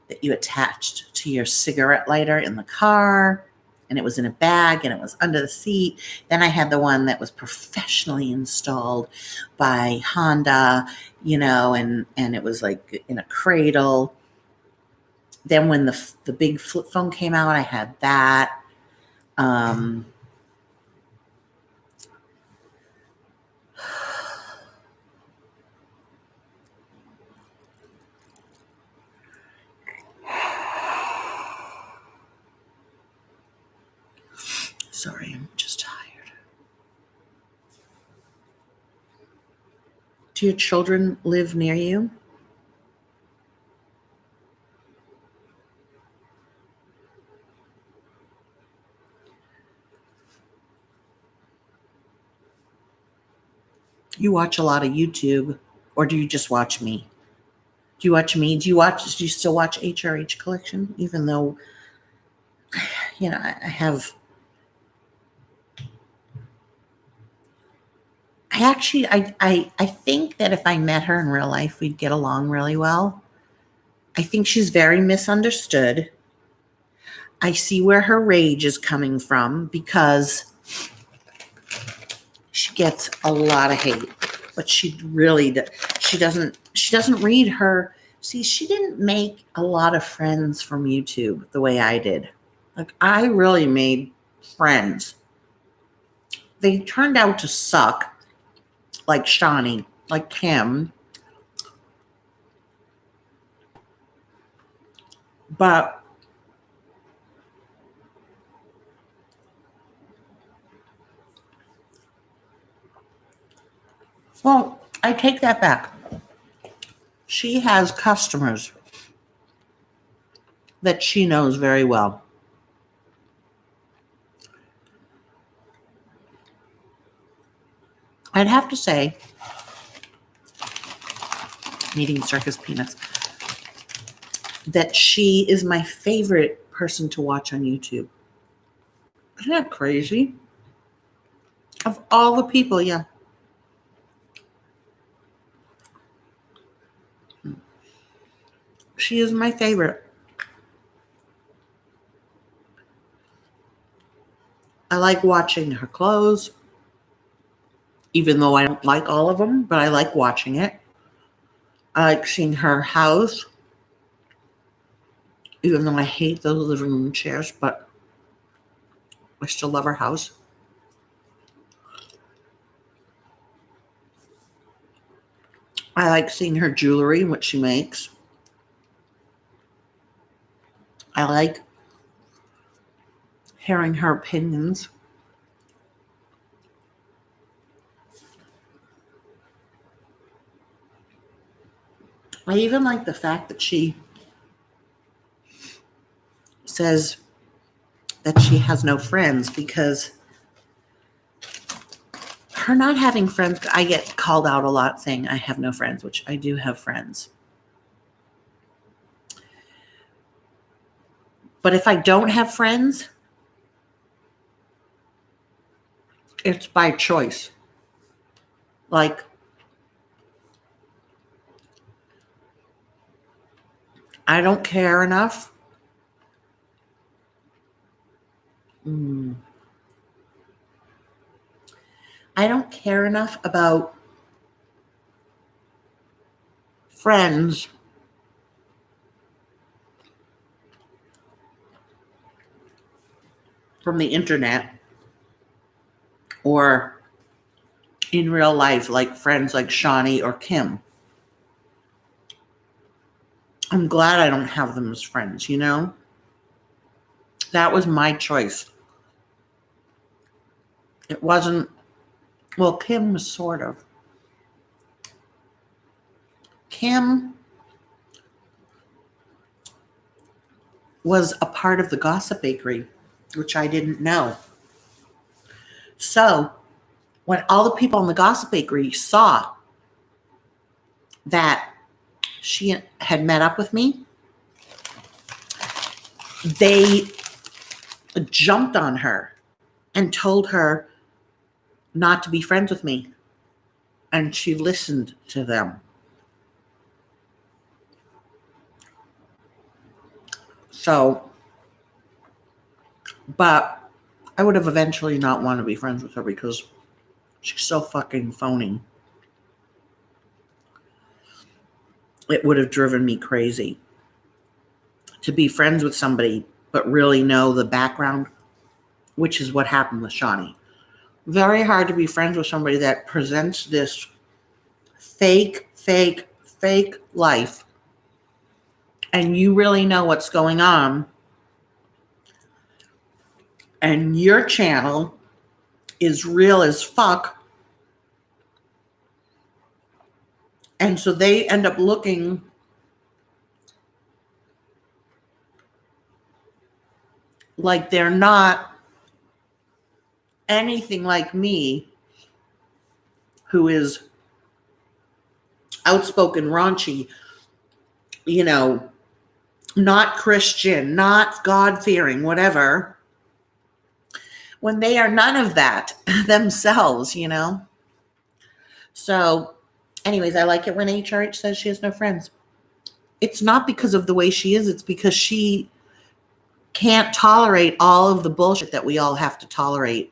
that you attached to your cigarette lighter in the car, and it was in a bag and it was under the seat. Then I had the one that was professionally installed by Honda, and it was in a cradle. Then when the big flip phone came out, I had that. Sorry, I'm just tired. Do your children live near you? You watch a lot of YouTube, or do you just watch me? Do you watch me? Do you still watch HRH Collection? Even though, I have, I think that if I met her in real life, we'd get along really well. I think she's very misunderstood. I see where her rage is coming from because she gets a lot of hate, but she doesn't read her. See, she didn't make a lot of friends from YouTube the way I did. Like, I really made friends. They turned out to suck, like Shawnee, like Kim. But well, I take that back. She has customers that she knows very well. I'd have to say, eating circus peanuts, that she is my favorite person to watch on YouTube. Isn't that crazy? Of all the people, yeah. She is my favorite. I like watching her clothes, even though I don't like all of them, but I like watching it. I like seeing her house, even though I hate those living room chairs, but I still love her house. I like seeing her jewelry and what she makes. I like hearing her opinions. I even like the fact that she says that she has no friends, because her not having friends, I get called out a lot saying I have no friends, which I do have friends. But if I don't have friends, it's by choice. Like, I don't care enough. I don't care enough about friends from the internet or in real life, like friends like Shawnee or Kim. I'm glad I don't have them as friends, you know? That was my choice. It wasn't, well, Kim was sort of. Kim was a part of the Gossip Bakery, which I didn't know. So when all the people in the Gossip Bakery saw that she had met up with me, they jumped on her and told her not to be friends with me. And she listened to them. So, but I would have eventually not wanted to be friends with her because she's so fucking phony. It would have driven me crazy to be friends with somebody but really know the background, which is what happened with Shawnee. Very hard to be friends with somebody that presents this fake life, and you really know what's going on, and your channel is real as fuck, and so they end up looking like they're not anything like me, who is outspoken, raunchy, not Christian, not God-fearing, whatever, when they are none of that themselves, So anyways, I like it when HRH says she has no friends. It's not because of the way she is. It's because she can't tolerate all of the bullshit that we all have to tolerate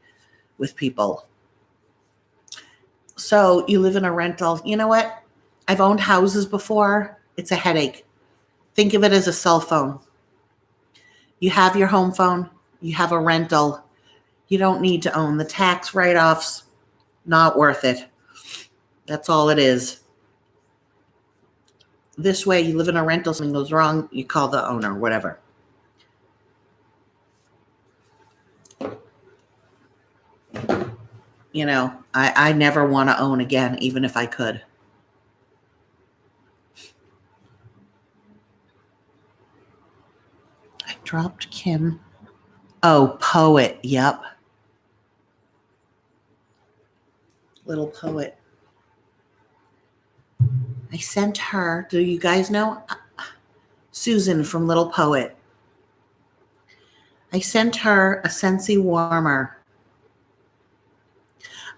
with people. So you live in a rental. You know what? I've owned houses before. It's a headache. Think of it as a cell phone. You have your home phone. You have a rental. You don't need to own the tax write-offs. Not worth it. That's all it is. This way, you live in a rental, something goes wrong, you call the owner, whatever. I never want to own again, even if I could. I dropped Kim. Oh, poet. Yep. Little poet. I sent her, do you guys know? Susan from Little Poet. I sent her a Scentsy warmer.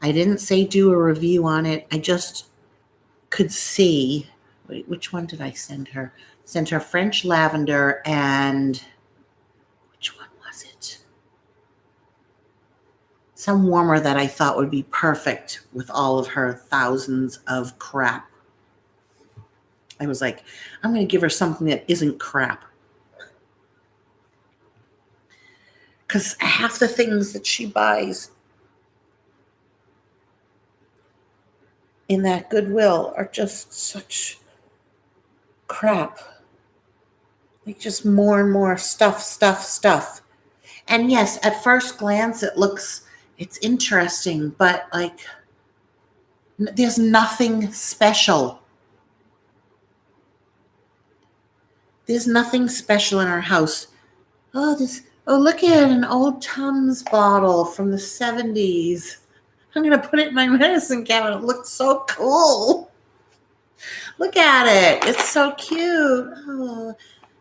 I didn't say do a review on it. I just could see. Wait, which one did I send her? Sent her French lavender and which one was it? Some warmer that I thought would be perfect with all of her thousands of crap. I was like, I'm going to give her something that isn't crap. Because half the things that she buys in that Goodwill are just such crap. Like just more and more stuff. And yes, at first glance, it's interesting, but like, there's nothing special. There's nothing special in our house. Oh, look at an old Tums bottle from the 70s. I'm going to put it in my medicine cabinet. It looks so cool. Look at it. It's so cute. Oh,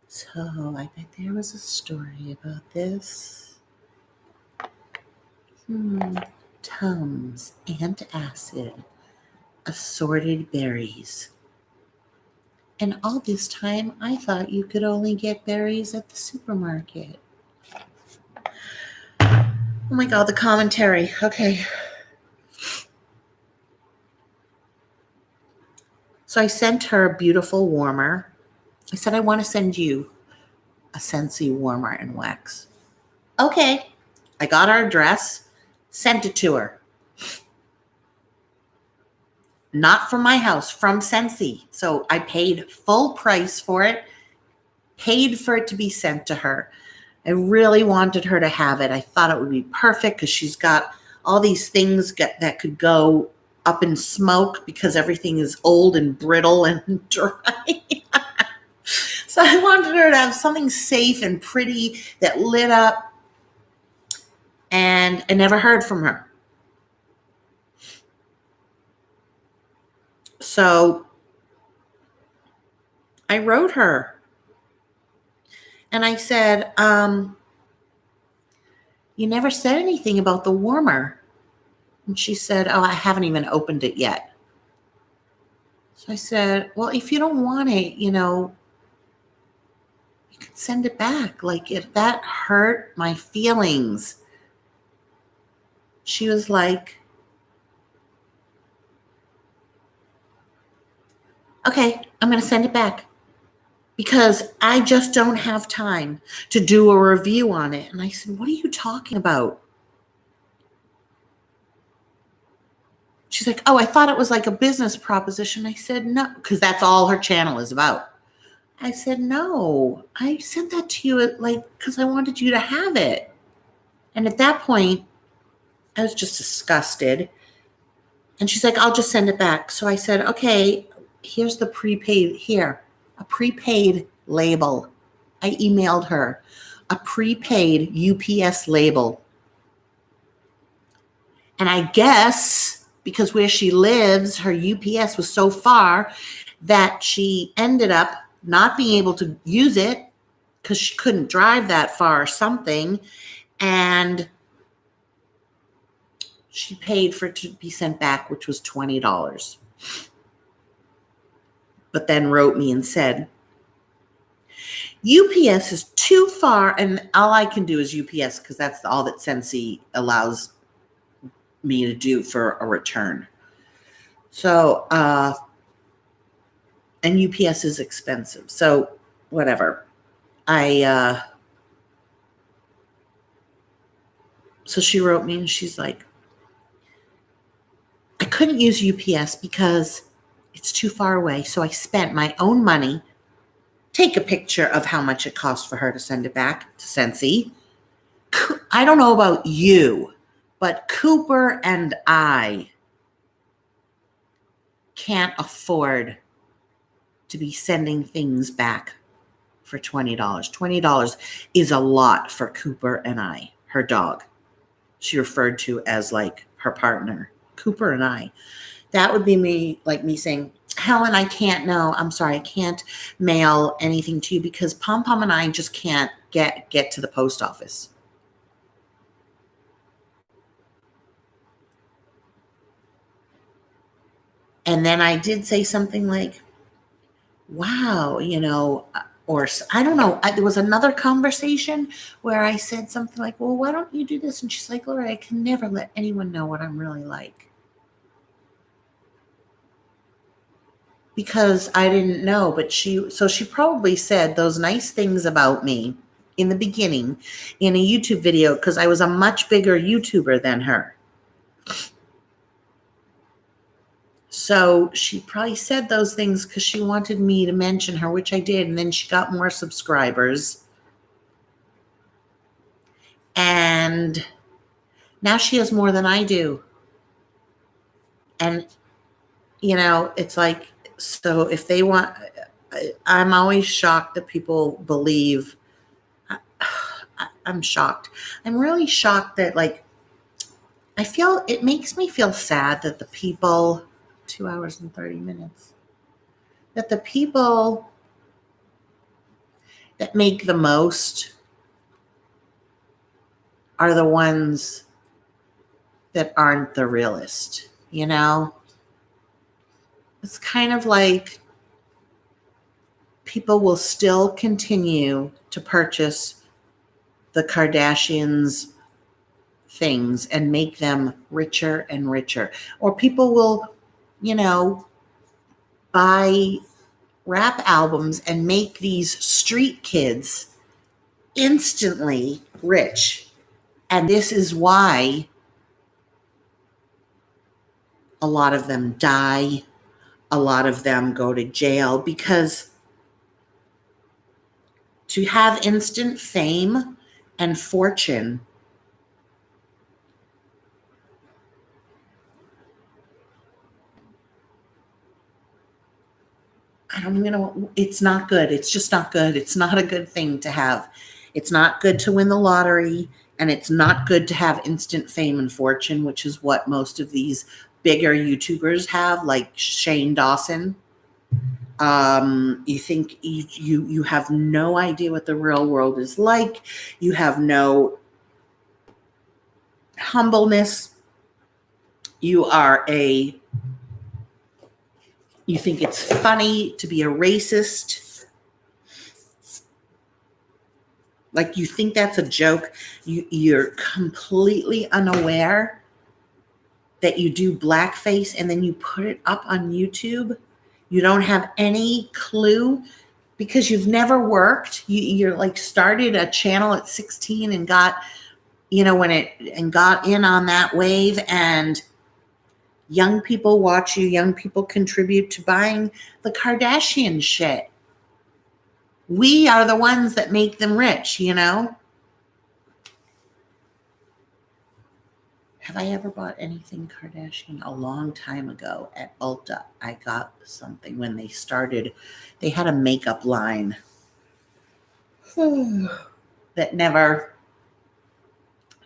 so I bet there was a story about this. Tums, antacid, assorted berries. And all this time, I thought you could only get berries at the supermarket. Oh my God, the commentary. Okay. So I sent her a beautiful warmer. I said, I want to send you a Scentsy warmer and wax. Okay. I got her address, sent it to her. Not from my house, from Scentsy. So I paid full price for it, paid for it to be sent to her. I really wanted her to have it. I thought it would be perfect because she's got all these things that could go up in smoke because everything is old and brittle and dry. So I wanted her to have something safe and pretty that lit up, and I never heard from her. So I wrote her and I said, you never said anything about the warmer. And she said, oh, I haven't even opened it yet. So I said, well, if you don't want it, you can send it back. Like, if that hurt my feelings. She was like, okay, I'm going to send it back because I just don't have time to do a review on it. And I said, what are you talking about? She's like, oh, I thought it was like a business proposition. I said, no, because that's all her channel is about. I said, no, I sent that to you because I wanted you to have it. And at that point, I was just disgusted. And she's like, I'll just send it back. So I said, okay, here's the a prepaid label. I emailed her a prepaid UPS label. And I guess because where she lives, her UPS was so far, that she ended up not being able to use it because she couldn't drive that far or something. And she paid for it to be sent back, which was $20. But then wrote me and said, UPS is too far, and all I can do is UPS because that's all that Scentsy allows me to do for a return. So, and UPS is expensive. So, whatever. So she wrote me and she's like, I couldn't use UPS because it's too far away. So I spent my own money. Take a picture of how much it cost for her to send it back to Scentsy. I don't know about you, but Cooper and I can't afford to be sending things back for $20. $20 is a lot for Cooper and I, her dog. She referred to as like her partner, Cooper and I. That would be me, like me saying, Helen, I can't know. I'm sorry, I can't mail anything to you because Pom Pom and I just can't get to the post office. And then I did say something like, wow, or I don't know. There was another conversation where I said something like, well, why don't you do this? And she's like, Laura, I can never let anyone know what I'm really like. Because I didn't know, but she probably said those nice things about me in the beginning in a YouTube video because I was a much bigger YouTuber than her. So she probably said those things because she wanted me to mention her, which I did. And then she got more subscribers. And now she has more than I do. And, it's like, so if they want, I'm always shocked that people believe. I'm shocked. I'm really shocked that, like, it makes me feel sad that the people, 2 hours and 30 minutes, that the people that make the most are the ones that aren't the realist, It's kind of like people will still continue to purchase the Kardashians' things and make them richer and richer. Or people will, buy rap albums and make these street kids instantly rich. And this is why a lot of them die. A lot of them go to jail because to have instant fame and fortune I don't even know. It's not good. It's just not good. It's not a good thing to have. It's not good to win the lottery, and it's not good to have instant fame and fortune, which is what most of these bigger YouTubers have, like Shane Dawson. You think you have no idea what the real world is like. You have no humbleness. You think it's funny to be a racist. Like you think that's a joke. You're completely unaware that you do blackface and then you put it up on YouTube. You don't have any clue because you've never worked. You're like started a channel at 16 and got, and got in on that wave, and young people watch you. Young people contribute to buying the Kardashian shit. We are the ones that make them rich, Have I ever bought anything Kardashian? A long time ago at Ulta, I got something when they started. They had a makeup line that never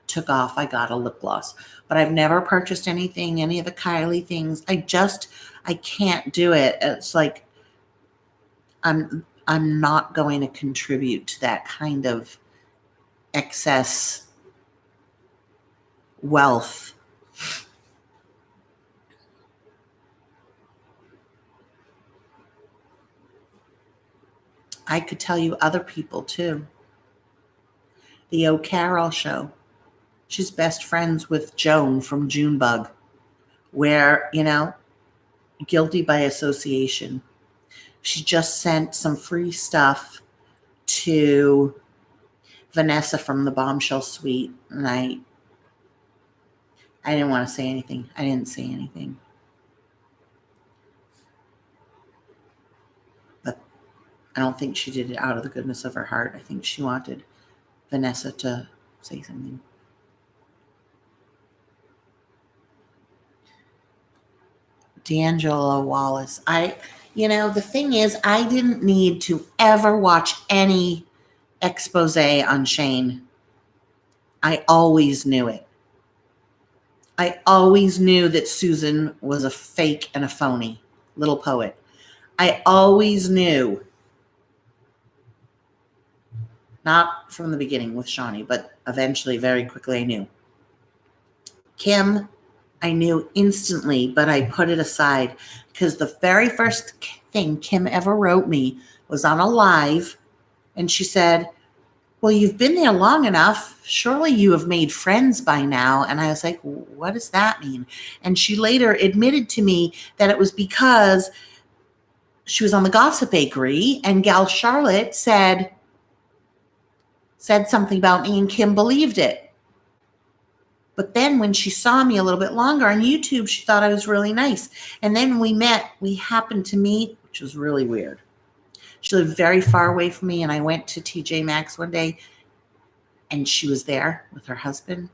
took off. I got a lip gloss, but I've never purchased anything, any of the Kylie things. I can't do it. It's like I'm not going to contribute to that kind of excess wealth. I could tell you other people too. The O'Carroll show. She's best friends with Joan from Junebug, where, guilty by association. She just sent some free stuff to Vanessa from the Bombshell Suite, and I didn't want to say anything. I didn't say anything. But I don't think she did it out of the goodness of her heart. I think she wanted Vanessa to say something. D'Angelo Wallace. The thing is, I didn't need to ever watch any expose on Shane. I always knew it. I always knew that Susan was a fake and a phony little poet. I always knew. Not from the beginning with Shawnee, but eventually, very quickly, I knew. Kim, I knew instantly, but I put it aside because the very first thing Kim ever wrote me was on a live, and she said, well, you've been there long enough. Surely you have made friends by now. And I was like, what does that mean? And she later admitted to me that it was because she was on the Gossip Bakery and Gal Charlotte said something about me and Kim believed it. But then when she saw me a little bit longer on YouTube, she thought I was really nice. And then we happened to meet, which was really weird. She lived very far away from me, and I went to TJ Maxx one day, and she was there with her husband.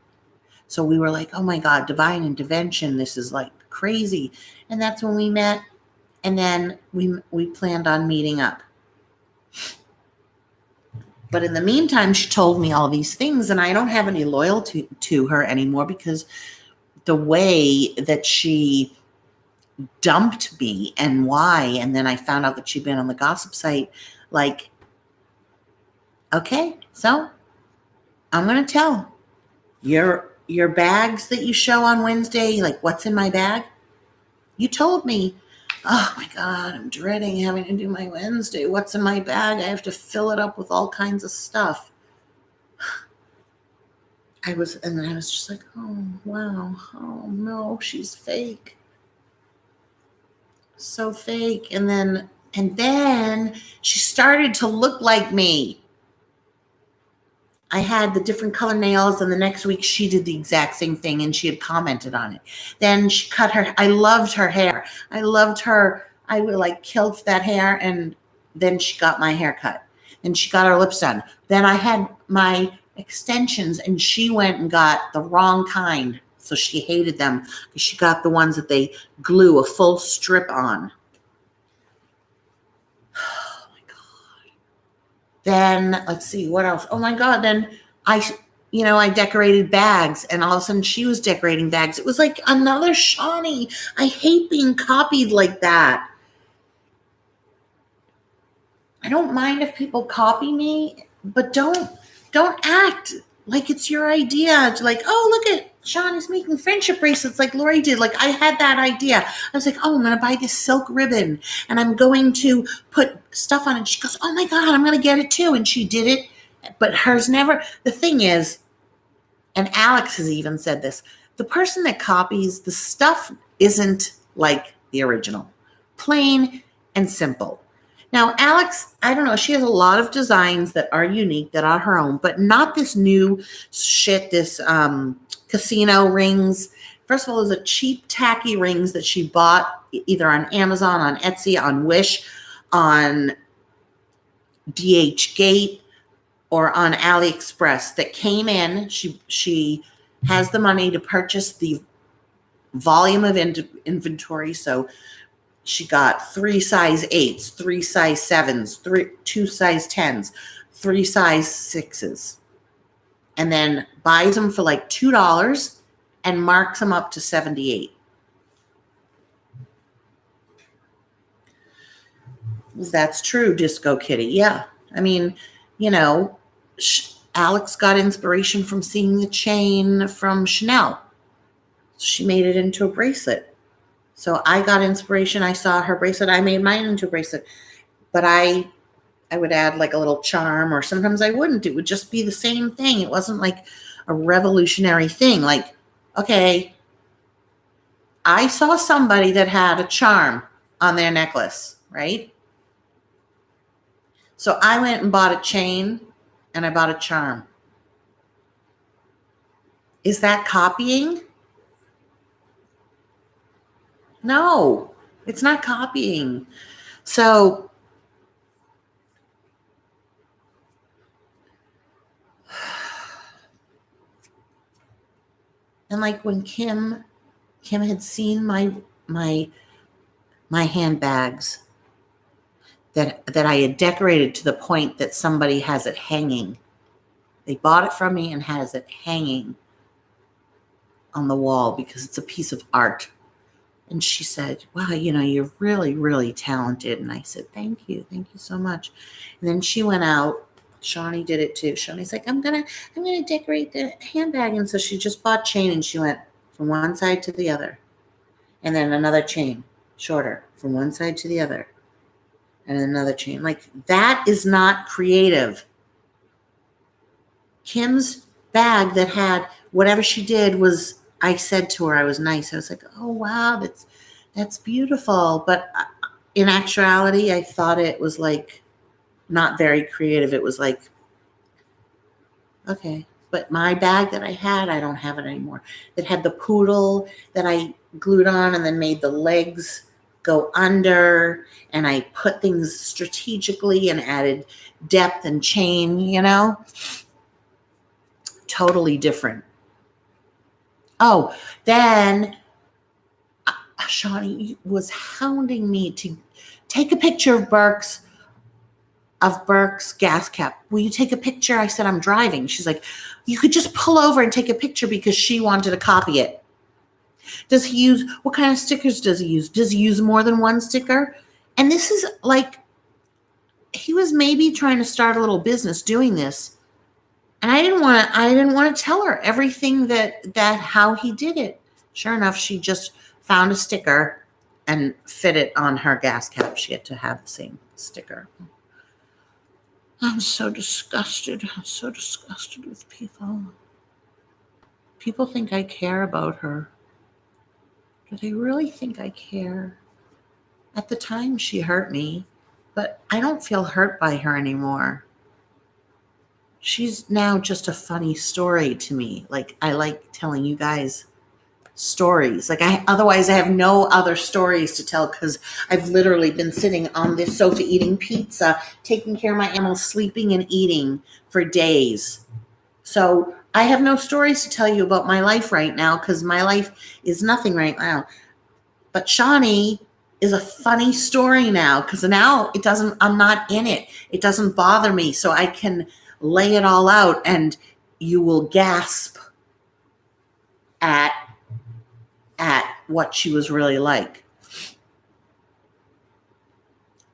So we were like, oh my God, divine intervention. This is like crazy. And that's when we met, and then we planned on meeting up. But in the meantime, she told me all these things, and I don't have any loyalty to her anymore because the way that she dumped me and why, and then I found out that she'd been on the gossip site, like, okay, so I'm going to tell. Your bags that you show on Wednesday, like what's in my bag? You told me. Oh my God, I'm dreading having to do my Wednesday. What's in my bag? I have to fill it up with all kinds of stuff. And then I was just like, oh wow, oh no, she's fake. So fake. And then she started to look like me. I had the different color nails, and the next week she did the exact same thing, and she had commented on it. Then she cut her. I loved her hair. I loved her. I would killed that hair, and then she got my hair cut. And she got her lips done. Then I had my extensions, and she went and got the wrong kind. So she hated them because she got the ones that they glue a full strip on. Oh my God. Then let's see what else. Oh my God. Then I decorated bags, and all of a sudden she was decorating bags. It was like another Shawnee. I hate being copied like that. I don't mind if people copy me, but don't act like it's your idea. It's like, oh, look at Shawnee's making friendship bracelets like Lori did. Like, I had that idea. I was like, oh, I'm going to buy this silk ribbon, and I'm going to put stuff on it. She goes, oh my God, I'm going to get it too. And she did it, but hers never. The thing is, and Alex has even said this, the person that copies the stuff isn't like the original. Plain and simple. Now, Alex, I don't know, she has a lot of designs that are unique, that are her own, but not this new shit, this casino rings. First of all, those are cheap, tacky rings that she bought either on Amazon, on Etsy, on Wish, on DHgate, or on AliExpress that came in. She has the money to purchase the volume of inventory, so she got 3 size 8s, 3 size 7s, 2 size 10s, 3 size 6s, and then buys them for like $2 and marks them up to $78. That's true, Disco Kitty. Yeah. I mean, you know, Alex got inspiration from seeing the chain from Chanel. She made it into a bracelet. So I got inspiration. I saw her bracelet. I made mine into a bracelet. But I would add like a little charm, or sometimes I wouldn't. It would just be the same thing. It wasn't like a revolutionary thing. Like, okay, I saw somebody that had a charm on their necklace, right? So I went and bought a chain and I bought a charm. Is that copying? No, it's not copying. So, and like when Kim had seen my my handbags that I had decorated to the point that somebody has it hanging. They bought it from me and has it hanging on the wall because it's a piece of art. And she said, "Wow, you're really, really talented." And I said, Thank you so much." And then she went out. Shawnee did it too. Shawnee's like, I'm gonna decorate the handbag. And so she just bought chain and she went from one side to the other. And then another chain, shorter, from one side to the other. And another chain. Like, that is not creative. Kim's bag that had whatever she did was, I said to her, I was nice. I was like, "Oh wow, that's beautiful." But in actuality, I thought it was like not very creative. It was like, okay. But my bag that I had, I don't have it anymore. It had the poodle that I glued on and then made the legs go under, and I put things strategically and added depth and chain. Totally different. Oh, then Shawnee was hounding me to take a picture of Burke's gas cap. Will you take a picture? I said, I'm driving. She's like, you could just pull over and take a picture, because she wanted to copy it. What kind of stickers does he use? Does he use more than one sticker? And this is like, he was maybe trying to start a little business doing this. And I didn't want to tell her everything that how he did it. Sure enough, she just found a sticker and fit it on her gas cap. She had to have the same sticker. I'm so disgusted. I'm so disgusted with people. People think I care about her. Do they really think I care? At the time, she hurt me, but I don't feel hurt by her anymore. She's now just a funny story to me. Like, I like telling you guys stories. Like, otherwise I have no other stories to tell, because I've literally been sitting on this sofa eating pizza, taking care of my animals, sleeping and eating for days. So I have no stories to tell you about my life right now, because my life is nothing right now. But Shawnee is a funny story now, because now I'm not in it. It doesn't bother me. So I can lay it all out, and you will gasp at what she was really like.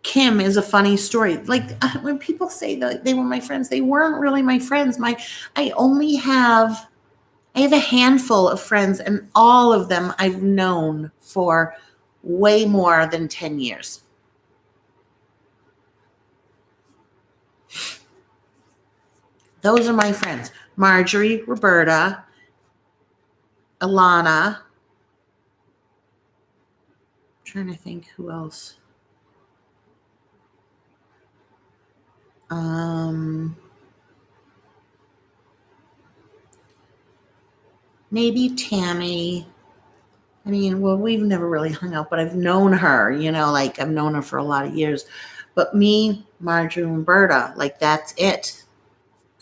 Kim is a funny story. Like, when people say that they were my friends, they weren't really my friends. I have a handful of friends, and all of them I've known for way more than 10 years. Those are my friends. Marjorie, Roberta, Alana. I'm trying to think who else. Maybe Tammy. I mean, well, we've never really hung out, but I've known her, like, I've known her for a lot of years. But me, Marjorie, and Roberta, like, that's it.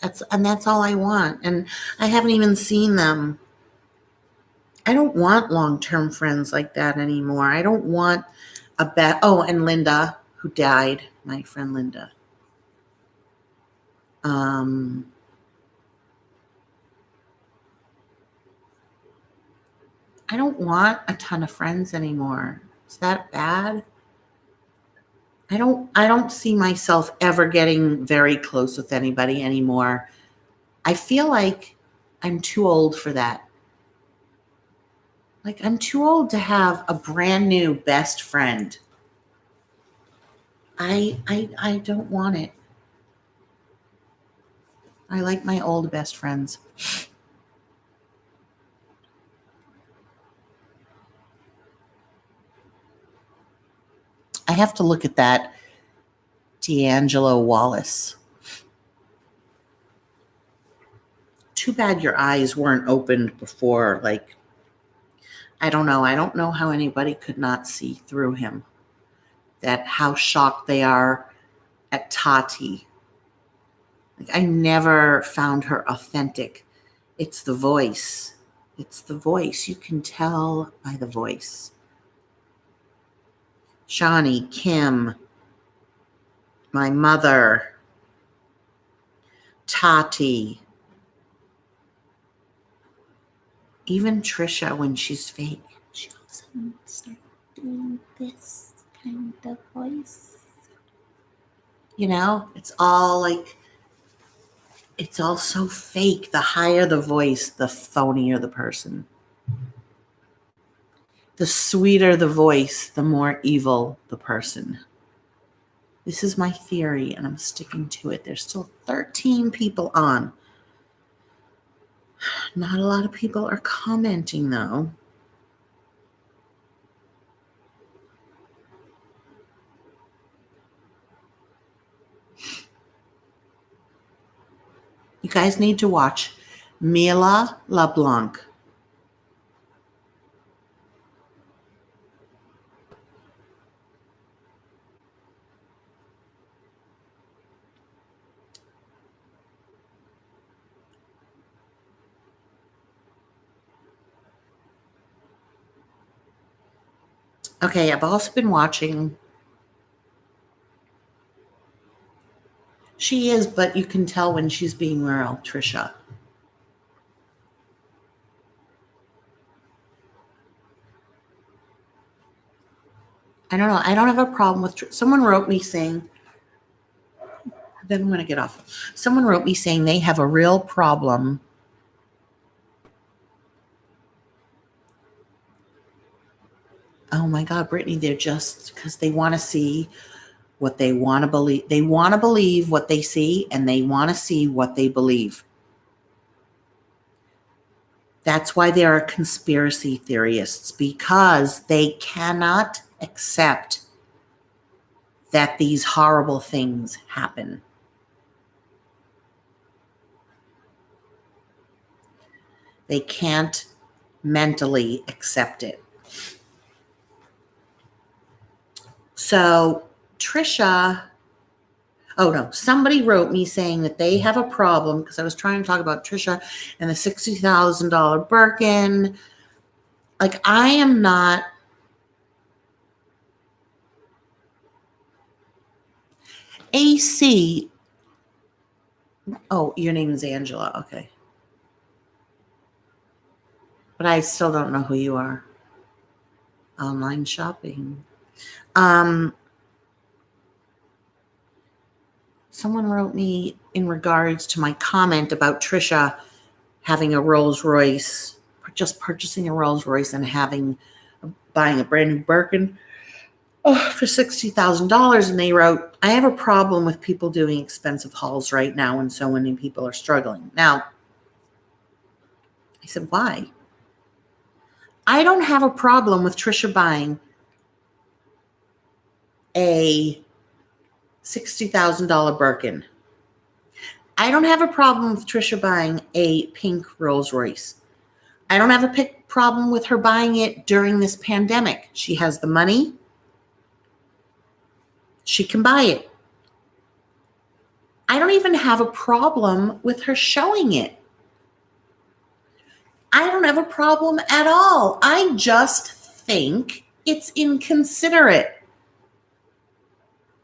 That's all I want. And I haven't even seen them. I don't want long-term friends like that anymore. I don't want and Linda, who died, my friend Linda. I don't want a ton of friends anymore. Is that bad? I don't see myself ever getting very close with anybody anymore. I feel like I'm too old for that. Like I'm too old to have a brand new best friend. I don't want it. I like my old best friends. I have to look at that D'Angelo Wallace. Too bad your eyes weren't opened before. Like, I don't know. I don't know how anybody could not see through him. That how shocked they are at Tati. Like, I never found her authentic. It's the voice. It's the voice. You can tell by the voice. Shawnee, Kim, my mother, Tati, even Trisha when she's fake. She all of a sudden started doing this kind of voice. You know, it's all like, it's all so fake. The higher the voice, the phonier the person. The sweeter the voice, the more evil the person. This is my theory, and I'm sticking to it. There's still 13 people on. Not a lot of people are commenting, though. You guys need to watch Mila LeBlanc. Okay, I've also been watching. She is, but you can tell when she's being real, Trisha. I don't know. I don't have a problem with. Someone wrote me saying. Then I'm going to get off. Someone wrote me saying they have a real problem. Oh my God, Brittany, they're just because they want to see what they want to believe. They want to believe what they see, and they want to see what they believe. That's why there are conspiracy theorists, because they cannot accept that these horrible things happen. They can't mentally accept it. So Trisha, oh no, somebody wrote me saying that they have a problem because I was trying to talk about Trisha and the $60,000 Birkin. Like, I am not. AC. Oh, your name is Angela. Okay. But I still don't know who you are. Online shopping. Someone wrote me in regards to my comment about Trisha having a Rolls Royce, just purchasing a Rolls Royce and buying a brand new Birkin for $60,000. And they wrote, I have a problem with people doing expensive hauls right now, and so many people are struggling. Now, I said, why? I don't have a problem with Trisha buying a $60,000 Birkin. I don't have a problem with Trisha buying a pink Rolls Royce. I don't have a problem with her buying it during this pandemic. She has the money. She can buy it. I don't even have a problem with her showing it. I don't have a problem at all. I just think it's inconsiderate.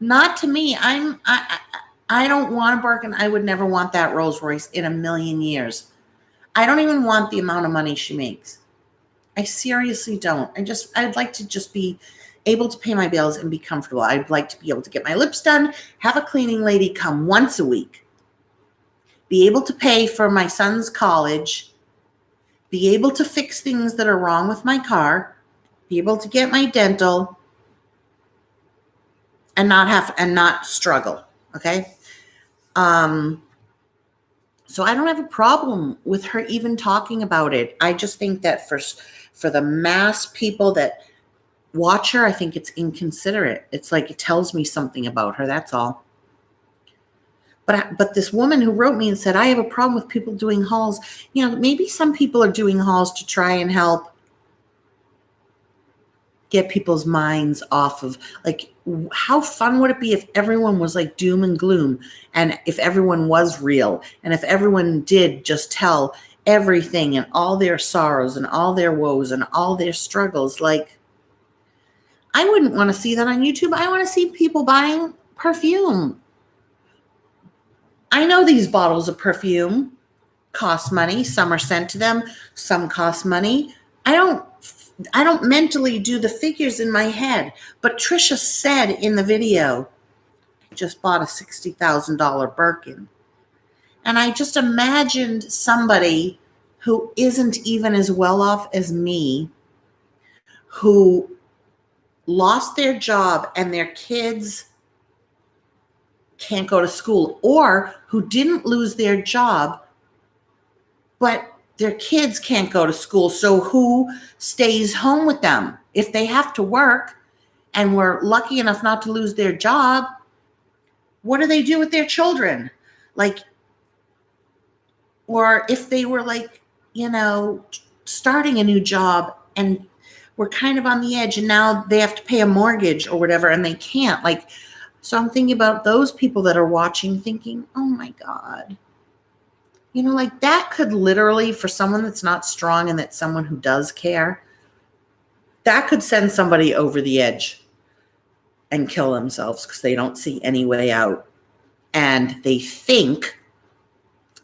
Not to me. I don't want a Birkin. I would never want that Rolls Royce in a million years. I don't even want the amount of money she makes. I seriously don't. I'd like to just be able to pay my bills and be comfortable. I'd like to be able to get my lips done, have a cleaning lady come once a week, be able to pay for my son's college, be able to fix things that are wrong with my car, be able to get my dental, and not struggle. Okay. So I don't have a problem with her even talking about it. I just think that for the mass people that watch her, I think it's inconsiderate. It's like it tells me something about her. That's all. But this woman who wrote me and said, I have a problem with people doing hauls. Maybe some people are doing hauls to try and help get people's minds off of, like, how fun would it be if everyone was like doom and gloom, and if everyone was real, and if everyone did just tell everything and all their sorrows and all their woes and all their struggles. Like, I wouldn't want to see that on YouTube. I want to see people buying perfume. I know these bottles of perfume cost money. Some are sent to them. Some cost money. I don't mentally do the figures in my head. But Trisha said in the video, I just bought a $60,000 Birkin. And I just imagined somebody who isn't even as well off as me, who lost their job and their kids can't go to school, or who didn't lose their job, but their kids can't go to school. So who stays home with them? If they have to work and were lucky enough not to lose their job, what do they do with their children? Like, or if they were like, starting a new job and were kind of on the edge and now they have to pay a mortgage or whatever and they can't. Like, so I'm thinking about those people that are watching thinking, oh my God. Like that could literally, for someone that's not strong and that's someone who does care, that could send somebody over the edge and kill themselves because they don't see any way out. And they think,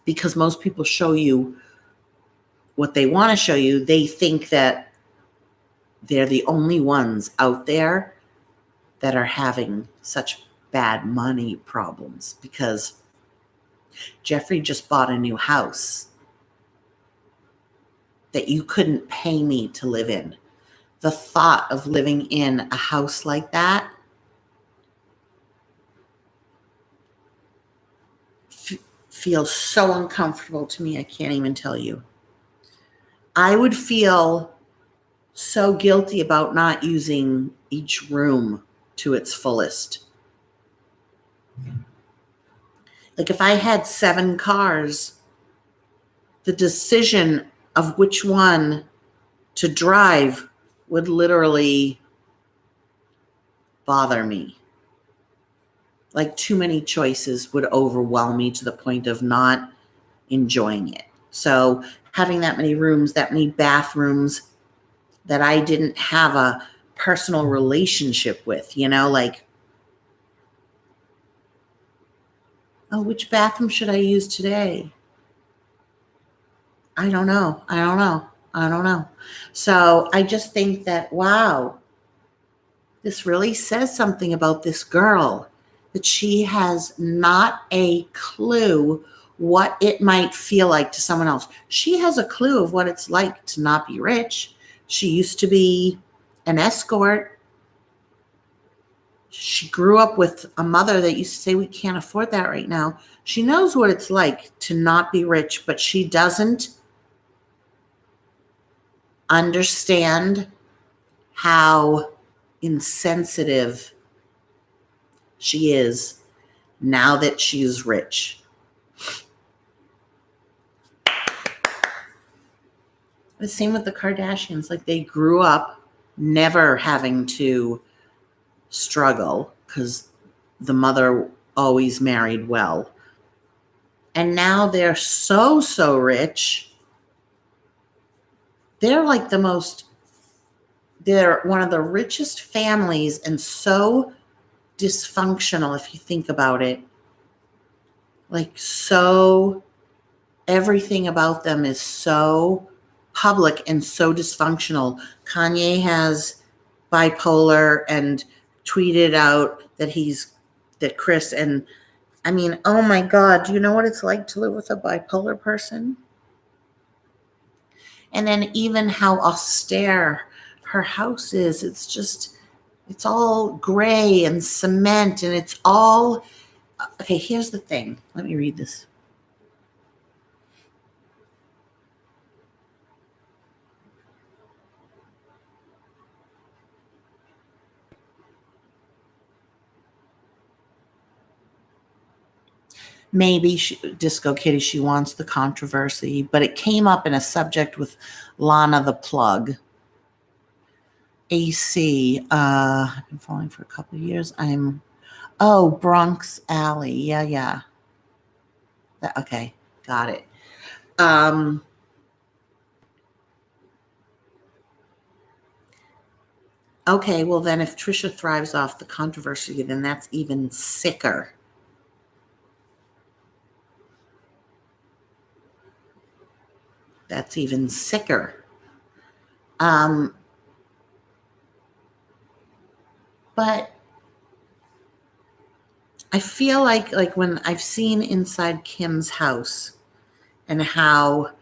because most people show you what they want to show you, they think that they're the only ones out there that are having such bad money problems, because Jeffrey just bought a new house that you couldn't pay me to live in. The thought of living in a house like that feels so uncomfortable to me. I can't even tell you. I would feel so guilty about not using each room to its fullest. Like if I had 7 cars, the decision of which one to drive would literally bother me. Like too many choices would overwhelm me to the point of not enjoying it. So having that many rooms, that many bathrooms that I didn't have a personal relationship with, like, oh, which bathroom should I use today? I don't know. So I just think that, wow, this really says something about this girl, that she has not a clue what it might feel like to someone else. She has a clue of what it's like to not be rich. She used to be an escort. She grew up with a mother that used to say, we can't afford that right now. She knows what it's like to not be rich, but she doesn't understand how insensitive she is now that she's rich. The same with the Kardashians. Like, they grew up never having to struggle because the mother always married well. And now they're so rich. They're like they're one of the richest families, and so dysfunctional if you think about it. Like, so everything about them is so public and so dysfunctional. Kanye has bipolar and tweeted out that Chris, and I mean, oh my God, do you know what it's like to live with a bipolar person? And then even how austere her house is. It's all gray and cement, and it's all, okay, here's the thing. Let me read this. Maybe Disco Kitty, she wants the controversy, but it came up in a subject with Lana the Plug. AC, I've been following for a couple of years. Bronx Alley. Yeah. Okay, got it. Okay, well then if Trisha thrives off the controversy, then that's even sicker. That's even sicker. But I feel like when I've seen inside Kim's house and how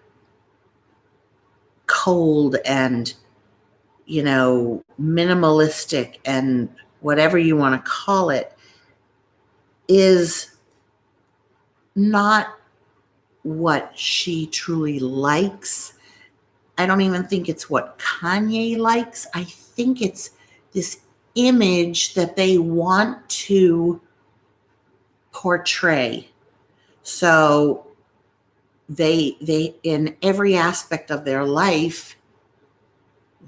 cold and, minimalistic and whatever you want to call it is not what she truly likes. I don't even think it's what Kanye likes. I think it's this image that they want to portray. So they in every aspect of their life,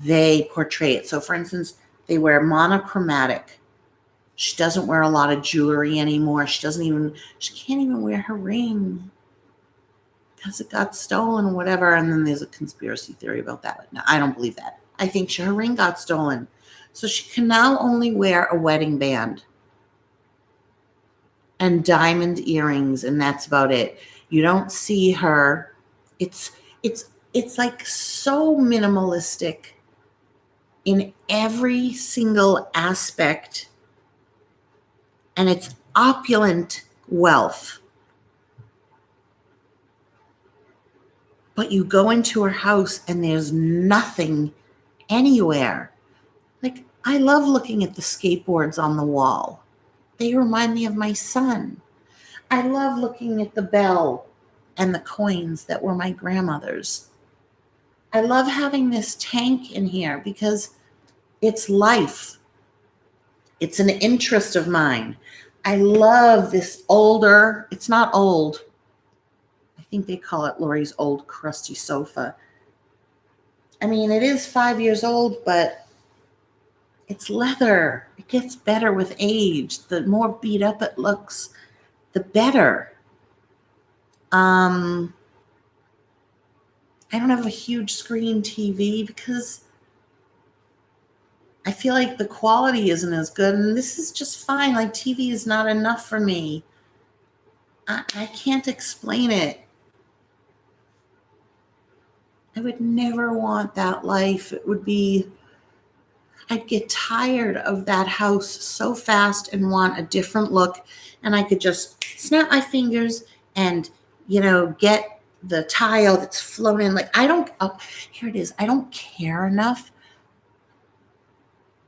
they portray it. So for instance, they wear monochromatic. She doesn't wear a lot of jewelry anymore. She can't even wear her ring because it got stolen or whatever. And then there's a conspiracy theory about that. No, I don't believe that. I think her ring got stolen. So she can now only wear a wedding band and diamond earrings, and that's about it. You don't see her. It's like so minimalistic in every single aspect, and it's opulent wealth. But you go into her house and there's nothing anywhere. Like, I love looking at the skateboards on the wall. They remind me of my son. I love looking at the bell and the coins that were my grandmother's. I love having this tank in here because it's life. It's an interest of mine. I love this older, it's not old. I think they call it Lori's old crusty sofa. I mean, it is 5 years old, but it's leather. It gets better with age. The more beat up it looks, the better. I don't have a huge screen TV because I feel like the quality isn't as good, and this is just fine. Like, TV is not enough for me. I can't explain it. I would never want that life. I'd get tired of that house so fast and want a different look, and I could just snap my fingers and, get the tile that's floating. Like, here it is. I don't care enough.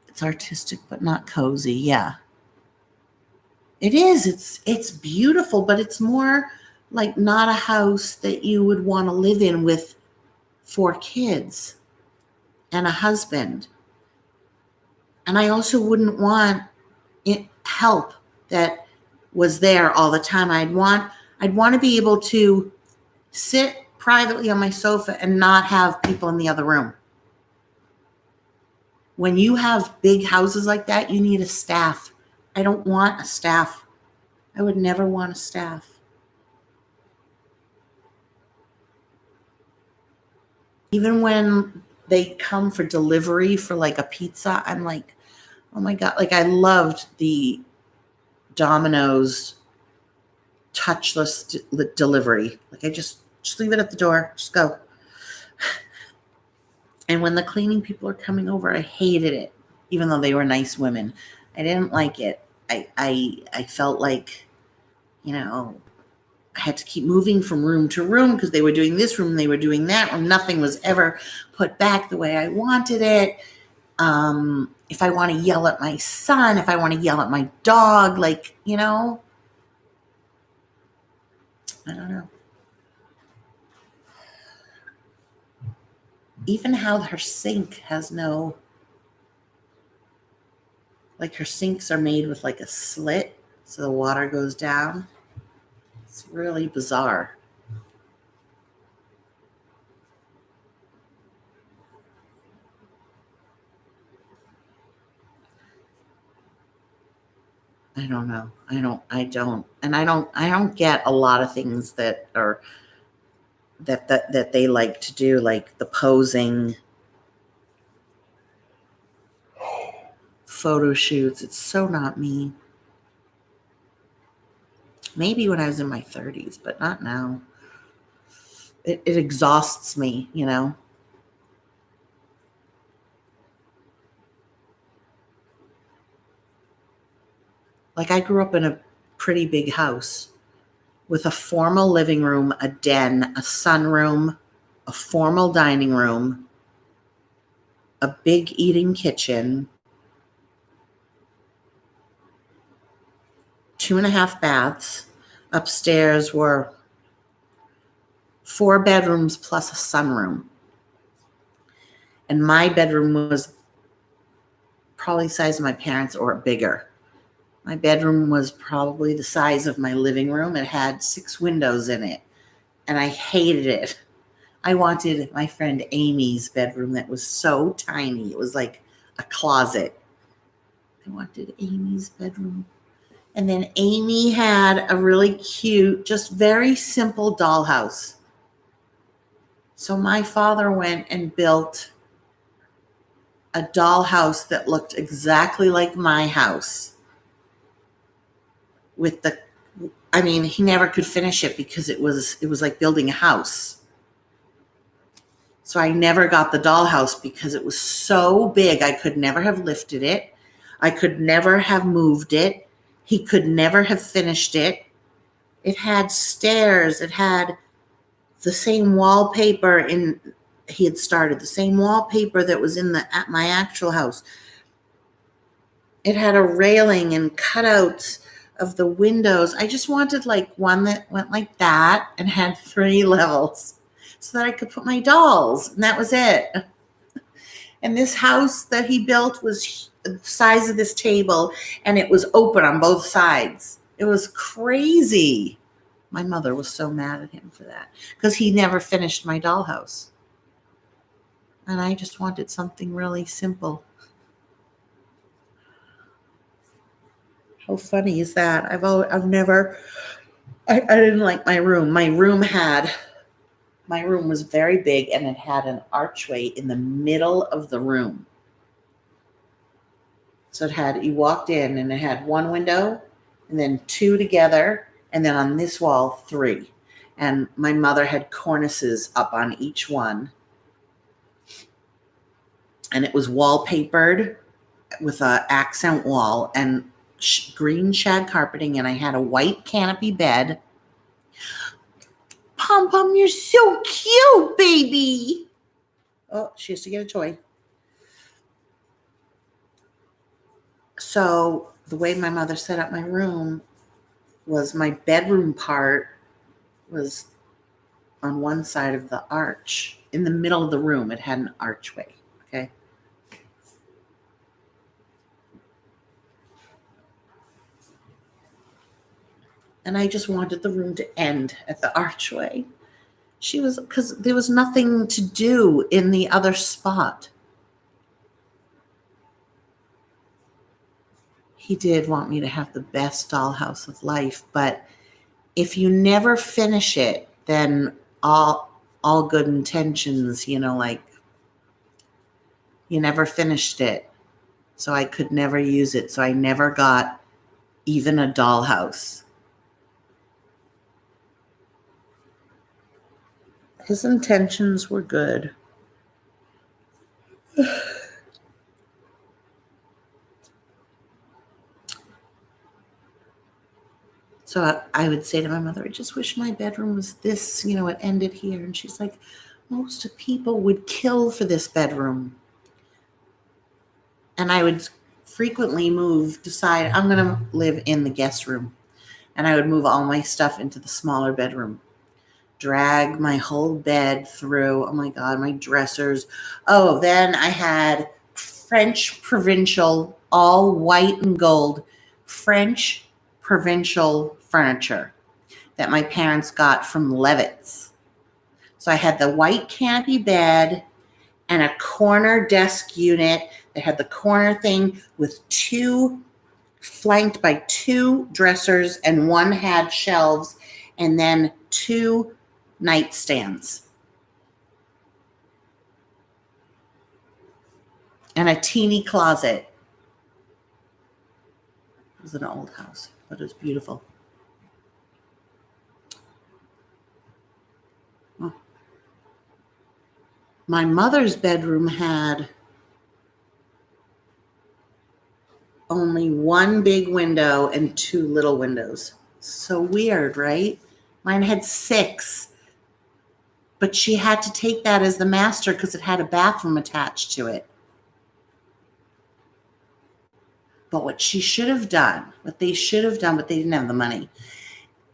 It's artistic, but not cozy. Yeah. It is. It's beautiful, but it's more like not a house that you would want to live in with 4 kids and a husband. And I also wouldn't want help that was there all the time. I'd want to be able to sit privately on my sofa and not have people in the other room. When you have big houses like that, you need a staff. I don't want a staff. I would never want a staff. Even when they come for delivery for like a pizza, I'm like, oh my God. Like, I loved the Domino's touchless delivery. Like, I just leave it at the door. Just go. And when the cleaning people are coming over, I hated it. even though they were nice women. I didn't like it. I felt like, I had to keep moving from room to room because they were doing this room, they were doing that room. Nothing was ever put back the way I wanted it. If I want to yell at my son, if I want to yell at my dog, I don't know. Even how her sink has her sinks are made with like a slit so the water goes down. It's really bizarre. I don't know. I don't get a lot of things that are that they like to do, like the posing photo shoots. It's so not me. Maybe when I was in my 30s, but not now. It exhausts me, Like I grew up in a pretty big house with a formal living room, a den, a sunroom, a formal dining room, a big eating kitchen, 2.5 baths. Upstairs were 4 bedrooms plus a sunroom. And my bedroom was probably the size of my parents' or bigger. My bedroom was probably the size of my living room. It had 6 windows in it, and I hated it. I wanted my friend Amy's bedroom that was so tiny. It was like a closet. I wanted Amy's bedroom. And then Amy had a really cute, just very simple dollhouse. So my father went and built a dollhouse that looked exactly like my house. He never could finish it because it was like building a house. So I never got the dollhouse because it was so big. I could never have lifted it. I could never have moved it. He could never have finished it. It had stairs. It had the same wallpaper he had started, the same wallpaper that was at my actual house. It had a railing and cutouts of the windows. I just wanted like one that went like that and had 3 levels so that I could put my dolls, and that was it. And this house that he built was the size of this table, and it was open on both sides. It was crazy. My mother was so mad at him for that because he never finished my dollhouse. And I just wanted something really simple. How funny is that? I didn't like my room. My room was very big, and it had an archway in the middle of the room. So you walked in and it had 1 window and then 2 together, and then on this wall, 3. And my mother had cornices up on each one. And it was wallpapered with an accent wall and green shag carpeting, and I had a white canopy bed. Pom Pom, you're so cute, baby. Oh, she has to get a toy. So the way my mother set up my room was my bedroom part was on one side of the arch. In the middle of the room, it had an archway, okay? And I just wanted the room to end at the archway. Because there was nothing to do in the other spot. He did want me to have the best dollhouse of life, but if you never finish it, then all good intentions, like you never finished it. So I could never use it. So I never got even a dollhouse. His intentions were good. So I would say to my mother, I just wish my bedroom was this, it ended here. And she's like, most people would kill for this bedroom. And I would frequently decide I'm going to live in the guest room. And I would move all my stuff into the smaller bedroom, drag my whole bed through. Oh my God, my dressers. Oh, then I had French provincial, all white and gold, French provincial furniture that my parents got from Levitt's. So I had the white canopy bed and a corner desk unit that had the corner thing with flanked by two dressers, and one had shelves, and then two nightstands. And a teeny closet. It was an old house, but it was beautiful. Oh. My mother's bedroom had only one big window and two little windows. So weird, right? Mine had 6. But she had to take that as the master because it had a bathroom attached to it. But what they should have done, but they didn't have the money,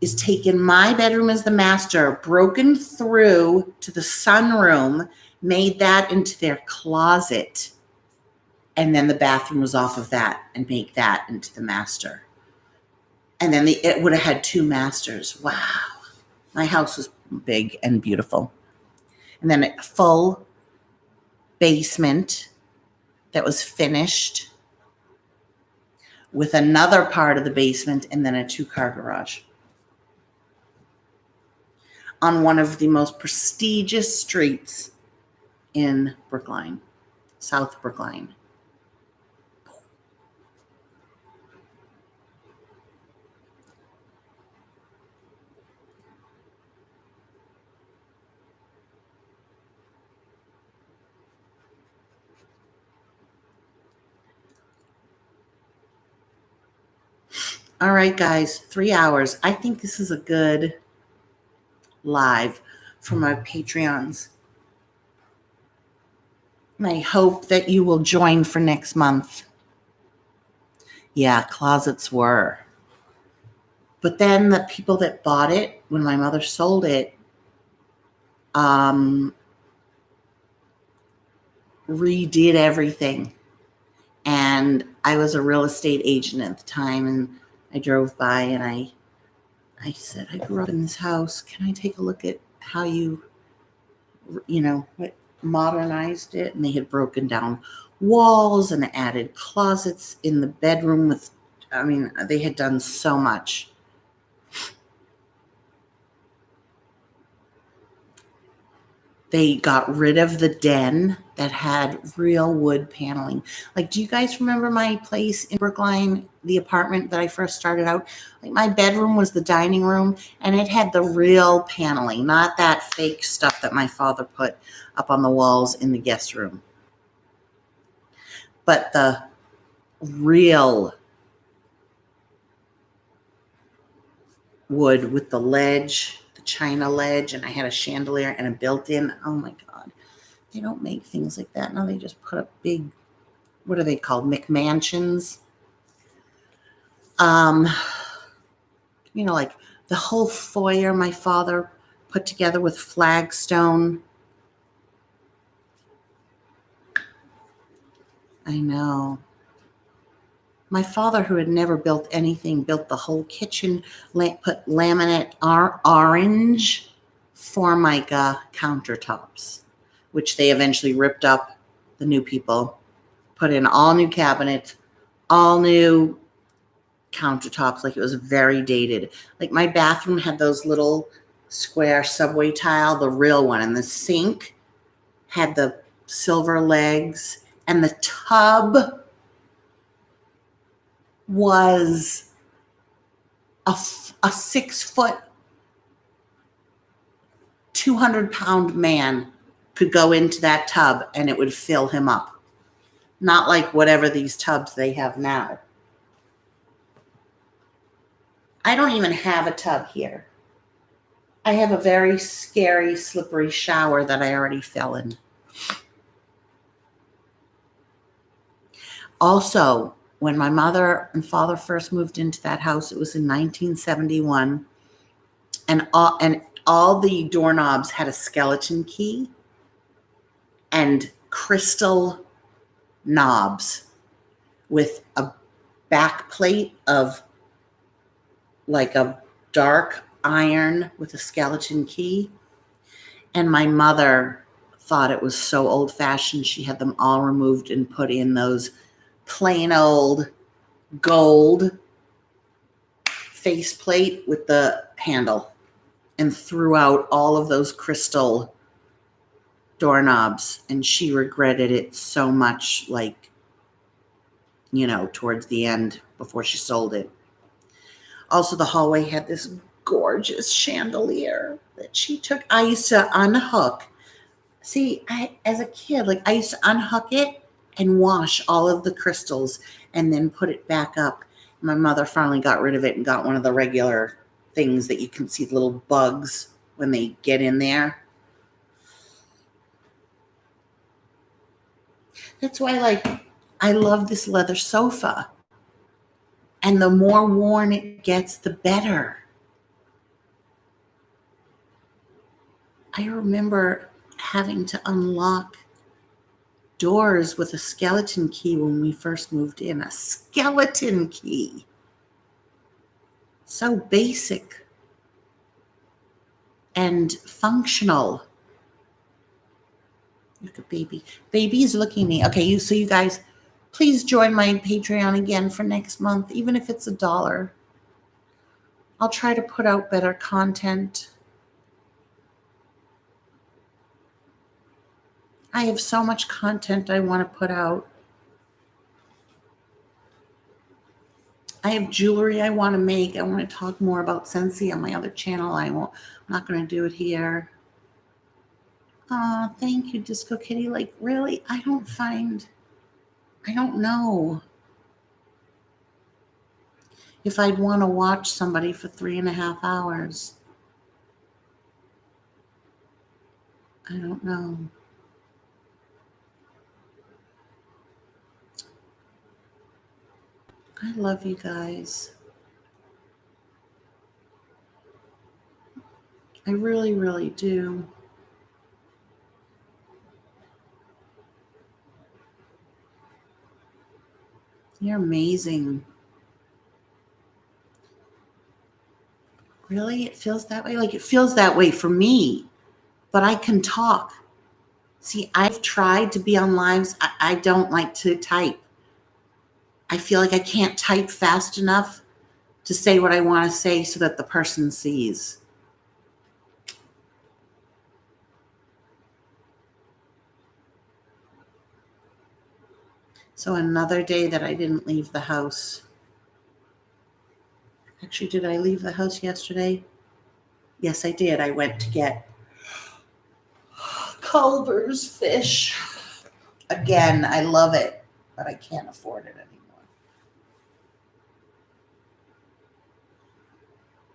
is taken my bedroom as the master, broken through to the sunroom, made that into their closet, and then the bathroom was off of that, and make that into the master. And then it would have had 2 masters. Wow. My house was big and beautiful. And then a full basement that was finished with another part of the basement, and then a 2-car garage on one of the most prestigious streets in Brookline, South Brookline. All right, guys, 3 hours. I think this is a good live for my Patreons. And I hope that you will join for next month. Yeah, closets were. But then the people that bought it, when my mother sold it, redid everything. And I was a real estate agent at the time, and I drove by and I said, I grew up in this house. Can I take a look at how you modernized it? And they had broken down walls and added closets in the bedroom they had done so much. They got rid of the den that had real wood paneling. Like, do you guys remember my place in Brookline, the apartment that I first started out? Like, my bedroom was the dining room, and it had the real paneling, not that fake stuff that my father put up on the walls in the guest room. But the real wood with the ledge, the china ledge, and I had a chandelier and a built-in. Oh my God. They don't make things like that now. They just put up big, what are they called? McMansions. Like the whole foyer my father put together with flagstone. I know. My father, who had never built anything, built the whole kitchen, put laminate orange Formica countertops, which they eventually ripped up, the new people, put in all new cabinets, all new countertops. Like, it was very dated. Like, my bathroom had those little square subway tile, the real one, and the sink had the silver legs, and the tub was a 6-foot, 200-pound man could go into that tub and it would fill him up. Not like whatever these tubs they have now. I don't even have a tub here. I have a very scary, slippery shower that I already fell in. Also, when my mother and father first moved into that house, it was in 1971, and all the doorknobs had a skeleton key and crystal knobs with a back plate of like a dark iron with a skeleton key. And my mother thought it was so old fashioned. She had them all removed and put in those plain old gold faceplate with the handle, and threw out all of those crystal doorknobs. And she regretted it so much, like, towards the end before she sold it. Also, the hallway had this gorgeous chandelier that she took. I used to unhook. See, as a kid, like, I used to unhook it and wash all of the crystals and then put it back up. My mother finally got rid of it and got one of the regular things that you can see the little bugs when they get in there. That's why, like, I love this leather sofa. And the more worn it gets, the better. I remember having to unlock doors with a skeleton key when we first moved in. A skeleton key. So basic and functional. Look at baby. Baby's looking at me. Okay, so you guys, please join my Patreon again for next month, even if it's $1. I'll try to put out better content. I have so much content I want to put out. I have jewelry I want to make. I want to talk more about Scentsy on my other channel. I'm not going to do it here. Thank you, Disco Kitty. Like, really? I don't know if I'd want to watch somebody for 3.5 hours. I don't know. I love you guys. I really, really do. You're amazing. Really? It feels that way? Like, it feels that way for me, but I can talk. See, I've tried to be on lives. I don't like to type. I feel like I can't type fast enough to say what I want to say so that the person sees. So another day that I didn't leave the house. Actually, did I leave the house yesterday? Yes, I did. I went to get Culver's fish. Again, I love it, but I can't afford it anymore.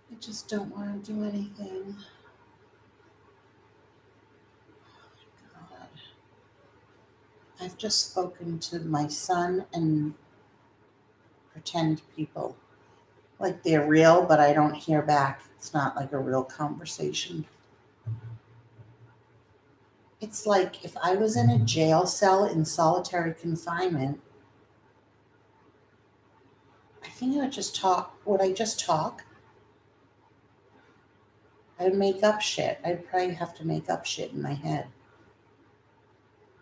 I just don't want to do anything. Oh my God. I've just spoken to my son and pretend people. Like, they're real, but I don't hear back. It's not like a real conversation. It's like if I was in a jail cell in solitary confinement, I think I would just talk. Would I just talk? I would make up shit. I'd probably have to make up shit in my head.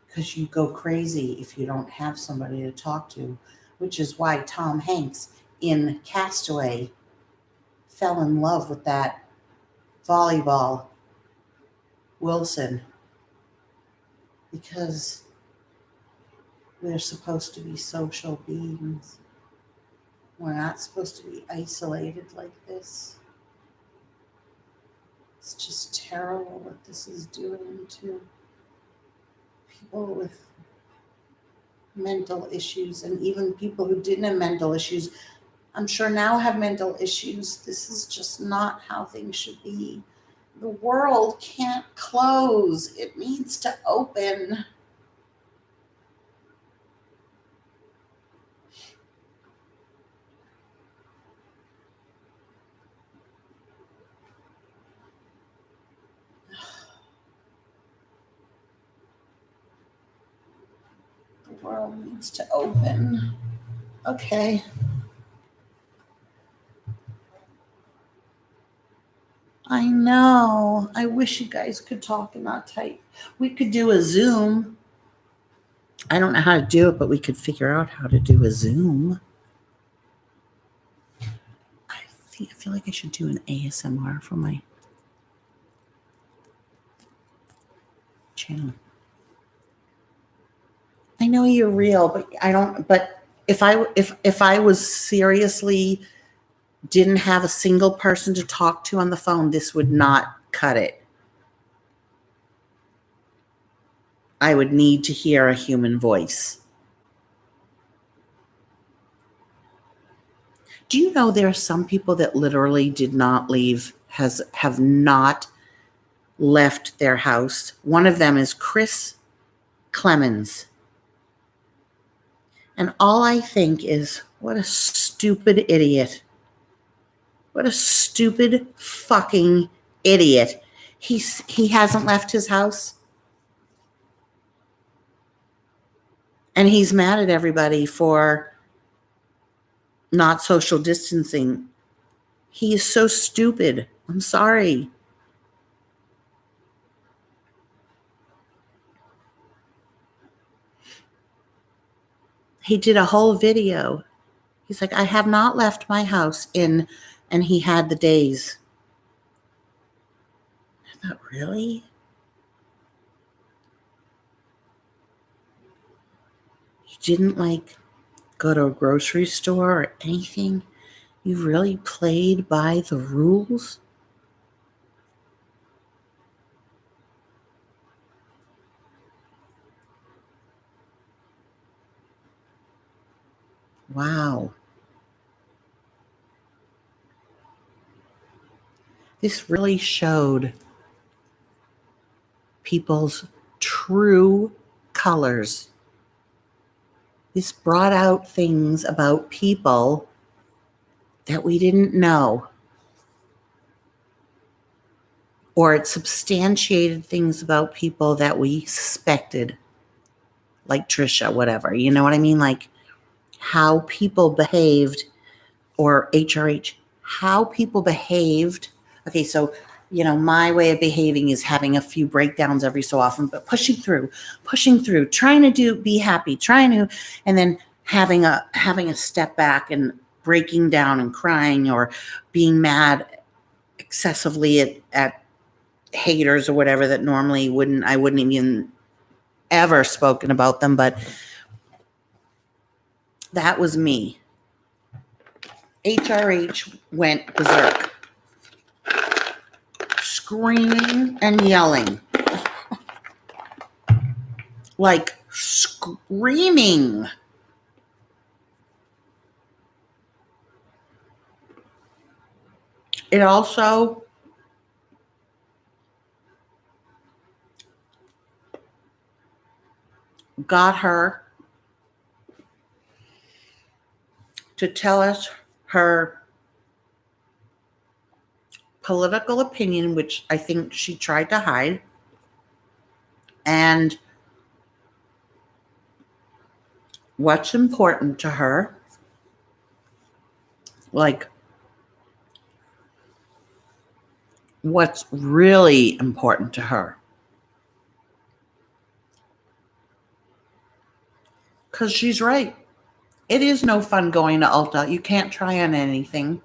Because you go crazy if you don't have somebody to talk to, which is why Tom Hanks in Castaway fell in love with that volleyball Wilson, because we're supposed to be social beings. We're not supposed to be isolated like this. It's just terrible what this is doing to people with mental issues, and even people who didn't have mental issues. I'm sure now have mental issues. This is just not how things should be. The world can't close. It needs to open. The world needs to open. Okay. I know. I wish you guys could talk and not type. We could do a Zoom. I don't know how to do it, but we could figure out how to do a Zoom. I feel like I should do an ASMR for my channel. I know you're real, but I don't. But if I was seriously didn't have a single person to talk to on the phone, this would not cut it. I would need to hear a human voice. Do you know there are some people that literally did not leave, have not left their house? One of them is Chris Clemens. And all I think is, what a stupid idiot. What a stupid fucking idiot. He hasn't left his house. And he's mad at everybody for not social distancing. He is so stupid. I'm sorry. He did a whole video. He's like, I have not left my house and he had the days. I thought, really? You didn't go to a grocery store or anything? You really played by the rules? Wow. This really showed people's true colors. This brought out things about people that we didn't know. Or it substantiated things about people that we suspected. Like Trisha, whatever. You know what I mean? Like how people behaved, or HRH, how people behaved. Okay, so, my way of behaving is having a few breakdowns every so often, but pushing through, trying to be happy, and then having a step back and breaking down and crying or being mad excessively at haters or whatever that normally I wouldn't even ever spoken about them, but that was me. HRH went berserk, screaming and yelling, like screaming. It also got her to tell us her political opinion, which I think she tried to hide, and what's important to her, like what's really important to her. Because she's right. It is no fun going to Ulta. You can't try on anything.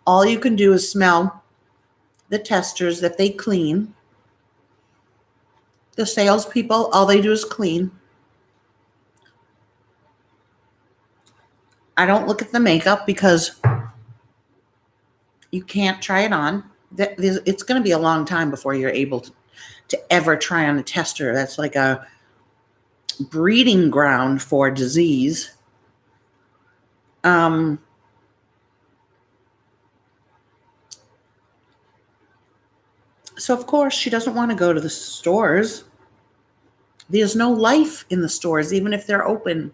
All you can do is smell the testers that they clean. The salespeople, all they do is clean. I don't look at the makeup because you can't try it on. It's going to be a long time before you're able to ever try on a tester. That's like a breeding ground for disease. So, of course, she doesn't want to go to the stores. There's no life in the stores, even if they're open.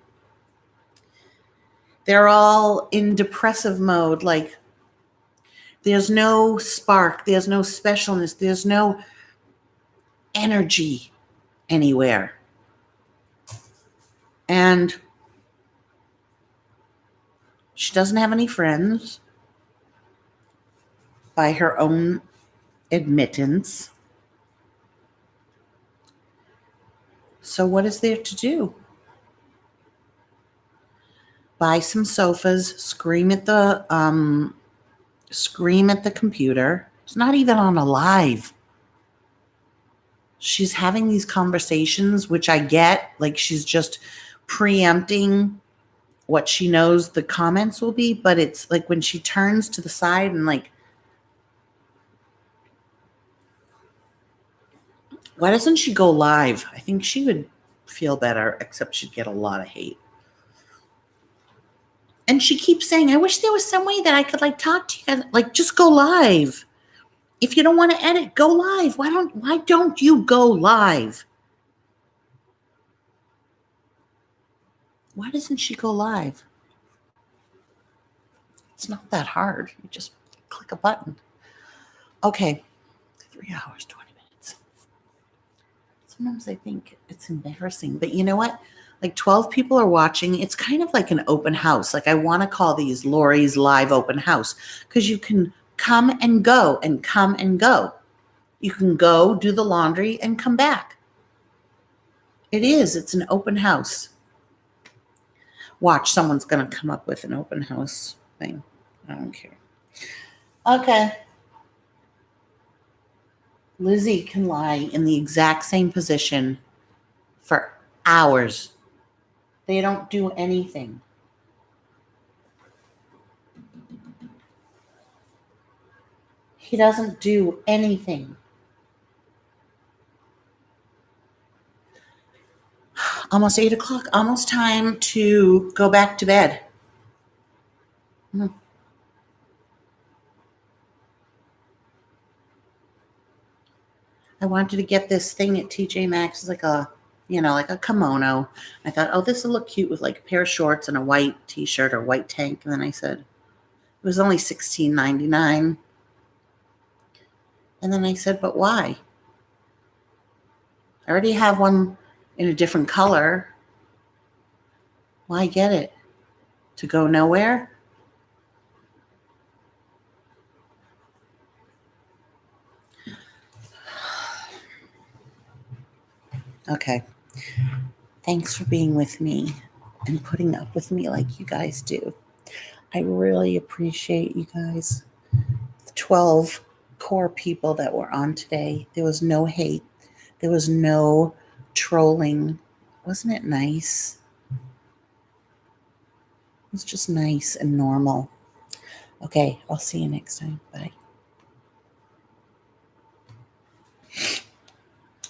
They're all in depressive mode. Like, there's no spark, there's no specialness, there's no energy anywhere. And she doesn't have any friends by her own admittance. So, what is there to do? Buy some sofas, scream at the computer. It's not even on a live. She's having these conversations, which I get, like she's just preempting what she knows the comments will be, but it's like when she turns to the side and like, why doesn't she go live? I think she would feel better, except she'd get a lot of hate. And she keeps saying, I wish there was some way that I could like talk to you guys. Like, just go live. If you don't want to edit, go live. Why don't you go live? Why doesn't she go live? It's not that hard. You just click a button. Okay. 3 hours, 20 minutes. Sometimes I think it's embarrassing, but you know what? Like 12 people are watching. It's kind of like an open house. Like I want to call these Lori's live open house because you can come and go and come and go. You can go do the laundry and come back. It is. It's an open house. Watch, someone's going to come up with an open house thing. I don't care. Okay. Lizzie can lie in the exact same position for hours. They don't do anything. He doesn't do anything. Almost 8 o'clock. Almost time to go back to bed. I wanted to get this thing at TJ Maxx. It's like a, like a kimono. I thought, oh, this will look cute with like a pair of shorts and a white t-shirt or white tank. And then I said, it was only $16.99. And then I said, but why? I already have one in a different color. Why get it? To go nowhere? Okay. Thanks for being with me and putting up with me like you guys do. I really appreciate you guys. The 12 core people that were on today. There was no hate. There was no trolling. Wasn't it nice? It was just nice and normal. Okay, I'll see you next time. Bye.